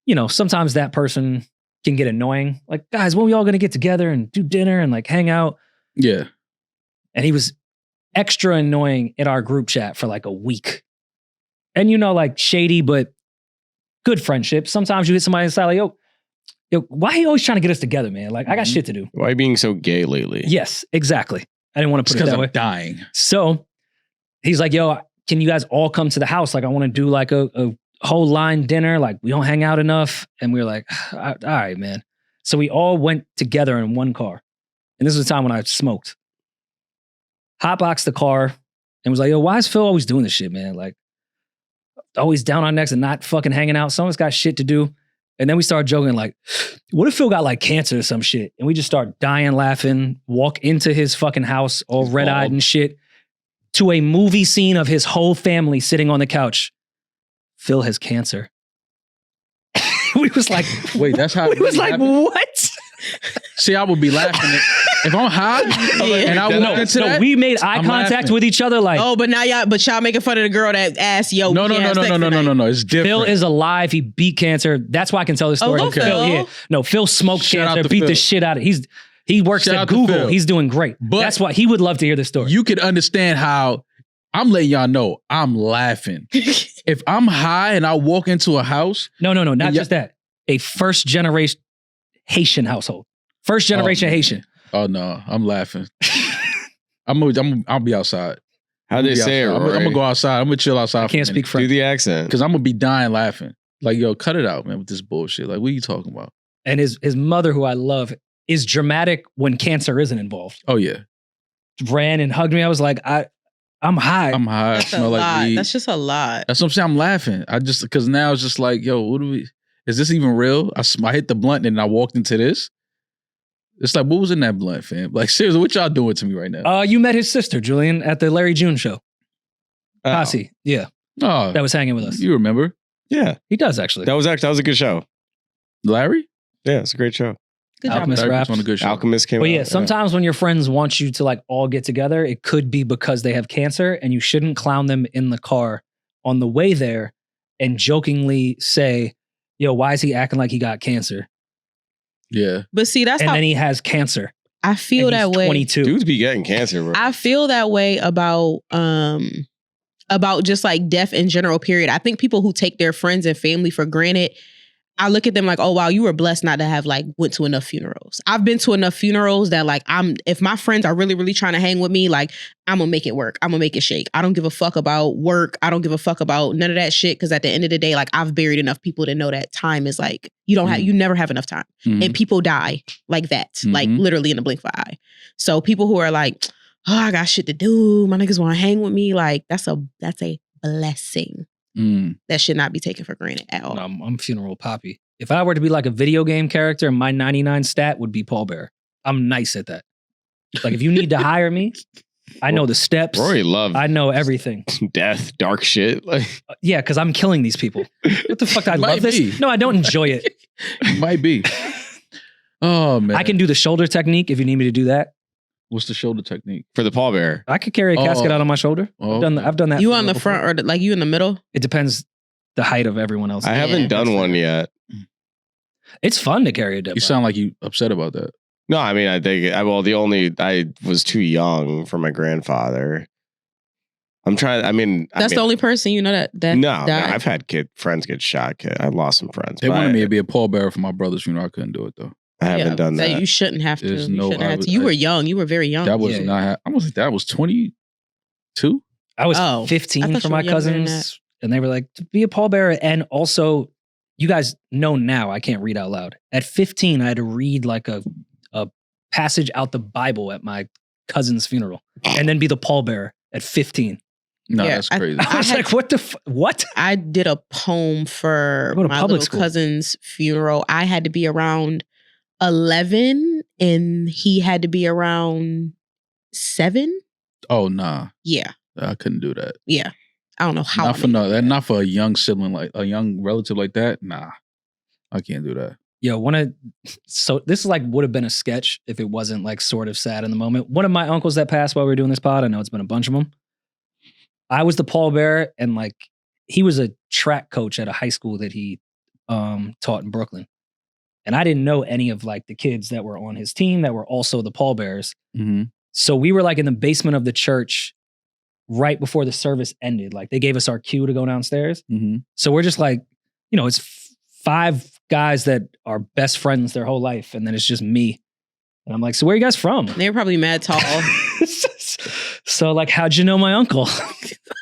you know, sometimes that person can get annoying. Like, guys, when we all going to get together and do dinner and like hang out? Yeah. And he was extra annoying in our group chat for like a week. And, you know, like shady, but good friendship. Sometimes you hit somebody inside like, yo, why are you always trying to get us together, man? Like, I got shit to do. Why are you being so gay lately? Yes, exactly. I didn't want to put it Because that I'm way. dying. So he's like, yo, can you guys all come to the house? Like, I want to do like a whole line dinner. Like, we don't hang out enough. And we were like, all right, man. So we all went together in one car. And this was the time when I smoked. Hotboxed the car and was like, yo, why is Phil always doing this shit, man? Like, always down on necks and not fucking hanging out. Some of us got shit to do. And then we started joking like, what if Phil got like cancer or some shit? And we just start dying laughing, walk into his fucking house all red-eyed and shit, to a movie scene of his whole family sitting on the couch. Phil has cancer. We was like, Wait, that's how we was like, happened? what? See, I would be laughing if I'm high and I walk into that. We made eye I'm contact laughing. with each other like, Oh, but now y'all making fun of the girl that asked, yo, No. we can't have sex tonight. It's different. Phil is alive. He beat cancer. That's why I can tell this story. go Phil. Phil smoked Shout out cancer, to beat Phil. the shit out of it. He works Shout at out to Google. Phil. He's doing great. But that's why he would love to hear this story. You could understand how I'm letting y'all know I'm laughing. If I'm high and I walk into a house, No, not Yeah. just that. A first generation Haitian household. First generation man. Haitian. oh no, I'm laughing. I'll be outside. How'd they say it, I'm Rory? gonna go outside. I'm gonna chill outside. I can't speak Do French. the accent. because I'm gonna be dying laughing. Like, yo, cut it out, man, with this bullshit. Like, what are you talking about? And his mother, who I love, is dramatic when cancer isn't involved. Oh yeah, Ran and hugged me. I was like, I'm high. I'm high. I That's a smell like lot. weed. That's just a lot. That's what I'm saying. I'm laughing. Because now it's just like, yo, what do we? Is this even real? I hit the blunt and I walked into this. It's like, what was in that blunt, fam? Like, seriously, what y'all doing to me right now? You met his sister, Julian, at the Larry June show. Oh. Posse. Yeah. Oh, That was hanging with us. you remember Yeah, He does actually. that was a good show. Larry? Yeah, it's a great show. Good job. Alchemist Larry Raps. was on a good show. Alchemist came But out. yeah, sometimes when your friends want you to like all get together, it could be because they have cancer and you shouldn't clown them in the car on the way there and jokingly say, yo, why is he acting like he got cancer? Yeah. But see, that's And how then he has cancer. I feel and that he's way. 22. Dudes be getting cancer, bro. I feel that way about just like death in general, period. I think people who take their friends and family for granted, I look at them like, oh wow, you were blessed not to have like went to enough funerals. I've been to enough funerals that like if my friends are really, really trying to hang with me, like I'm gonna make it work. I'm gonna make it shake. I don't give a fuck about work. I don't give a fuck about none of that shit. Cause at the end of the day, like I've buried enough people to know that time is like, you never have enough time. And people die like that, like literally in the blink of an eye. So people who are like, oh, I got shit to do. My niggas want to hang with me. Like that's a blessing. That should not be taken for granted at all. No, I'm funeral poppy. If I were to be like a video game character, my 99 stat would be pallbearer. I'm nice at that. Like if you need to hire me, I know the steps. Rory loved I know everything. death, dark shit. Like Yeah, because I'm killing these people. What the fuck? I Might love this. be. No, I don't enjoy it. Might be. Oh man. I can do the shoulder technique if you need me to do that. What's the shoulder technique? for the pallbearer. I could carry a casket out on my shoulder. Oh, I've done that. You for on real the before. front or like you in the middle? It depends the height of everyone else. I haven't done That's one fair. yet. It's fun to carry a dead You body. sound like you upset about that. No, I mean, I was too young for my grandfather. I'm trying. That's the only person you know that No, died. I've had friends get shot. I've lost some friends. They but wanted me to be a pallbearer for my brother's funeral. I couldn't do it though. I haven't done that. You shouldn't have to. There's You no- shouldn't I have was- to. You I- were young. You were very young. That was Yeah. not. I was. That was 22. I was Oh, I 15 thought for you my were younger than cousins, and they were like, to be a pallbearer. And also, you guys know now I can't read out loud. At 15, I had to read like a passage out the Bible at my cousin's funeral, and then be the pallbearer at 15. No, Yeah, that's crazy. I was like, what the what? I did a poem for Go to my public little school. cousin's funeral. I had to be around 11 and he had to be around 7. Oh nah, Yeah. I couldn't do that. Yeah. I don't know how. Not I for made no. it. That not for a young sibling, like a young relative like that. Nah, I can't do that. Yo, so this is like would have been a sketch if it wasn't like sort of sad in the moment. One of my uncles that passed while we were doing this pod, I know it's been a bunch of them. I was the pallbearer, and like he was a track coach at a high school that he taught in Brooklyn. And I didn't know any of like the kids that were on his team that were also the pallbearers. Mm-hmm. So we were like in the basement of the church right before the service ended. Like they gave us our cue to go downstairs. Mm-hmm. So we're just like, it's 5 guys that are best friends their whole life. And then it's just me. And I'm like, so where are you guys from? They were probably mad tall. So like, how'd you know my uncle?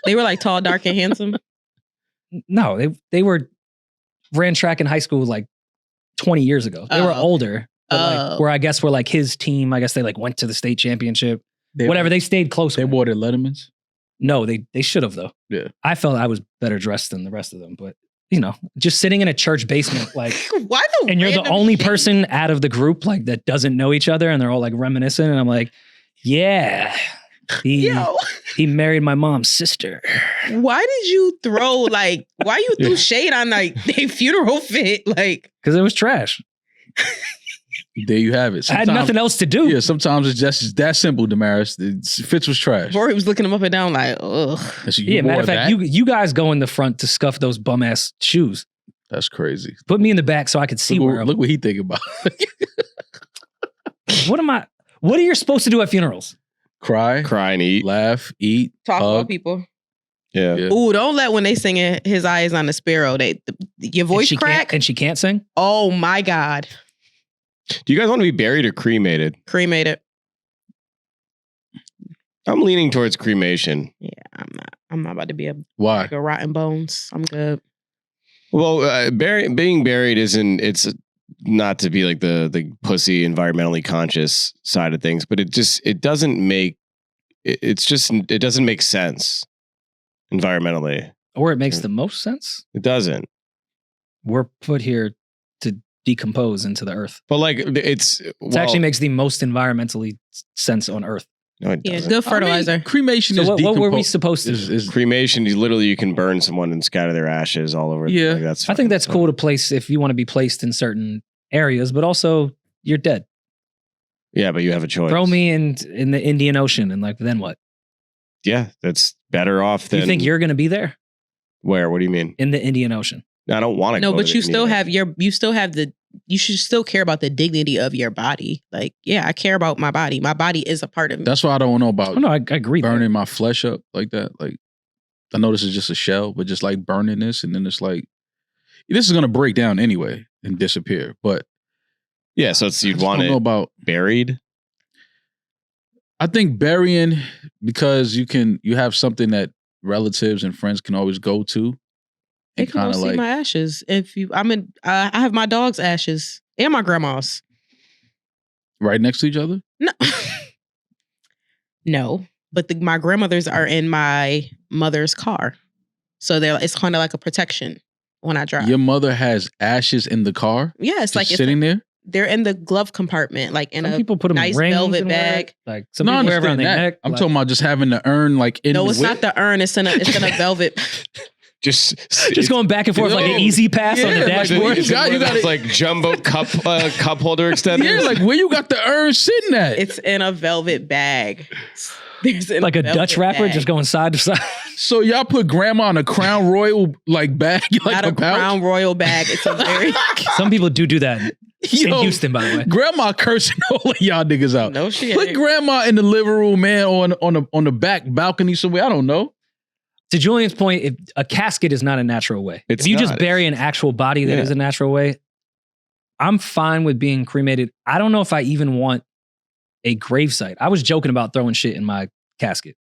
They were like tall, dark, and handsome. No, they ran track in high school like 20 years ago. They were Oh. older. But like, Oh. where I guess we're like his team. I guess they like went to the state championship. Whatever. They stayed close. They with wore their Lettermans. No, they should have though. Yeah. I felt I was better dressed than the rest of them, but just sitting in a church basement, like, Why the and you're the random only shit? person out of the group like that doesn't know each other, and they're all like reminiscing, and I'm like, yeah, he married my mom's sister. Why did you throw why you threw shade on like their funeral fit? Like, Because it was trash. There you have it. I had nothing else to do. Yeah, sometimes it's just that simple, Damaris. Fitz was trash. Rory was looking him up and down like, ugh. So you Yeah, matter wore of fact, that? you guys go in the front to scuff those bum ass shoes. That's crazy. Put me in the back so I could see where. Look what he think about. What are you supposed to do at funerals? Cry, Cry and eat. laugh, eat, Talk hug. about people. Yeah. Yeah. Ooh, don't let when they sing it, His Eyes on the Sparrow. Your voice crack. And she can't sing. Oh my God. Do you guys want to be buried or cremated? Cremated. I'm leaning towards cremation. Yeah, I'm not about to be a Why? bag of rotten bones. I'm good. Well, being buried it's not to be like the pussy environmentally conscious side of things, but it doesn't make sense environmentally. Or it makes the most sense. It doesn't. We're put here to decompose into the earth. But like It well, actually makes the most environmentally sense on earth. no, it Yeah, doesn't. good fertilizer. I mean, cremation So is what were we decompo- supposed to do? is Cremation, you can burn someone and scatter their ashes all over. Yeah. Like, that's I think that's fine. cool to place if you want to be placed in certain areas, but also you're dead. Yeah, but you have a choice. Throw me in the Indian Ocean and like then what? Yeah, that's better off Do than. you think you're going to be there? Where? What do you mean? in the Indian Ocean. I don't want to. No, but you still still care about the dignity of your body. Like, yeah, I care about my body. My body is a part of me. That's why I don't know about Oh, no, I agree. burning my flesh up like that. Like, I know this is just a shell, but just like burning this, and then it's like, this is gonna break down anyway and disappear. But yeah, so you'd want it about buried. I think burying, because you have something that relatives and friends can always go to. They can go see my ashes. I have my dog's ashes and my grandma's right next to each other. No, no, but my grandmother's are in my mother's car, so it's kind of like a protection when I drive. Your mother has ashes in the car. Yeah, it's like sitting there. They're in the glove compartment, like in some a people put them nice in rings velvet and bag. Like some people wear around their neck. I'm talking about just having the urn like in. No, it's not the urn. It's in a velvet. Just going back and forth like an easy pass on the dashboard. You got like jumbo cup holder extenders. Yeah, like where you got the urn sitting at? It's in a velvet bag. There's like a Dutch wrapper just going side to side. So y'all put grandma in a Crown Royal like bag, like not a Crown Royal bag. It's a very. Some people do that in Houston, by the way. Grandma cursing all of y'all niggas out. No shit. Put grandma in the living room, man, on the back balcony somewhere. I don't know. To Julian's point, if a casket is not a natural way. If you just bury an actual body that is a natural way, I'm fine with being cremated. I don't know if I even want a gravesite. I was joking about throwing shit in my casket.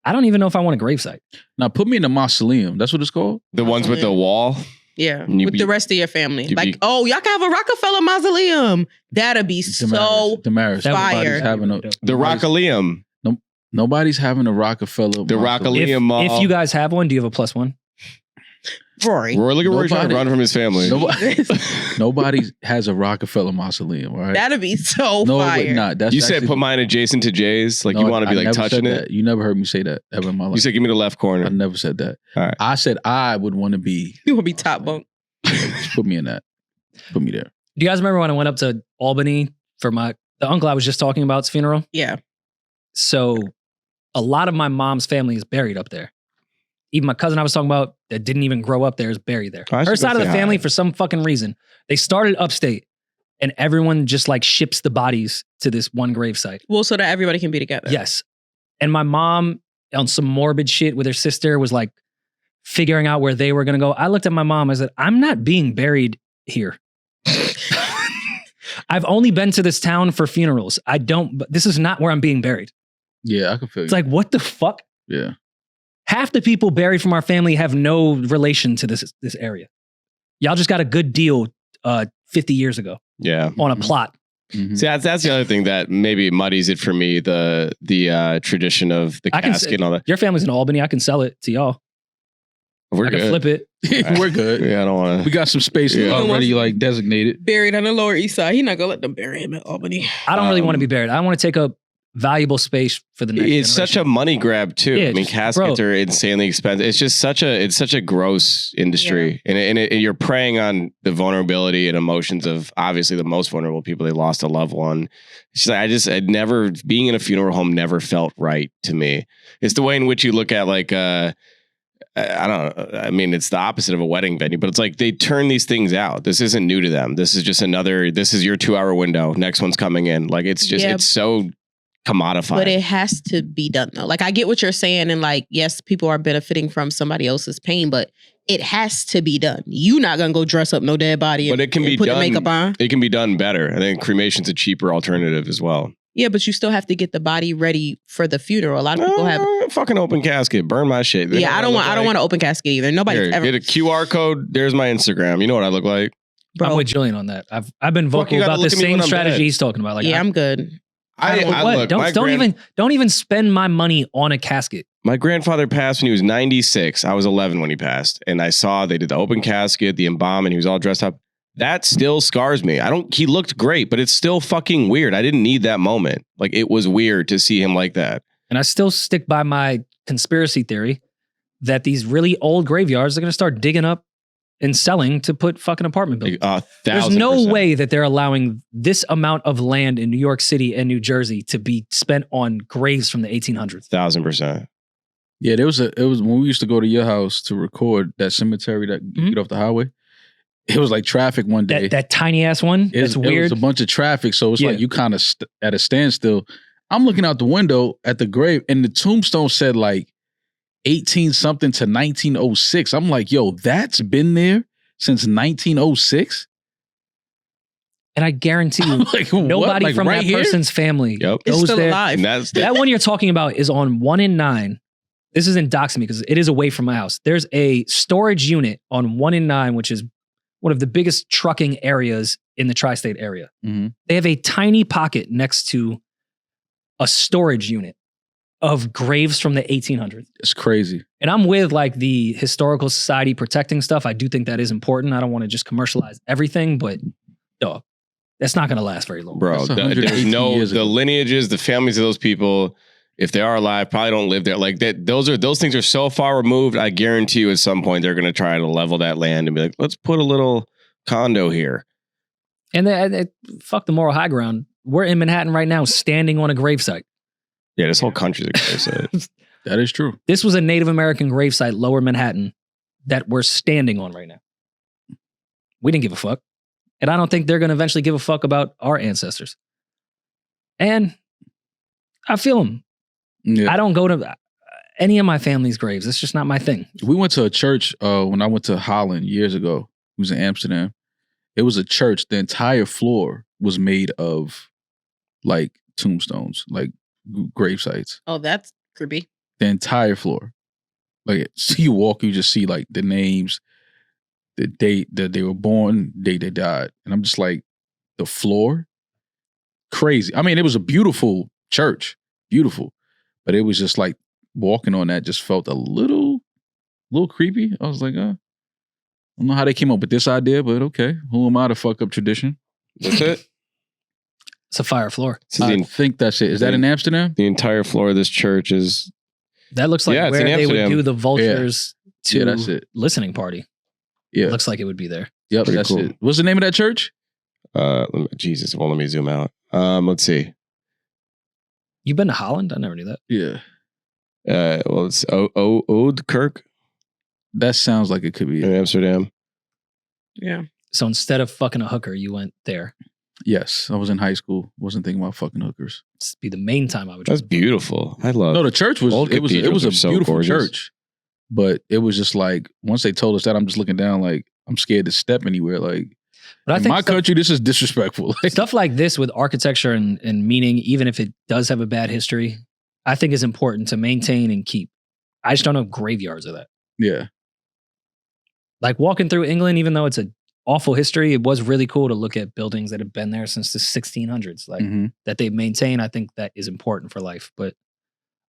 I don't even know if I want a gravesite. Now put me in a mausoleum. That's what it's called? The ones with the wall? Yeah, with the rest of your family. Like, y'all can have a Rocafella mausoleum. That'd be so fire. The Rockaleum. Nobody's having a Rocafella. The Rockaleum. If you guys have one, do you have a +1? Rory. Look at Rory trying to run from his family. Nobody has a Rocafella mausoleum, right? That'd be so fire. You said put mine adjacent to Jay's. Like you want to be like touching it. You never heard me say that ever in my life. You said give me the left corner. I never said that. All right. I said I would want to be. You want to be top bunk. Put me in that. Put me there. Do you guys remember when I went up to Albany for the uncle I was just talking about's funeral? Yeah. So a lot of my mom's family is buried up there. Even my cousin I was talking about that didn't even grow up there is buried there. Her side of the family, for some fucking reason, they started upstate and everyone just like ships the bodies to this one gravesite. Well, so that everybody can be together. Yes. And my mom on some morbid shit with her sister was like figuring out where they were going to go. I looked at my mom. I said, I'm not being buried here. I've only been to this town for funerals. This is not where I'm being buried. Yeah, I can feel you. It's like, what the fuck? Yeah. Half the people buried from our family have no relation to this area. Y'all just got a good deal 50 years ago. Yeah. On a plot. Mm-hmm. See, that's the other thing that maybe muddies it for me, the tradition of the casket and all that. Your family's in Albany. I can sell it to y'all. I can flip it. We're good. Yeah, I don't want to. We got some space already like designated. Buried on the Lower East Side. He's not going to let them bury him in Albany. I don't really want to be buried. I want to take up valuable space for the next generation. Such a money grab too. Yeah, I mean, caskets are insanely expensive. It's just such a gross industry, and you're preying on the vulnerability and emotions of obviously the most vulnerable people. They lost a loved one. It's just, I'd never being in a funeral home never felt right to me. It's the way in which you look at like I don't know. I mean, it's the opposite of a wedding venue, but it's like they turn these things out. This isn't new to them. This is just this is your 2-hour window. Next one's coming in. Like it's just it's so commodified. But it has to be done though. Like I get what you're saying, and like yes, people are benefiting from somebody else's pain, but it has to be done. You're not gonna go dress up no dead body, but it can be put done. The makeup on. It can be done better. I think cremation's a cheaper alternative as well. Yeah, but you still have to get the body ready for the funeral. A lot of people have fucking open casket. Burn my shit. I don't want an open casket either. Nobody's ever get a QR code. There's my Instagram. You know what I look like. Bro. I'm with Julian on that. I've been vocal about the same strategy he's talking about. Like, I'm good. Don't even spend my money on a casket. My grandfather passed when he was 96. I was 11 when he passed, and I saw they did the open casket, the embalm, and he was all dressed up. That still scars me. He looked great, but it's still fucking weird. I didn't need that moment. Like it was weird to see him like that. And I still stick by my conspiracy theory that these really old graveyards are going to start digging up and selling to put fucking apartment buildings. There's no way that they're allowing this amount of land in New York City and New Jersey to be spent on graves from the 1800s. 1,000%. Yeah, it was when we used to go to your house to record that cemetery that you get off the highway. It was like traffic one day. That tiny ass one. It's weird. It was a bunch of traffic, so it's like you kind of at a standstill. I'm looking out the window at the grave, and the tombstone said like 18 something to 1906. I'm like, yo, that's been there since 1906. And I guarantee you, like, nobody from that person's family is still there. alive. And that's That one you're talking about is on 1 in 9. This isn't doxing me because it is away from my house. There's a storage unit on 1 in 9, which is one of the biggest trucking areas in the tri-state area. Mm-hmm. They have a tiny pocket next to a storage unit of graves from the 1800s. It's crazy. And I'm with like the Historical Society protecting stuff. I do think that is important. I don't want to just commercialize everything, but dog, that's not going to last very long. Bro, there's the lineages, the families of those people, if they are alive, probably don't live there. Like that, those things are so far removed. I guarantee you, at some point, they're going to try to level that land and be like, let's put a little condo here. And they fuck the moral high ground. We're in Manhattan right now, standing on a gravesite. Yeah, this whole country's a gravesite. That is true. This was a Native American gravesite, Lower Manhattan, that we're standing on right now. We didn't give a fuck. And I don't think they're going to eventually give a fuck about our ancestors. And I feel them. Yeah. I don't go to any of my family's graves. It's just not my thing. We went to a church when I went to Holland years ago. It was in Amsterdam. It was a church. The entire floor was made of like tombstones, like grave sites. Oh, that's creepy. The entire floor. Like, so you walk, you just see like the names, the date that they were born, date they died. And I'm just like, the floor? Crazy. I mean, it was a beautiful church. Beautiful. But it was just like walking on that just felt a little creepy. I was like, I don't know how they came up with this idea, but okay. Who am I to fuck up tradition? That's it. It's a fire floor. I think that's it. Is that in Amsterdam? The entire floor of this church is... That looks like where they would do the vultures to that's it. Listening party. Yeah. Looks like it would be there. Yep, that's cool. it. What's the name of that church? Jesus, well, let me zoom out. Let's see. You've been to Holland? I never knew that. Yeah. Well, it's Ode Kirk. That sounds like it could be in Amsterdam. Yeah. So instead of fucking a hooker, you went there. Yes, I was in high school. Wasn't thinking about fucking hookers. This would be the main time I would. That's beautiful. I love. No, the church was. It was a beautiful church, but it was just like once they told us that, I'm just looking down like I'm scared to step anywhere. Like, but I think my country, this is disrespectful. Stuff like this with architecture and meaning, even if it does have a bad history, I think is important to maintain and keep. I just don't know graveyards of that. Yeah. Like walking through England, even though it's an awful history, it was really cool to look at buildings that have been there since the 1600s, like that they've maintained. I think that is important for life. But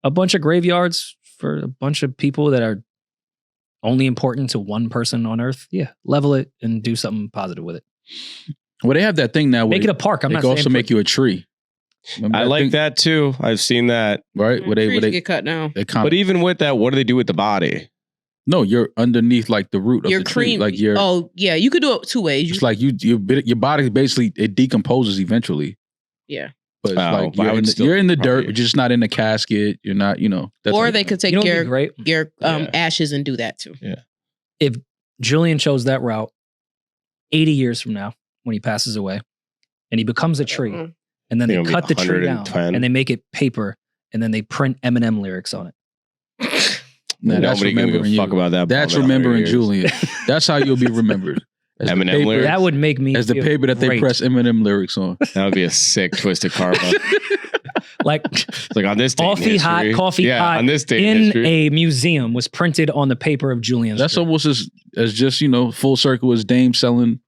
a bunch of graveyards for a bunch of people that are only important to one person on Earth, yeah, level it and do something positive with it. Well, they have that thing now. Make it a park. They can also make you a tree. I like that too. I've seen that. Right? Where they get cut now. But even with that, what do they do with the body? No, you're underneath like the root of the tree. Like you're. Oh yeah, you could do it two ways. It's like your body basically it decomposes eventually. Yeah. But it's like you're in the dirt, but you're just not in the casket. You're not, or they could take your ashes and do that too. Yeah. If Julian chose that route 80 years from now, when he passes away, and he becomes a tree, and then they cut the tree down, and they make it paper, and then they print Eminem lyrics on it. Man, that's remembering you. Fuck about that. That's remembering Julian. That's how you'll be remembered. Eminem lyrics. That would make me as the paper that they press Eminem lyrics on. That would be a sick twisted karma. like on this day coffee hot, on this day in a museum was printed on the paper of Julian's. That's almost as just full circle as Dame selling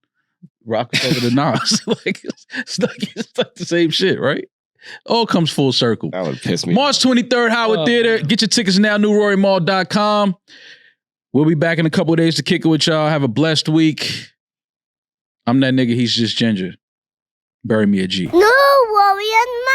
Rocafella to Nas. It's like the same shit, right? All comes full circle. That would piss me. March 23rd, Howard Theater. Get your tickets now, newrorymall.com. We'll be back in a couple of days to kick it with y'all. Have a blessed week. I'm that nigga. He's just ginger. Bury me a G. No worry and